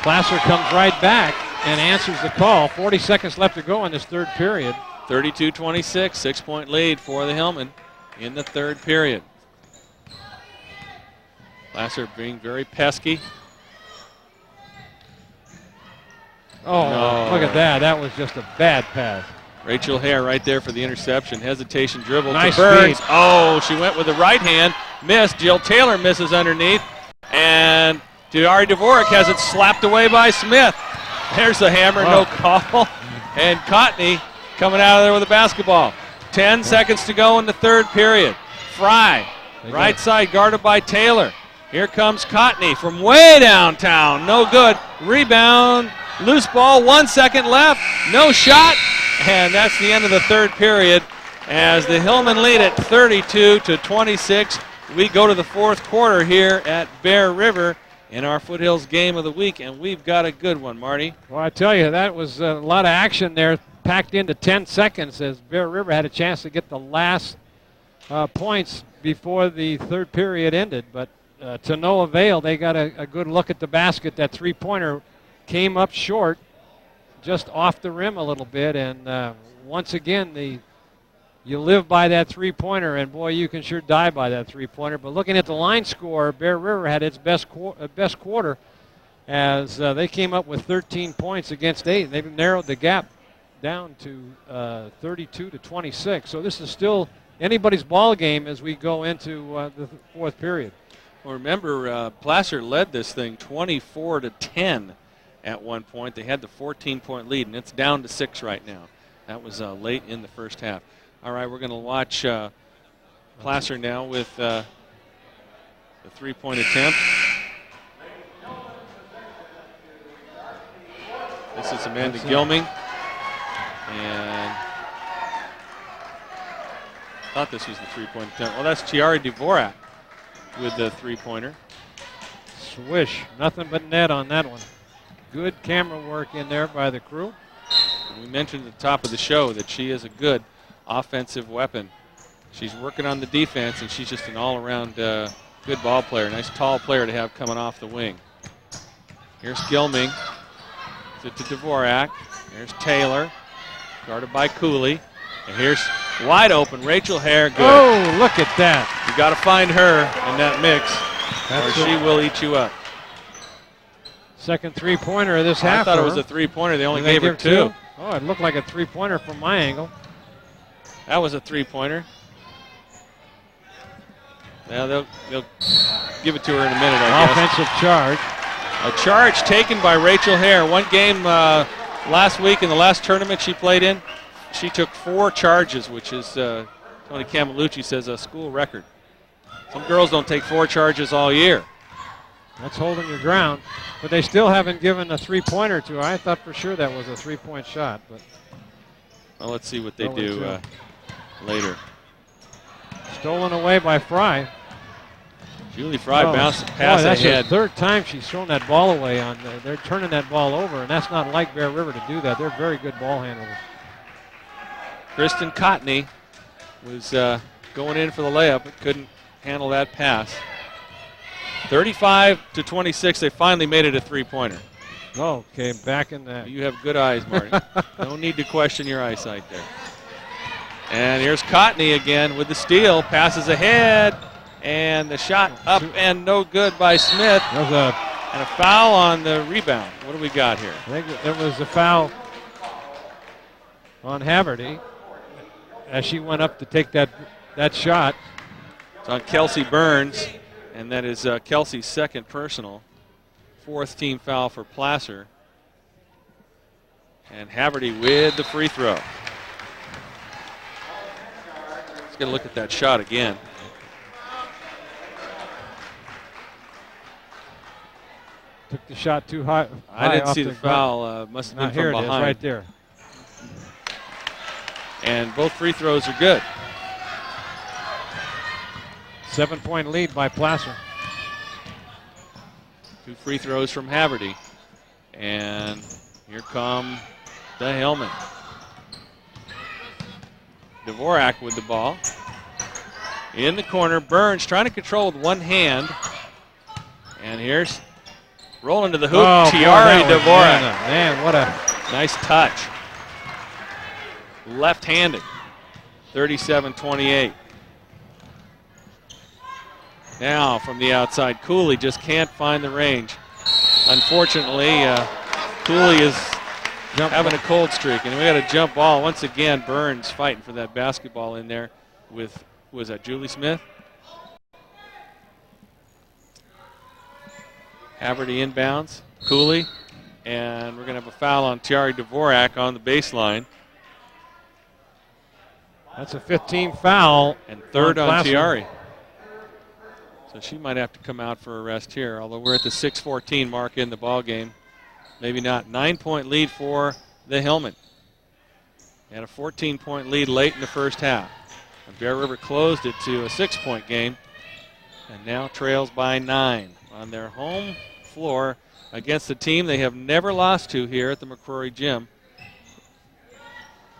Placer comes right back and answers the call. 40 seconds left to go in this third period. 32-26, 6-point lead for the Hillmen in the third period. Placer being very pesky. Oh, No. look at that. That was just a bad pass. Rachel Hare right there for the interception. Hesitation dribble Nice to Burns. feed. Oh, she went with the right hand. Missed. Jill Taylor misses underneath. And Ari Dvorak has it slapped away by Smith. There's the hammer. No call. And Cotney coming out of there with a basketball. 10 seconds to go in the third period. Fry, right side guarded by Taylor. Here comes Cotney from way downtown. No good. Rebound. Loose ball. 1 second left. No shot. And that's the end of the third period as the Hillmen lead at 32-26. We go to the fourth quarter here at Bear River in our Foothills game of the week, and we've got a good one, Marty. Well, I tell you, that was a lot of action there packed into 10 seconds as Bear River had a chance to get the last points before the third period ended. But to no avail, they got a good look at the basket. That three-pointer came up short. just off the rim a little bit. And once again, you live by that three-pointer, and boy, you can sure die by that three-pointer. But looking at the line score, Bear River had its best quarter as they came up with 13 points against 8. They've narrowed the gap down to 32 to 26. So this is still anybody's ball game as we go into the fourth period. Well, remember, Placer led this thing 24 to 10 at one point. They had the 14-point lead, and it's down to 6 right now. That was late in the first half. All right, we're going to watch Placer now with the three-point attempt. This is Amanda Gilming. And I thought this was the three-point attempt. Well, that's Tiari Dvorak with the three-pointer. Swish. Nothing but net on that one. Good camera work in there by the crew. And we mentioned at the top of the show that she is a good offensive weapon. She's working on the defense, and she's just an all-around good ball player. Nice tall player to have coming off the wing. Here's Gilming. To Dvorak. Here's Taylor. Guarded by Cooley. And here's wide open Rachel Hare. Good. Oh, look at that. You got to find her in that mix, or she will eat you up. Second three-pointer of this half. I thought it was a three-pointer. They only gave her 2. Oh, it looked like a three-pointer from my angle. That was a three-pointer. Now they'll give it to her in a minute, I guess. Offensive charge. A charge taken by Rachel Hare. One game last week in the last tournament she played in, she took 4 charges, which is, Tony Camillucci says, a school record. Some girls don't take 4 charges all year. That's holding your ground. But they still haven't given a three-pointer to her. I thought for sure that was a three-point shot. But well, let's see what they do later. Stolen away by Fry. Julie Fry bounced pass that's ahead. the third time she's thrown that ball away. They're turning that ball over, and that's not like Bear River to do that. They're very good ball handlers. Kristen Cotney was going in for the layup, but couldn't handle that pass. 35 to 26. They finally made it a three-pointer. Okay, back in that. You have good eyes, Marty. No need to question your eyesight there. And here's Cotney again with the steal. Passes ahead. And the shot up and no good by Smith. There's and a foul on the rebound. What do we got here? I think it was a foul on Haverty as she went up to take that shot. It's on Kelsey Burns, and that is Kelsey's second personal. 4th team foul for Placer. And Haverty with the free throw. Let's get a look at that shot again. Took the shot too high. I didn't see the foul. Must have been from here behind. It is, right there. And both free throws are good. 7-point lead by Placer. 2 free throws from Haverty. And here come the Hillmen. Dvorak with the ball. In the corner, Burns trying to control with one hand. And here's rolling to the hoop, Tiari Dvorak. Man, what a nice touch. Left-handed, 37-28. Now from the outside, Cooley just can't find the range. Unfortunately, Cooley is having a cold streak, and we got a jump ball. Once again, Burns fighting for that basketball in there with, was that Julie Smith? Haverty inbounds, Cooley, and we're going to have a foul on Tiari Dvorak on the baseline. That's a 15 foul. And third on Tiari. So she might have to come out for a rest here, although we're at the 6:14 mark in the ball game. Maybe not. 9-point lead for the Hillmen. And a 14-point lead late in the first half. And Bear River closed it to a 6-point game and now trails by 9 on their home floor against a team they have never lost to here at the McCrory Gym.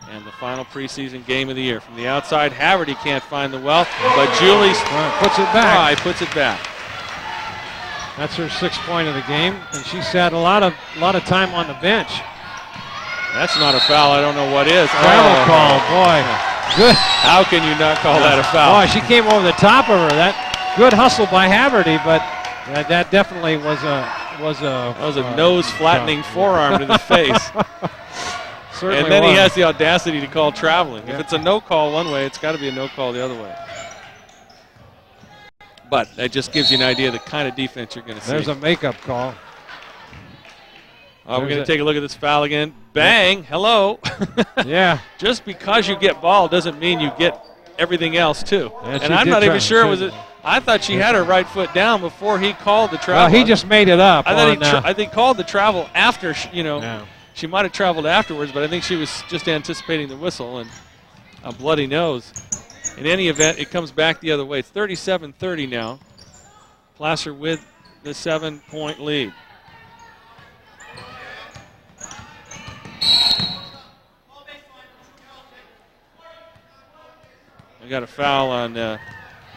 And the final preseason game of the year. From the outside, Haverty can't find the well, but Julie puts it back. Puts it back. That's her 6th point of the game, and she sat a lot of time on the bench. That's not a foul. I don't know what is. Travel call, boy. Good. How can you not call that a foul? Boy, she came over the top of her. That good hustle by Haverty, but that definitely was a nose flattening forearm to the face. Certainly and then was. he has the audacity to call traveling. Yeah. If it's a no call one way, it's got to be a no call the other way. But that just gives you an idea of the kind of defense you're going to see. There's a makeup call. We're going to take a look at this foul again. Bang, hello. Yeah. Just because you get ball doesn't mean you get everything else too. Yeah, and I'm not even sure was it. I thought she had her right foot down before he called the travel. Well, he just made it up. I think called the travel after, Yeah. She might have traveled afterwards, but I think she was just anticipating the whistle and a bloody nose. In any event, it comes back the other way. It's 37-30 now. Placer with the 7-point lead. We got a foul on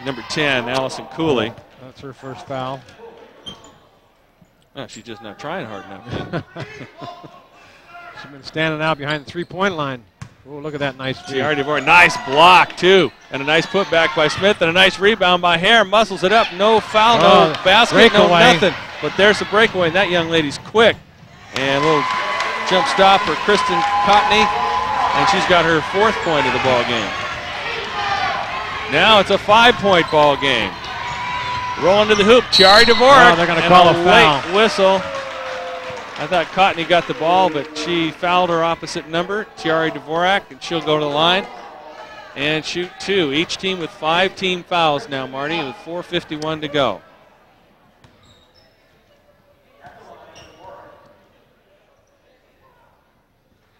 number 10, Allison Cooley. That's her first foul. Oh, she's just not trying hard enough. She's been standing out behind the three-point line. Oh, look at that nice feed. Dufour, nice block, too. And a nice putback by Smith and a nice rebound by Hare. Muscles it up. No foul, no basket, no nothing. But there's the breakaway, and that young lady's quick. And a little jump stop for Kristen Cotney. And she's got her 4th point of the ball game. Now it's a 5-point ball game. Rolling to the hoop, Chiari Dvorak. Oh, they're going to call a foul. Late whistle. I thought Cotney got the ball, but she fouled her opposite number, Chiari Dvorak, and she'll go to the line and shoot 2. Each team with 5 team fouls now, Marty, with 4:51 to go.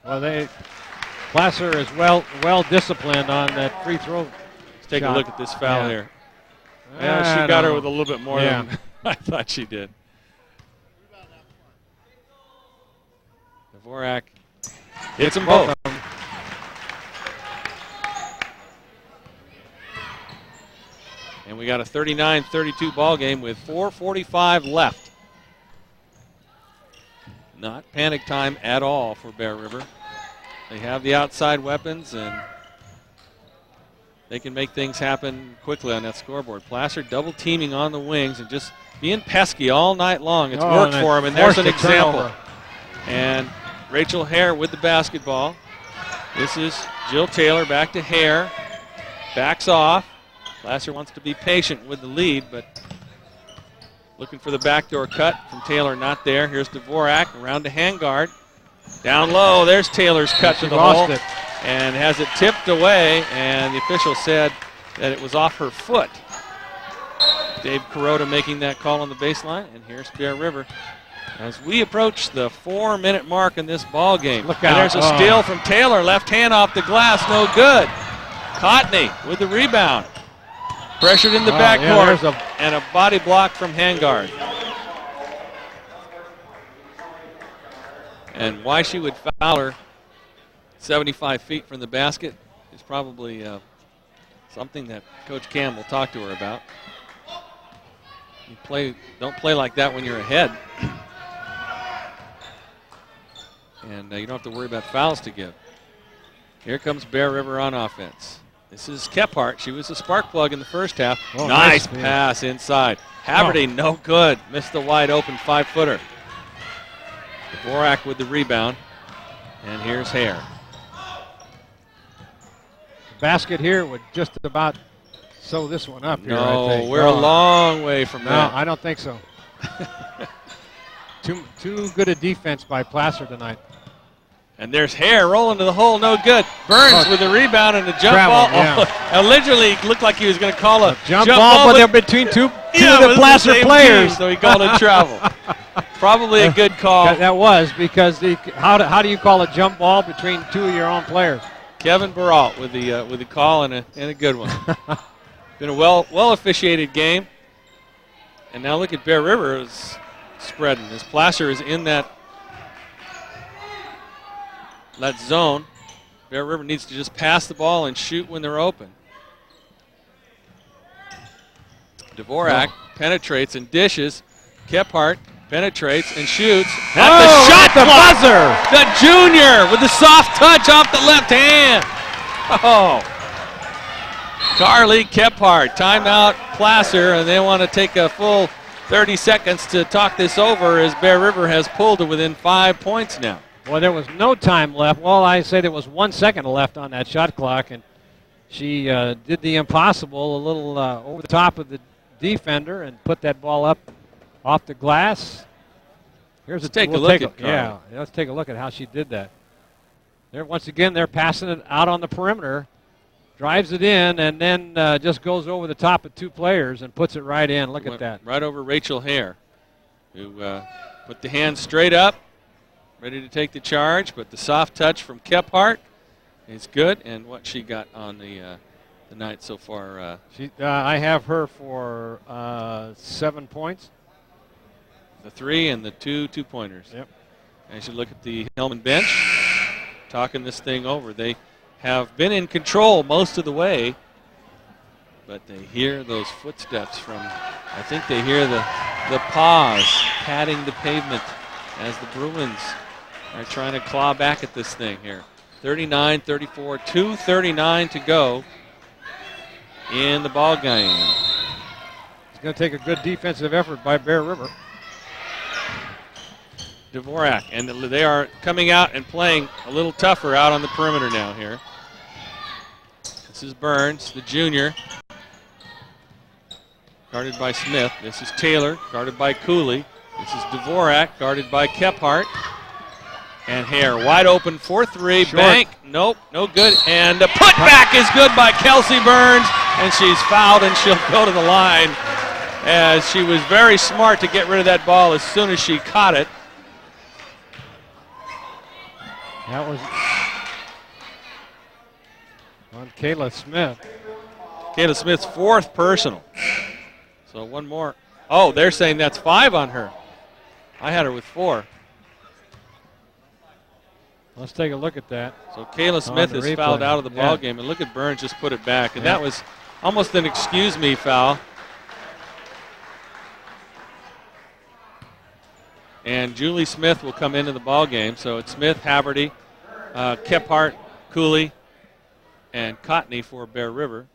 Well, Placer is well disciplined on that free throw. Let's take shot. a look at this foul Yeah. here. Well, she got her with a little bit more than I thought she did. Dvorak hits them both. And we got a 39-32 ball game with 4:45 left. Not panic time at all for Bear River. They have the outside weapons, and they can make things happen quickly on that scoreboard. Placer double teaming on the wings and just being pesky all night long. It's worked for him, and there's an example. And Rachel Hare with the basketball. This is Jill Taylor back to Hare. Backs off. Placer wants to be patient with the lead, but looking for the backdoor cut from Taylor, not there. Here's Dvorak around to Hangard. Down low, there's Taylor's cut to the hole. And has it tipped away, and the official said that it was off her foot. Dave Kuroda making that call on the baseline, and here's Bear River as we approach the 4-minute mark in this ball game. Look and out. there's a steal from Taylor, left hand off the glass, no good. Cotney with the rebound. Pressured in the backcourt, and a body block from Hangard. And why she would foul her 75 feet from the basket is probably something that Coach Cam will talk to her about. Don't play like that when you're ahead. And you don't have to worry about fouls to give. Here comes Bear River on offense. This is Kephart. She was a spark plug in the first half. Oh, nice pass inside. Haverty, no good. Missed the wide open 5-footer. Dvorak with the rebound. And here's Hare. Basket here would just about sew this one up here, I think. We're a long way from that. No, I don't think so. Too good a defense by Placer tonight. And there's Hare rolling to the hole, no good. Burns with the rebound and the jump ball. Yeah. Originally looked like he was going to call a jump ball, but they're between two of the Placer players. Team, so he called it travel. Probably a good call. That was because how do you call a jump ball between two of your own players? Kevin Baralt with the call and a good one. Been a well officiated game. And now look at Bear River is spreading. As Placer is in that zone. Bear River needs to just pass the ball and shoot when they're open. Dvorak penetrates and dishes. Kephart Penetrates and shoots. At the shot the clock. buzzer. The junior with the soft touch off the left hand. Oh. Carly Kephart, timeout Placer, and they want to take a full 30 seconds to talk this over as Bear River has pulled to within 5 points now. Well, there was no time left. Well, I say there was 1 second left on that shot clock, and she did the impossible, a little over the top of the defender and put that ball up off the glass. Let's take a look at Carly. Yeah, let's take a look at how she did that. There, once again, they're passing it out on the perimeter, drives it in, and then just goes over the top of 2 players and puts it right in. Look at that. Right over Rachel Hare, who put the hand straight up, ready to take the charge, but the soft touch from Kephart is good. And what she got on the night so far? I have her for 7 points. The 3 and the 2 2-pointers. Yep. As you look at the Hillmen bench, talking this thing over, they have been in control most of the way, but they hear those footsteps from, I think they hear the paws patting the pavement as the Bruins are trying to claw back at this thing here. 39-34, 2:39 to go in the ball game. It's going to take a good defensive effort by Bear River. Dvorak, and they are coming out and playing a little tougher out on the perimeter now here. This is Burns, the junior, guarded by Smith. This is Taylor, guarded by Cooley. This is Dvorak, guarded by Kephart. And Hare wide open for 3. Short. Bank, nope, no good. And the putback is good by Kelsey Burns, and she's fouled, and she'll go to the line, as she was very smart to get rid of that ball as soon as she caught it. That was on Kayla Smith. Kayla Smith's 4th personal. So one more. Oh, they're saying that's 5 on her. I had her with 4. Let's take a look at that. So Kayla Smith is replay. fouled out of the ball game, and look at Burns just put it back, and that was almost an excuse me foul. And Julie Smith will come into the ball game. So it's Smith, Haverty, Kephart, Cooley, and Cotney for Bear River.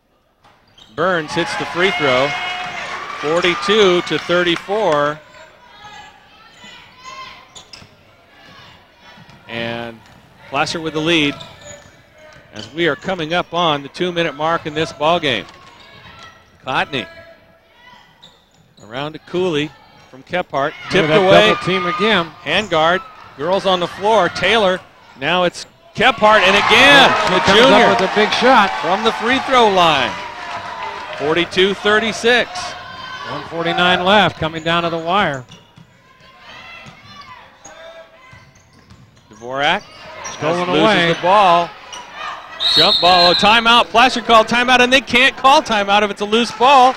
Burns hits the free throw, 42-34. And Placer with the lead as we are coming up on the 2-minute mark in this ball game. Cotney around to Cooley from Kephart, tipped away. Double team again. Hand guard, girls on the floor. Taylor, now it's Kephart, and again She the comes junior up with a big shot. from the free throw line. 42-36. 1:49 left, coming down to the wire. Dvorak Stolen loses away. the ball. Jump ball, timeout. Placer called timeout, and they can't call timeout if it's a loose ball.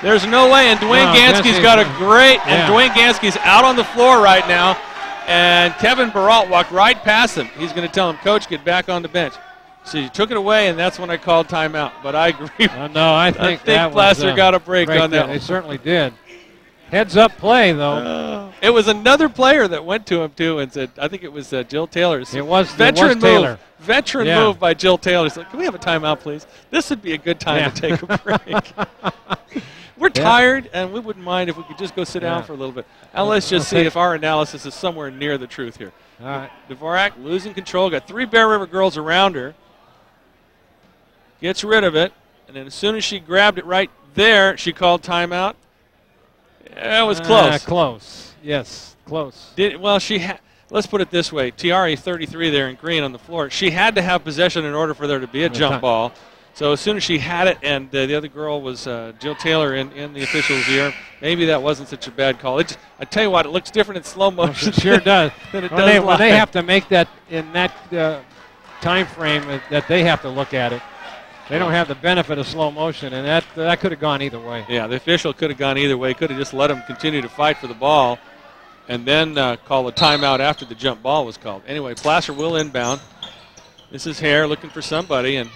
There's no way, and DuWaine Ganskie's got a great, and DuWaine Ganskie's out on the floor right now, and Kevin Baralt walked right past him. He's going to tell him, Coach, get back on the bench. So he took it away, and that's when I called timeout. But I agree. No, I think that Placer was, got a break on that. They certainly did. Heads up play, though. It was another player that went to him, too, and said, I think it was Jill Taylor. It was veteran Taylor. move. Veteran move by Jill Taylor. He said, can we have a timeout, please? This would be a good time to take a break. We're tired, and we wouldn't mind if we could just go sit down for a little bit. And let's just see if our analysis is somewhere near the truth here. All right. Dvorak losing control. Got 3 Bear River girls around her. Gets rid of it, and then as soon as she grabbed it right there, she called timeout. It was close. Close. Yes, close. Let's put it this way. Tiari 33 there in green on the floor. She had to have possession in order for there to be a jump ball. So as soon as she had it, and the other girl was Jill Taylor in the official's ear, maybe that wasn't such a bad call. I tell you what, it looks different in slow motion. It sure does. Than it does when they have to make that in that time frame that they have to look at it. They don't have the benefit of slow motion, and that could have gone either way. Yeah, the official could have gone either way. Could have just let them continue to fight for the ball and then call a timeout after the jump ball was called. Anyway, Placer will inbound. This is Hare looking for somebody, and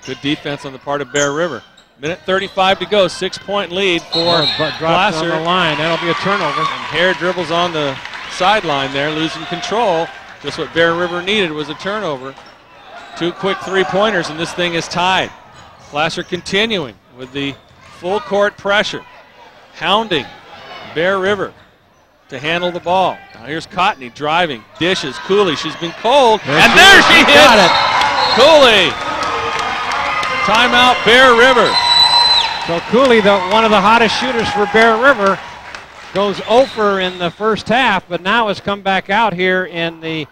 good defense on the part of Bear River. Minute 35 to go. 6-point lead for Dropped Placer. on the line. That'll be a turnover. And Hare dribbles on the sideline there, losing control. Just what Bear River needed was a turnover. 2 quick three-pointers, and this thing is tied. Placer continuing with the full court pressure, hounding Bear River to handle the ball. Now here's Cotney driving, dishes, Cooley, she's been cold, and there she hits it. Cooley. Timeout, Bear River. So Cooley, one of the hottest shooters for Bear River, goes over in the first half, but now has come back out here in the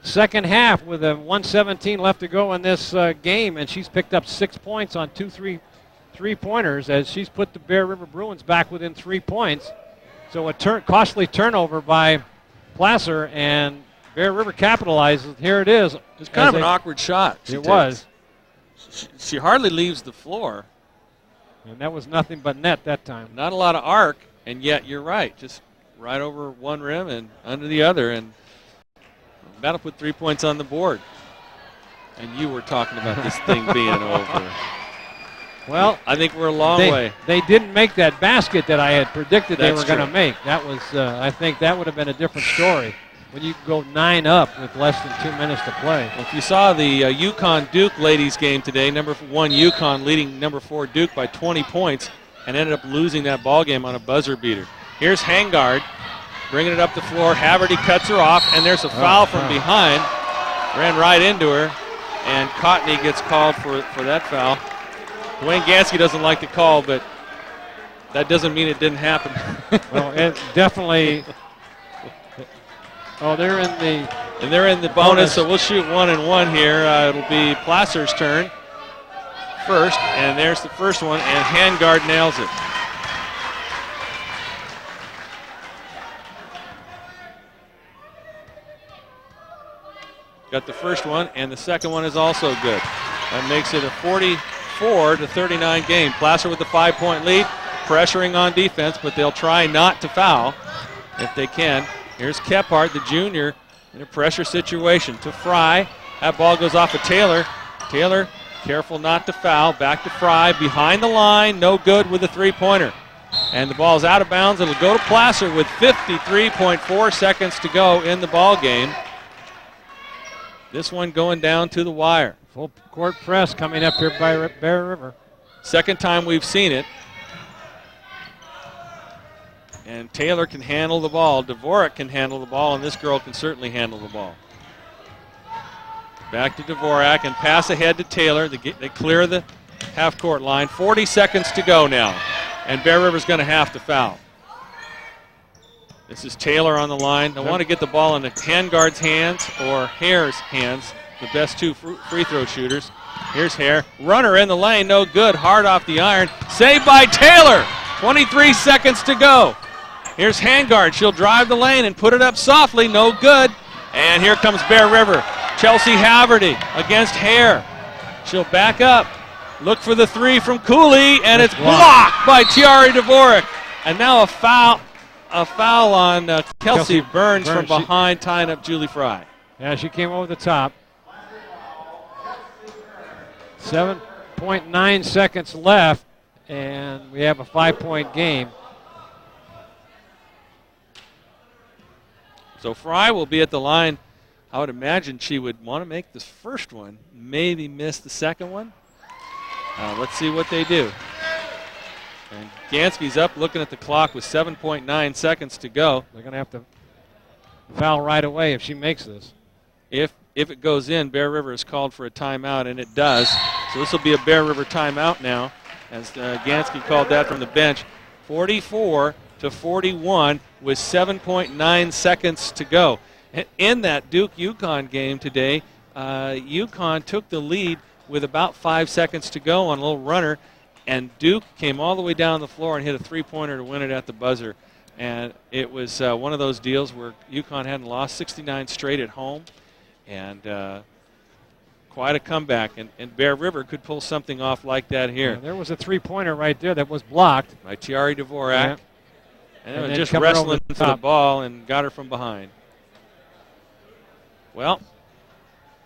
second half with a 1:17 left to go in this game, and she's picked up 6 points on 2 three-pointers as she's put the Bear River Bruins back within 3 points. So a costly turnover by Placer, and Bear River capitalizes. Here it is. It's kind of an awkward shot. It was. She hardly leaves the floor. And that was nothing but net that time. Not a lot of arc, and yet you're right. Just right over one rim and under the other, and about to put 3 points on the board. And you were talking about this thing being over. Well, I think we're a long way. They didn't make that basket that I had predicted they That's were going to true. make. That was, I think that would have been a different story when you go 9 up with less than 2 minutes to play. Well, if you saw the UConn-Duke ladies game today, number 1 UConn leading number 4 Duke by 20 points and ended up losing that ball game on a buzzer beater. Here's Hangard bringing it up the floor. Haverty cuts her off, and there's a foul from behind. Ran right into her, and Cotney gets called for that foul. DuWaine Ganskie doesn't like the call, but that doesn't mean it didn't happen. Well, it definitely. Oh, they're in the bonus, so we'll shoot 1 and 1 here. It'll be Placer's turn first, and there's the first one, and Hangard nails it. Got the first one, and the second one is also good. That makes it a 44-39 game. Placer with the 5-point lead, pressuring on defense, but they'll try not to foul if they can. Here's Kephart, the junior, in a pressure situation to Fry. That ball goes off of Taylor. Taylor, careful not to foul. Back to Fry, behind the line, no good with the 3-pointer. And the ball's out of bounds. It'll go to Placer with 53.4 seconds to go in the ball game. This one going down to the wire. Full court press coming up here by Bear River. Second time we've seen it. And Taylor can handle the ball. Dvorak can handle the ball, and this girl can certainly handle the ball. Back to Dvorak and pass ahead to Taylor. They clear the half-court line. 40 seconds to go now, and Bear River's going to have to foul. This is Taylor on the line. They want to get the ball in the Hangard's hands or Hare's hands, the best 2 free throw shooters. Here's Hare. Runner in the lane, no good. Hard off the iron. Saved by Taylor. 23 seconds to go. Here's Hangard. She'll drive the lane and put it up softly. No good. And here comes Bear River. Chelsea Haverty against Hare. She'll back up. Look for the 3 from Cooley, and it's blocked by Tiari Dvorak. And now a foul on Kelsey Burns from behind, tying up Julie Fry. Yeah, she came over the top. 7.9 seconds left, and we have a 5-point game. So Fry will be at the line. I would imagine she would want to make this first one, maybe miss the second one. Let's see what they do. And Ganskie's up looking at the clock with 7.9 seconds to go. They're going to have to foul right away if she makes this. If it goes in, Bear River is called for a timeout, and it does. So this will be a Bear River timeout now, as Ganskie called that from the bench. 44-41 with 7.9 seconds to go. In that Duke-UConn game today, UConn took the lead with about 5 seconds to go on a little runner, and Duke came all the way down the floor and hit a 3-pointer to win it at the buzzer. And it was one of those deals where UConn hadn't lost 69 straight at home, and quite a comeback. And Bear River could pull something off like that here. Yeah, there was a 3-pointer right there that was blocked by Tiari Dvorak. Yeah. And just wrestling for the ball and got her from behind. Well,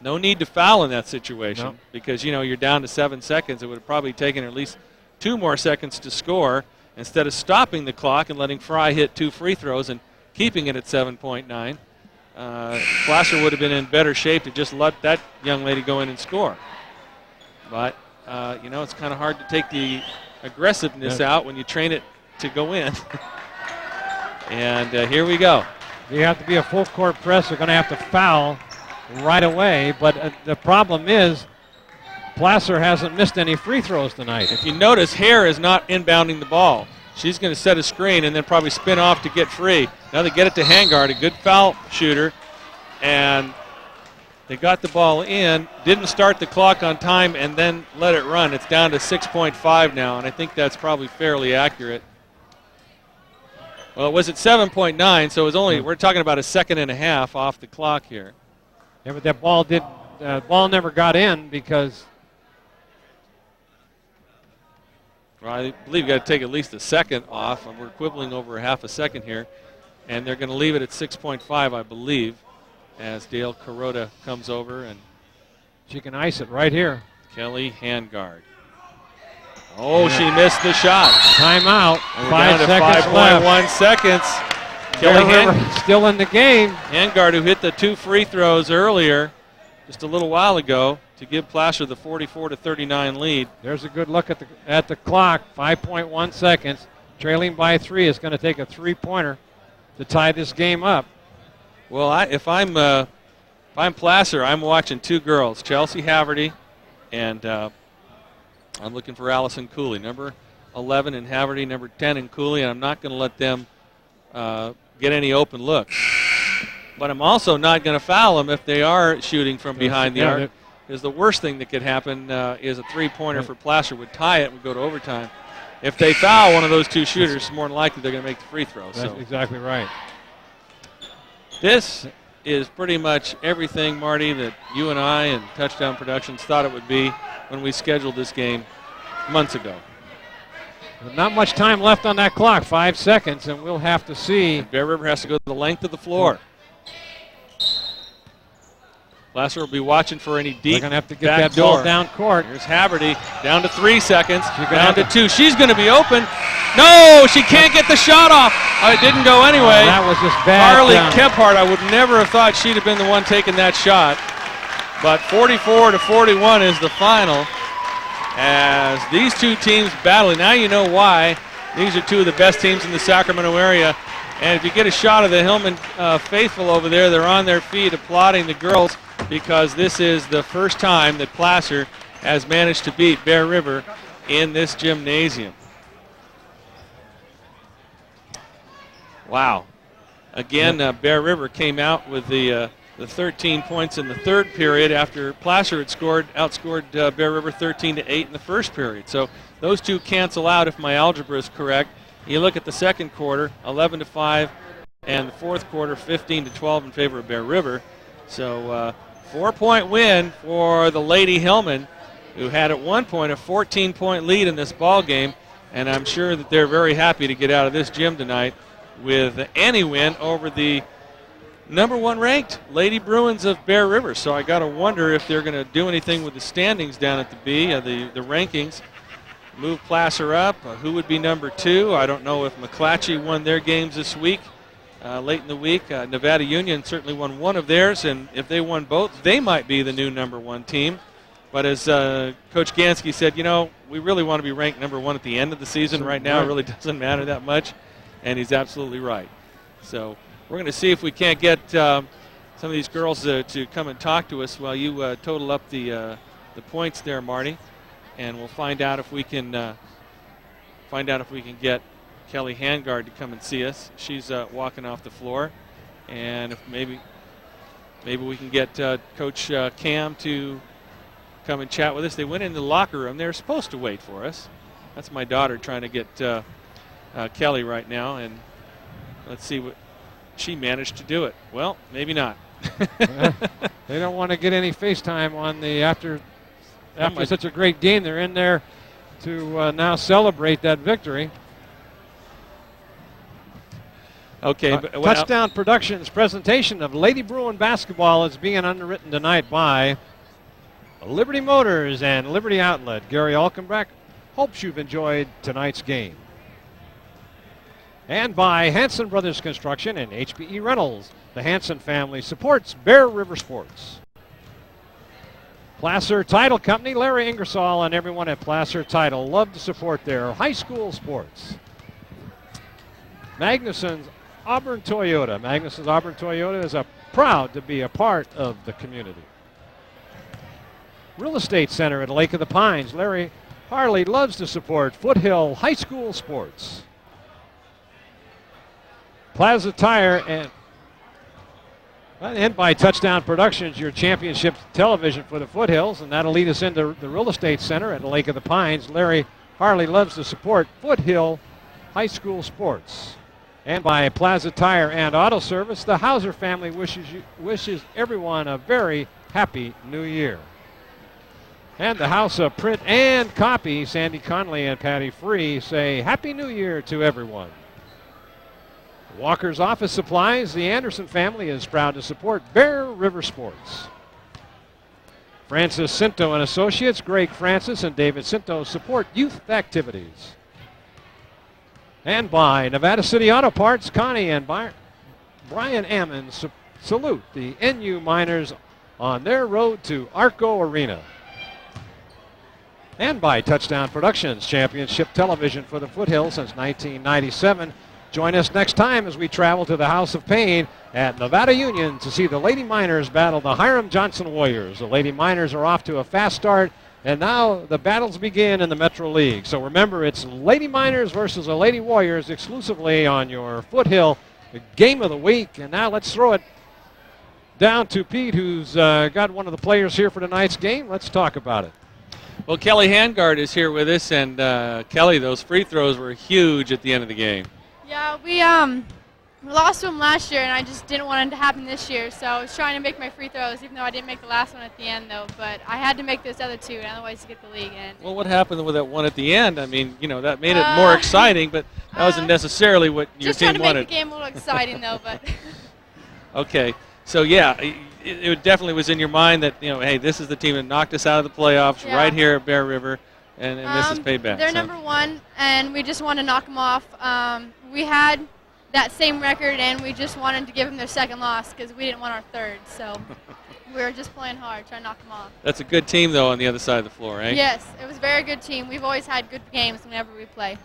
no need to foul in that situation because, you know, you're down to 7 seconds. It would have probably taken at least 2 more seconds to score instead of stopping the clock and letting Fry hit 2 free throws and keeping it at 7.9. Placer would have been in better shape to just let that young lady go in and score. But, it's kind of hard to take the aggressiveness out when you train it to go in. And here we go. You have to be a full court press. They're going to have to foul right away. But the problem is Placer hasn't missed any free throws tonight. If you notice, Hare is not inbounding the ball. She's going to set a screen and then probably spin off to get free. Now they get it to Hangard, a good foul shooter. And they got the ball in, didn't start the clock on time, and then let it run. It's down to 6.5 now, and I think that's probably fairly accurate. Well, it was at 7.9, so it was only, we're talking about a second and a half off the clock here. Yeah, but that ball never got in because. Well, I believe you got to take at least a second off, and we're quibbling over a half a second here. And they're going to leave it at 6.5, I believe, as Dale Carota comes over, and she can ice it right here. Kelly Hangard. Oh, she missed the shot. Timeout. 5 seconds left. 5.1 seconds. Kelly Hangard still in the game. Hangard, who hit the 2 free throws earlier, just a little while ago, to give Placer the 44-39 lead. There's a good look at the clock. 5.1 seconds. Trailing by 3 is going to take a 3-pointer to tie this game up. Well, if I'm Placer, I'm watching 2 girls, Chelsea Haverty, and I'm looking for Allison Cooley, number 11 in Haverty, number 10 in Cooley, and I'm not going to let them get any open looks. But I'm also not going to foul them if they are shooting from behind the arc. Because the worst thing that could happen is a 3-pointer for Placer would tie it and would go to overtime. If they foul one of those 2 shooters, it's more than likely they're going to make the free throw. That's exactly right. This is pretty much everything, Marty, that you and I and Touchdown Productions thought it would be when we scheduled this game months ago. Not much time left on that clock, 5 seconds, and we'll have to see. And Bear River has to go the length of the floor. Placer will be watching for any deep. They're going to have to get that ball down court. Here's Haverty, down to 3 seconds, down to 2. She's going to be open. No, she can't get the shot off. It didn't go anyway. That was just bad. Harley Kephart, I would never have thought she'd have been the one taking that shot. But 44-41 is the final as these 2 teams battle. Now you know why. These are 2 of the best teams in the Sacramento area. And if you get a shot of the Hillmen faithful over there, they're on their feet applauding the girls because this is the first time that Placer has managed to beat Bear River in this gymnasium. Wow. Again, Bear River came out with the 13 points in the 3rd period after Placer had outscored Bear River 13-8 in the 1st period. So those 2 cancel out if my algebra is correct. You look at the 2nd quarter, 11-5, and the 4th quarter, 15-12 in favor of Bear River. So 4-point win for the Lady Hillmen, who had at one point a 14-point lead in this ball game, and I'm sure that they're very happy to get out of this gym tonight with any win over the number 1 ranked Lady Bruins of Bear River. So I got to wonder if they're going to do anything with the standings down at the B, the rankings. Move Placer up. Who would be number 2? I don't know if McClatchy won their games this week, late in the week. Nevada Union certainly won one of theirs, and if they won both, they might be the new number 1 team. But as Coach Ganskie said, we really want to be ranked number 1 at the end of the season. Right now, it really doesn't matter that much, and he's absolutely right. So we're going to see if we can't get some of these girls to come and talk to us while you total up the points there, Marty. And we'll find out if we can get Kelly Hangard to come and see us. She's walking off the floor, and if maybe we can get Coach Cam to come and chat with us. They went in the locker room. They're supposed to wait for us. That's my daughter trying to get Kelly right now, and let's see what she managed to do it. Well, maybe not. They don't want to get any FaceTime on the after such a great game. They're in there to now celebrate that victory. Okay. Touchdown Productions presentation of Lady Bruin basketball is being underwritten tonight by Liberty Motors and Liberty Outlet. Gary Alkenbrecht, hopes you've enjoyed tonight's game. And by Hansen Brothers Construction and HPE Rentals, the Hansen family supports Bear River Sports. Placer Title Company, Larry Ingersoll and everyone at Placer Title love to support their high school sports. Magnuson's Auburn Toyota. Magnuson's Auburn Toyota is proud to be a part of the community. Real Estate Center at Lake of the Pines. Larry Harley loves to support Foothill High School sports. Plaza Tire and by Touchdown Productions, your championship television for the Foothills, and that'll lead us into the Real Estate Center at Lake of the Pines. Larry Harley loves to support Foothill High School sports. And by Plaza Tire and Auto Service, the Hauser family wishes everyone a very happy new year. And the House of Print and Copy, Sandy Conley and Patty Free, say Happy New Year to everyone. Walker's Office Supplies, the Anderson family is proud to support Bear River Sports. Francis Cinto and Associates, Greg Francis and David Cinto support youth activities. And by Nevada City Auto Parts, Connie and Brian Ammon salute the NU Miners on their road to Arco Arena. And by Touchdown Productions, championship television for the Foothills since 1997. Join us next time as we travel to the House of Pain at Nevada Union to see the Lady Miners battle the Hiram Johnson Warriors. The Lady Miners are off to a fast start, and now the battles begin in the Metro League. So remember, it's Lady Miners versus the Lady Warriors exclusively on your Foothill Game of the Week. And now let's throw it down to Pete, who's got one of the players here for tonight's game. Let's talk about it. Well, Kelly Handgard is here with us, and Kelly, those free throws were huge at the end of the game. Yeah, we lost to them last year, and I just didn't want it to happen this year. So I was trying to make my free throws, even though I didn't make the last one at the end, though. But I had to make those other two, and otherwise to get the league. And well, what happened with that one at the end? I mean, you know, that made it more exciting, but that wasn't necessarily what your just team trying to wanted. make the game a little exciting, though. But Okay, so yeah, it definitely was in your mind that, you know, hey, this is the team that knocked us out of the playoffs right here at Bear River, and this is payback. They're number one, and we just want to knock them off. We had that same record, and we just wanted to give them their second loss because we didn't want our third. So we were just playing hard, trying to knock them off. That's a good team, though, on the other side of the floor, eh? Yes, it was a very good team. We've always had good games whenever we play.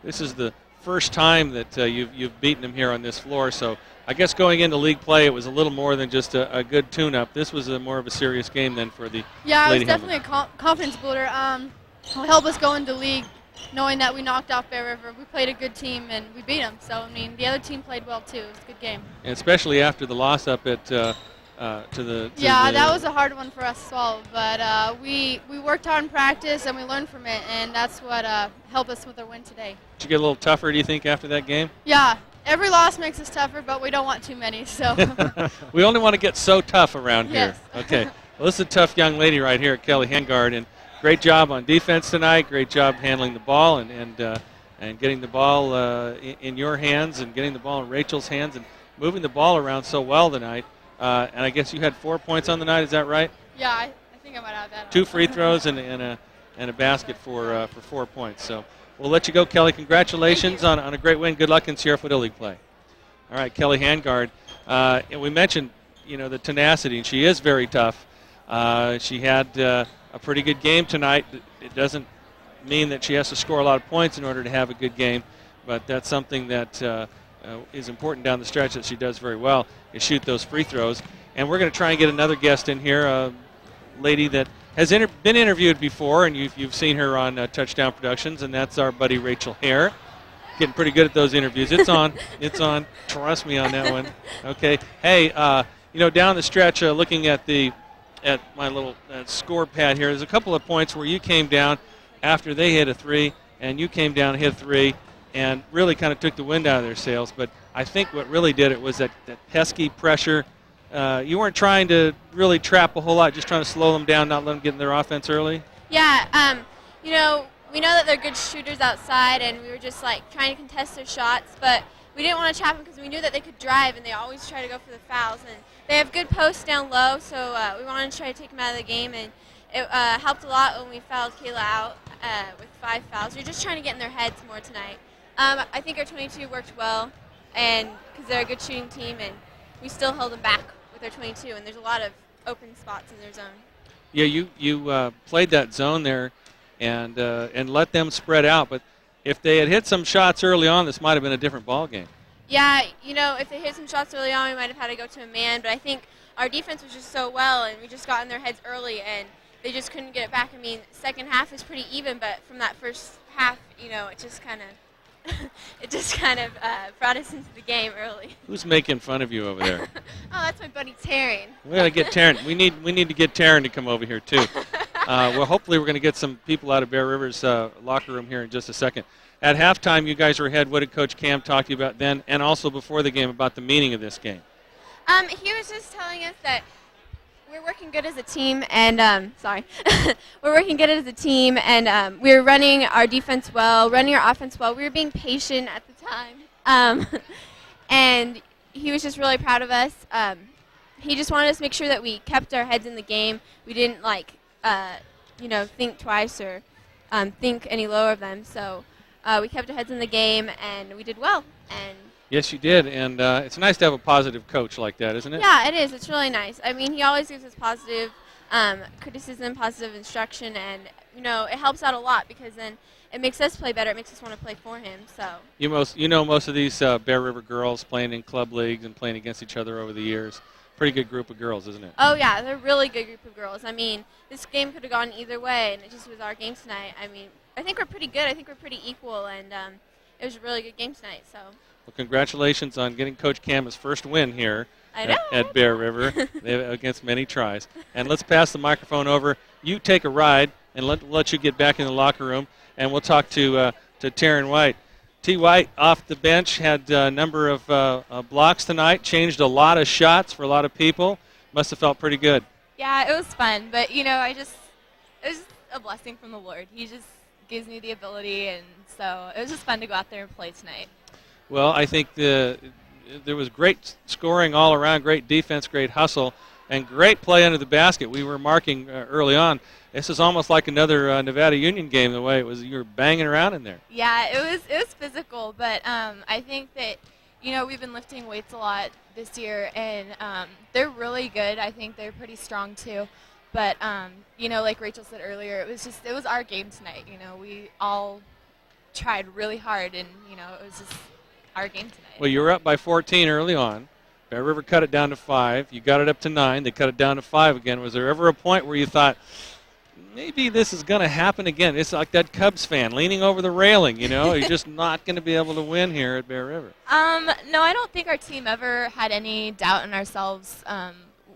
This is the first time that you've beaten them here on this floor, so I guess going into league play, it was a little more than just a good tune-up. This was more of a serious game then for the Yeah, it Lady was definitely a confidence builder. It'll help us go into league knowing that we knocked off Bear River. We played a good team, and we beat them. So, I mean, the other team played well, too. It was a good game. And especially after the loss up at that was a hard one for us to swallow. But we worked hard in practice, and we learned from it, and that's what helped us with our win today. Did you get a little tougher, do you think, after that game? Yeah. Every loss makes us tougher, but we don't want too many. So we only want to get so tough around here. Yes. Okay. Well, this is a tough young lady right here, Kelly Handgard, and great job on defense tonight. Great job handling the ball and getting the ball in your hands and getting the ball in Rachel's hands and moving the ball around so well tonight. And I guess you had 4 points on the night. Is that right? Yeah, I think I might have that. 2 free throws and a basket for 4 points. So we'll let you go, Kelly. Congratulations on a great win. Good luck in Sierra Foothill League play. All right, Kelly Handgard. And we mentioned, you know, the tenacity, and she is very tough. She had a pretty good game tonight. It doesn't mean that she has to score a lot of points in order to have a good game, but that's something that is important down the stretch that she does very well, is shoot those free throws. And we're going to try and get another guest in here, a lady that has been interviewed before, and you've seen her on Touchdown Productions, and that's our buddy Rachel Hare. Getting pretty good at those interviews. It's on. It's on. Trust me on that one. Okay. Hey, you know, down the stretch, looking at my little score pad here, there's a couple of points where you came down after they hit a three, and you came down and hit a three, and really kind of took the wind out of their sails. But I think what really did it was that pesky pressure. You weren't trying to really trap a whole lot, just trying to slow them down, not let them get in their offense early? Yeah, you know, we know that they're good shooters outside, and we were just like trying to contest their shots, but we didn't want to trap them because we knew that they could drive, and they always try to go for the fouls. And they have good posts down low, so we wanted to try to take them out of the game and it helped a lot when we fouled Kayla out with 5 fouls. We're just trying to get in their heads more tonight. I think our 22 worked well, and because they're a good shooting team, and we still held them back with our 22, and there's a lot of open spots in their zone. Yeah, you played that zone there and let them spread out, but if they had hit some shots early on, this might have been a different ball game. Yeah, if they hit some shots early on, we might have had to go to a man, but I think our defense was just so well, and we just got in their heads early, and they just couldn't get it back. I mean, second half was pretty even, but from that first half, it just kind of brought us into the game early. Who's making fun of you over there? Oh, that's my buddy Taryn. We gotta get Taryn. We need to get Taryn to come over here too. Well, hopefully we're going to get some people out of Bear River's locker room here in just a second. At halftime, you guys were ahead. What did Coach Cam talk to you about then, and also before the game about the meaning of this game? He was just telling us that we're working good as a team, and we're working good as a team, and we were running our defense well, running our offense well. We were being patient at the time, and he was just really proud of us. He just wanted us to make sure that we kept our heads in the game. We didn't think twice or think any lower of them. So we kept our heads in the game, and we did well. And yes, you did, and it's nice to have a positive coach like that, isn't it? yeah, it is. It's really nice. I mean, he always gives us positive criticism, positive instruction, and it helps out a lot because then it makes us play better. It makes us want to play for him. So most of these Bear River girls playing in club leagues and playing against each other over the years. Pretty good group of girls, isn't it? Oh yeah, they're a really good group of girls. I mean, this game could have gone either way, and it just was our game tonight. I mean, I think we're pretty good. I think we're pretty equal, and it was a really good game tonight. So. Well, congratulations on getting Coach Cam his first win here I know. at Bear River against many tries. And let's pass the microphone over. You take a ride, and let you get back in the locker room, and we'll talk to Taryn White. T. White off the bench had a number of blocks tonight, changed a lot of shots for a lot of people. Must have felt pretty good. Yeah, it was fun, but it was just a blessing from the Lord. He just gives me the ability, and so it was just fun to go out there and play tonight. Well, I think there was great scoring all around, great defense, great hustle, and great play under the basket. We were marking early on. This is almost like another Nevada Union game, the way it was. You were banging around in there. Yeah, it was physical, but I think that we've been lifting weights a lot this year, and they're really good. I think they're pretty strong too. But like Rachel said earlier, it was our game tonight. We all tried really hard, and it was just our game tonight. Well, you were up by 14 early on. Bear River cut it down to 5. You got it up to 9. They cut it down to 5 again. Was there ever a point where you thought, maybe this is going to happen again? It's like that Cubs fan leaning over the railing, You're just not going to be able to win here at Bear River. No, I don't think our team ever had any doubt in ourselves.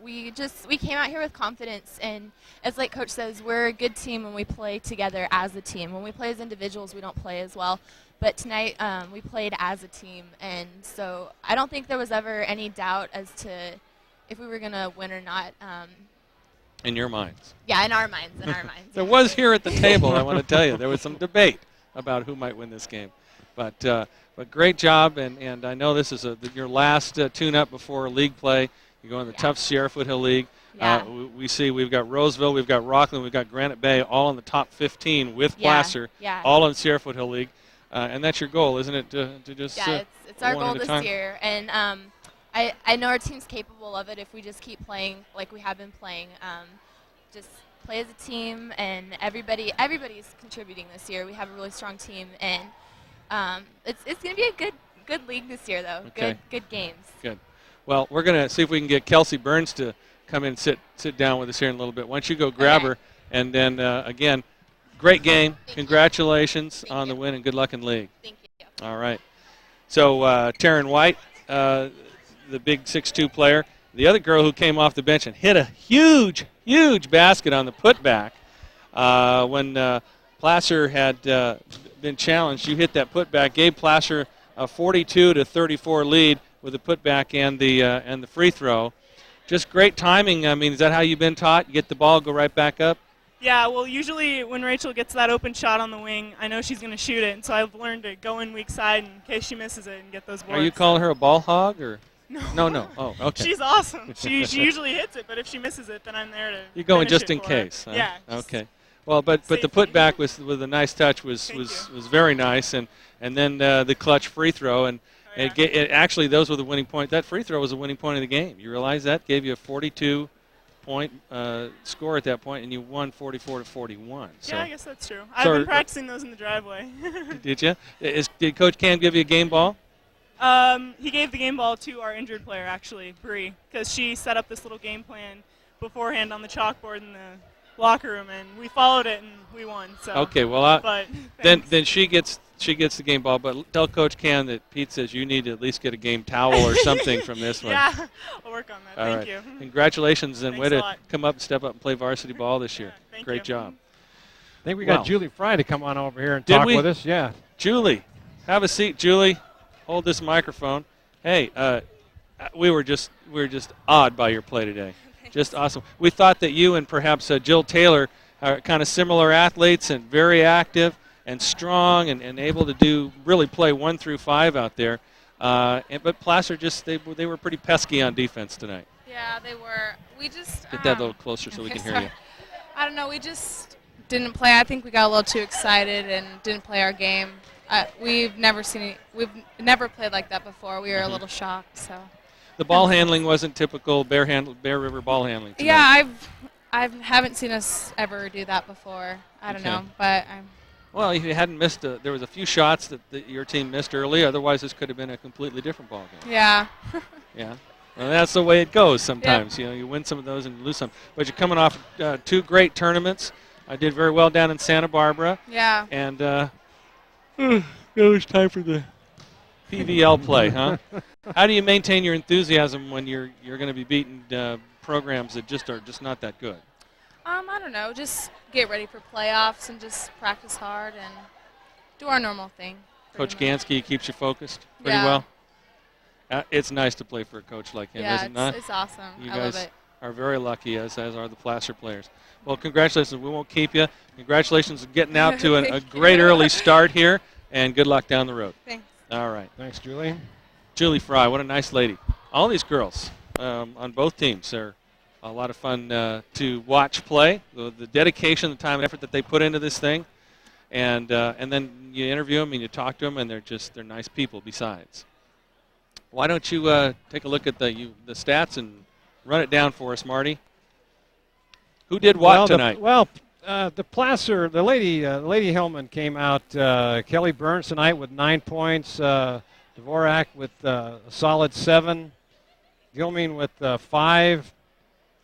We came out here with confidence, and as like Coach says, we're a good team when we play together as a team. When we play as individuals, we don't play as well. But tonight we played as a team, and so I don't think there was ever any doubt as to if we were going to win or not. In your minds? Yeah, in our minds, There was here at the table, I want to tell you. There was some debate about who might win this game. But great job, and I know this is your last tune-up before league play. You're going to the tough Sierra Foothill League. Yeah. We see we've got Roseville, we've got Rockland, we've got Granite Bay, all in the top 15 with Placer, all in Sierra Foothill League. And that's your goal, isn't it, to just it's our goal this this year. And I know our team's capable of it if we just keep playing like we have been playing. Just play as a team, and everybody's contributing this year. We have a really strong team, and it's going to be a good league this year, though. Okay. Good games. Good. Well, we're going to see if we can get Kelsey Burns to come in and sit down with us here in a little bit. Why don't you go grab her, and then, again, great game. Congratulations on the win, and good luck in league. Thank you. All right. So Taryn White, the big 6'2" player. The other girl who came off the bench and hit a huge, huge basket on the putback. When Placer had been challenged, you hit that putback, gave Placer a 42-34 lead with the putback and the free throw. Just great timing. I mean, is that how you've been taught? You get the ball, go right back up? Yeah, well, usually when Rachel gets that open shot on the wing, I know she's going to shoot it, and so I've learned to go in weak side in case she misses it and get those boards. Are you calling her a ball hog? Or? No. Oh, okay. She's awesome. She usually hits it, but if she misses it, then I'm there to. You're going finish just it in for her. case. Huh? Yeah. Okay. Well, but the putback with a nice touch was very nice, and then the clutch free throw, and it actually those were the winning point. That free throw was the winning point of the game. You realize that gave you a 42-point score at that point, and you won 44-41. So. Yeah, I guess that's true. I've been practicing those in the driveway. Did you? Did Coach Cam give you a game ball? He gave the game ball to our injured player, actually, Bree, because she set up this little game plan beforehand on the chalkboard in the locker room, and we followed it and we won. So. Okay, well, but then she gets the game ball. But tell Coach Cam that Pete says you need to at least get a game towel or something from this one. Yeah, I'll work on that. All Thank you. Congratulations and way to lot. come up and step up and play varsity ball this year. Great job. I think we got Julie Fry to come on over here and Did talk we? with us. Yeah. Julie, have a seat. Julie, hold this microphone. Hey, we were just awed by your play today. Just awesome. We thought that you and perhaps Jill Taylor are kind of similar athletes and very active and strong and able to really play 1 through 5 out there. But Placer they were pretty pesky on defense tonight. Yeah, they were. We just Get that a little closer so we can hear you. I don't know. We just didn't play. I think we got a little too excited and didn't play our game. We've never played like that before. We were a little shocked. So. The ball handling wasn't typical Bear River ball handling tonight. Yeah, I haven't seen us ever do that before. I don't know, but well, if you hadn't missed, there was a few shots that your team missed early. Otherwise, this could have been a completely different ball game. Yeah. Yeah. Well, that's the way it goes sometimes. Yep. You win some of those and you lose some. But you're coming off 2 great tournaments. I did very well down in Santa Barbara. Yeah. And now it's time for the PVL play, huh? How do you maintain your enthusiasm when you're going to be beating programs that are just not that good? I don't know. Just get ready for playoffs and just practice hard and do our normal thing. Coach Ganskie keeps you focused pretty well. It's nice to play for a coach like him, isn't it? Yeah, it's awesome. You I guys love it. are very lucky, as are the Placer players. Well, congratulations. We won't keep you. Congratulations on getting out to a great early start here, and good luck down the road. Thanks. All right. Thanks, Julie. Julie Fry, what a nice lady. All these girls on both teams are a lot of fun to watch play. The dedication, the time and effort that they put into this thing, and then you interview them and you talk to them, and they're nice people besides. Why don't you take a look at the stats and run it down for us, Marty? Who did what tonight? The Placer, the Lady Hillmen came out. Kelly Burns tonight with 9 points. Dvorak with a solid 7. Gilmine with 5.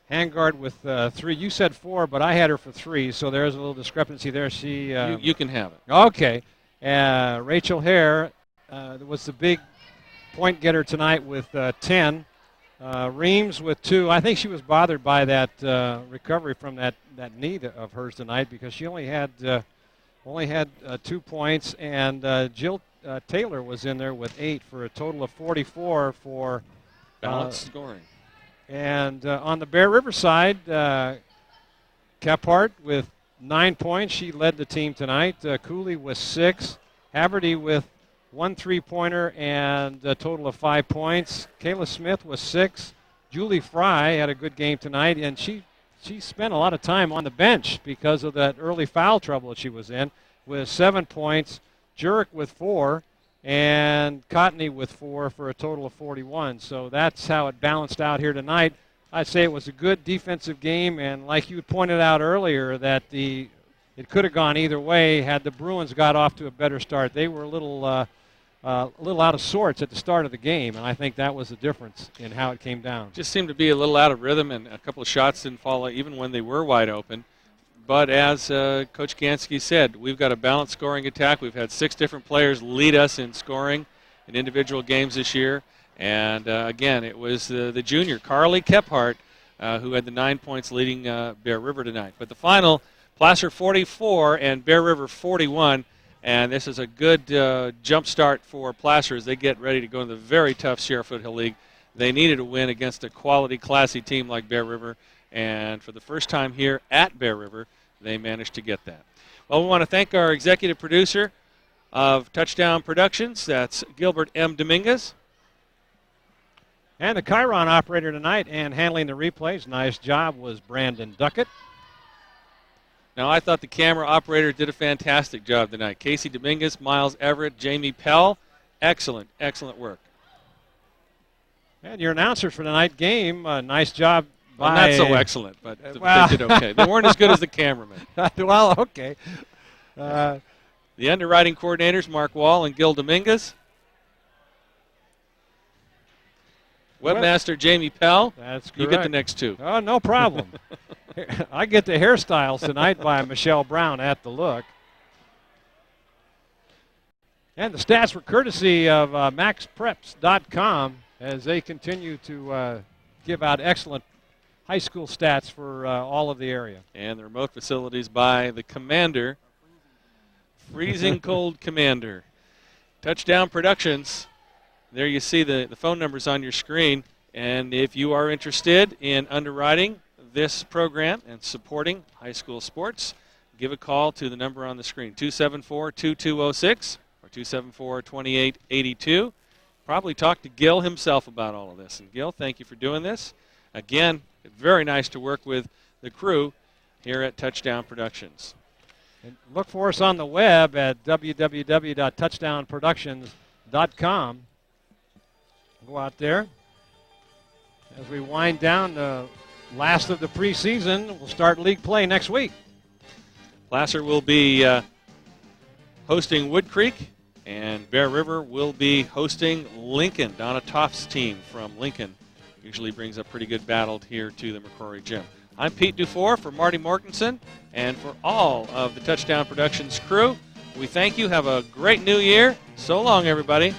Hangard with 3. You said 4, but I had her for 3, so there's a little discrepancy there. She you can have it. Okay. Rachel Hare was the big point getter tonight with 10. Reams with 2. I think she was bothered by that recovery from that knee of hers tonight because she only had 2 points, and Jill Taylor was in there with 8 for a total of 44 for balanced scoring. And on the Bear River side, Kephart with 9 points. She led the team tonight. Cooley with 6. Haverty with 1 3-pointer and a total of 5 points. Kayla Smith was 6. Julie Fry had a good game tonight, and she spent a lot of time on the bench because of that early foul trouble that she was in with 7 points. Jurek with 4, and Cotney with 4 for a total of 41. So that's how it balanced out here tonight. I'd say it was a good defensive game, and like you pointed out earlier, that it could have gone either way had the Bruins got off to a better start. They were a little out of sorts at the start of the game, and I think that was the difference in how it came down. Just seemed to be a little out of rhythm, and a couple of shots didn't fall even when they were wide open. But as Coach Ganskie said, we've got a balanced scoring attack. We've had 6 different players lead us in scoring in individual games this year. And, again, it was the junior, Carly Kephart, who had the 9 points leading Bear River tonight. But the final, Placer 44 and Bear River 41. And this is a good jump start for Placer as they get ready to go in the very tough Sheriff Foothill League. They needed a win against a quality, classy team like Bear River. And for the first time here at Bear River, they managed to get that. Well, we want to thank our executive producer of Touchdown Productions. That's Gilbert M. Dominguez. And the Chiron operator tonight and handling the replays, nice job, was Brandon Duckett. Now, I thought the camera operator did a fantastic job tonight. Casey Dominguez, Miles Everett, Jamie Pell, excellent, excellent work. And your announcers for tonight's game, nice job Well, by... not so excellent, but well. they did okay. They weren't as good as the cameramen. Well, okay. The underwriting coordinators, Mark Wall and Gil Dominguez. Webmaster Jamie Pell. That's correct. You get the next two. Oh, no problem. I get the hairstyles tonight by Michelle Brown at the look. And the stats were courtesy of maxpreps.com as they continue to give out excellent high school stats for all of the area. And the remote facilities by the Commander, Freezing Cold Commander. Touchdown Productions. There you see the phone numbers on your screen. And if you are interested in underwriting this program and supporting high school sports, give a call to the number on the screen, 274-2206 or 274-2882. Probably talk to Gil himself about all of this. And Gil, thank you for doing this. Again, very nice to work with the crew here at Touchdown Productions. And look for us on the web at www.touchdownproductions.com. Go out there. As we wind down the last of the preseason, we'll start league play next week. Placer will be hosting Wood Creek, and Bear River will be hosting Lincoln. Donna Toff's team from Lincoln usually brings a pretty good battle here to the McCrory Gym. I'm Pete Dufour for Marty Mortensen, and for all of the Touchdown Productions crew, we thank you. Have a great new year. So long, everybody.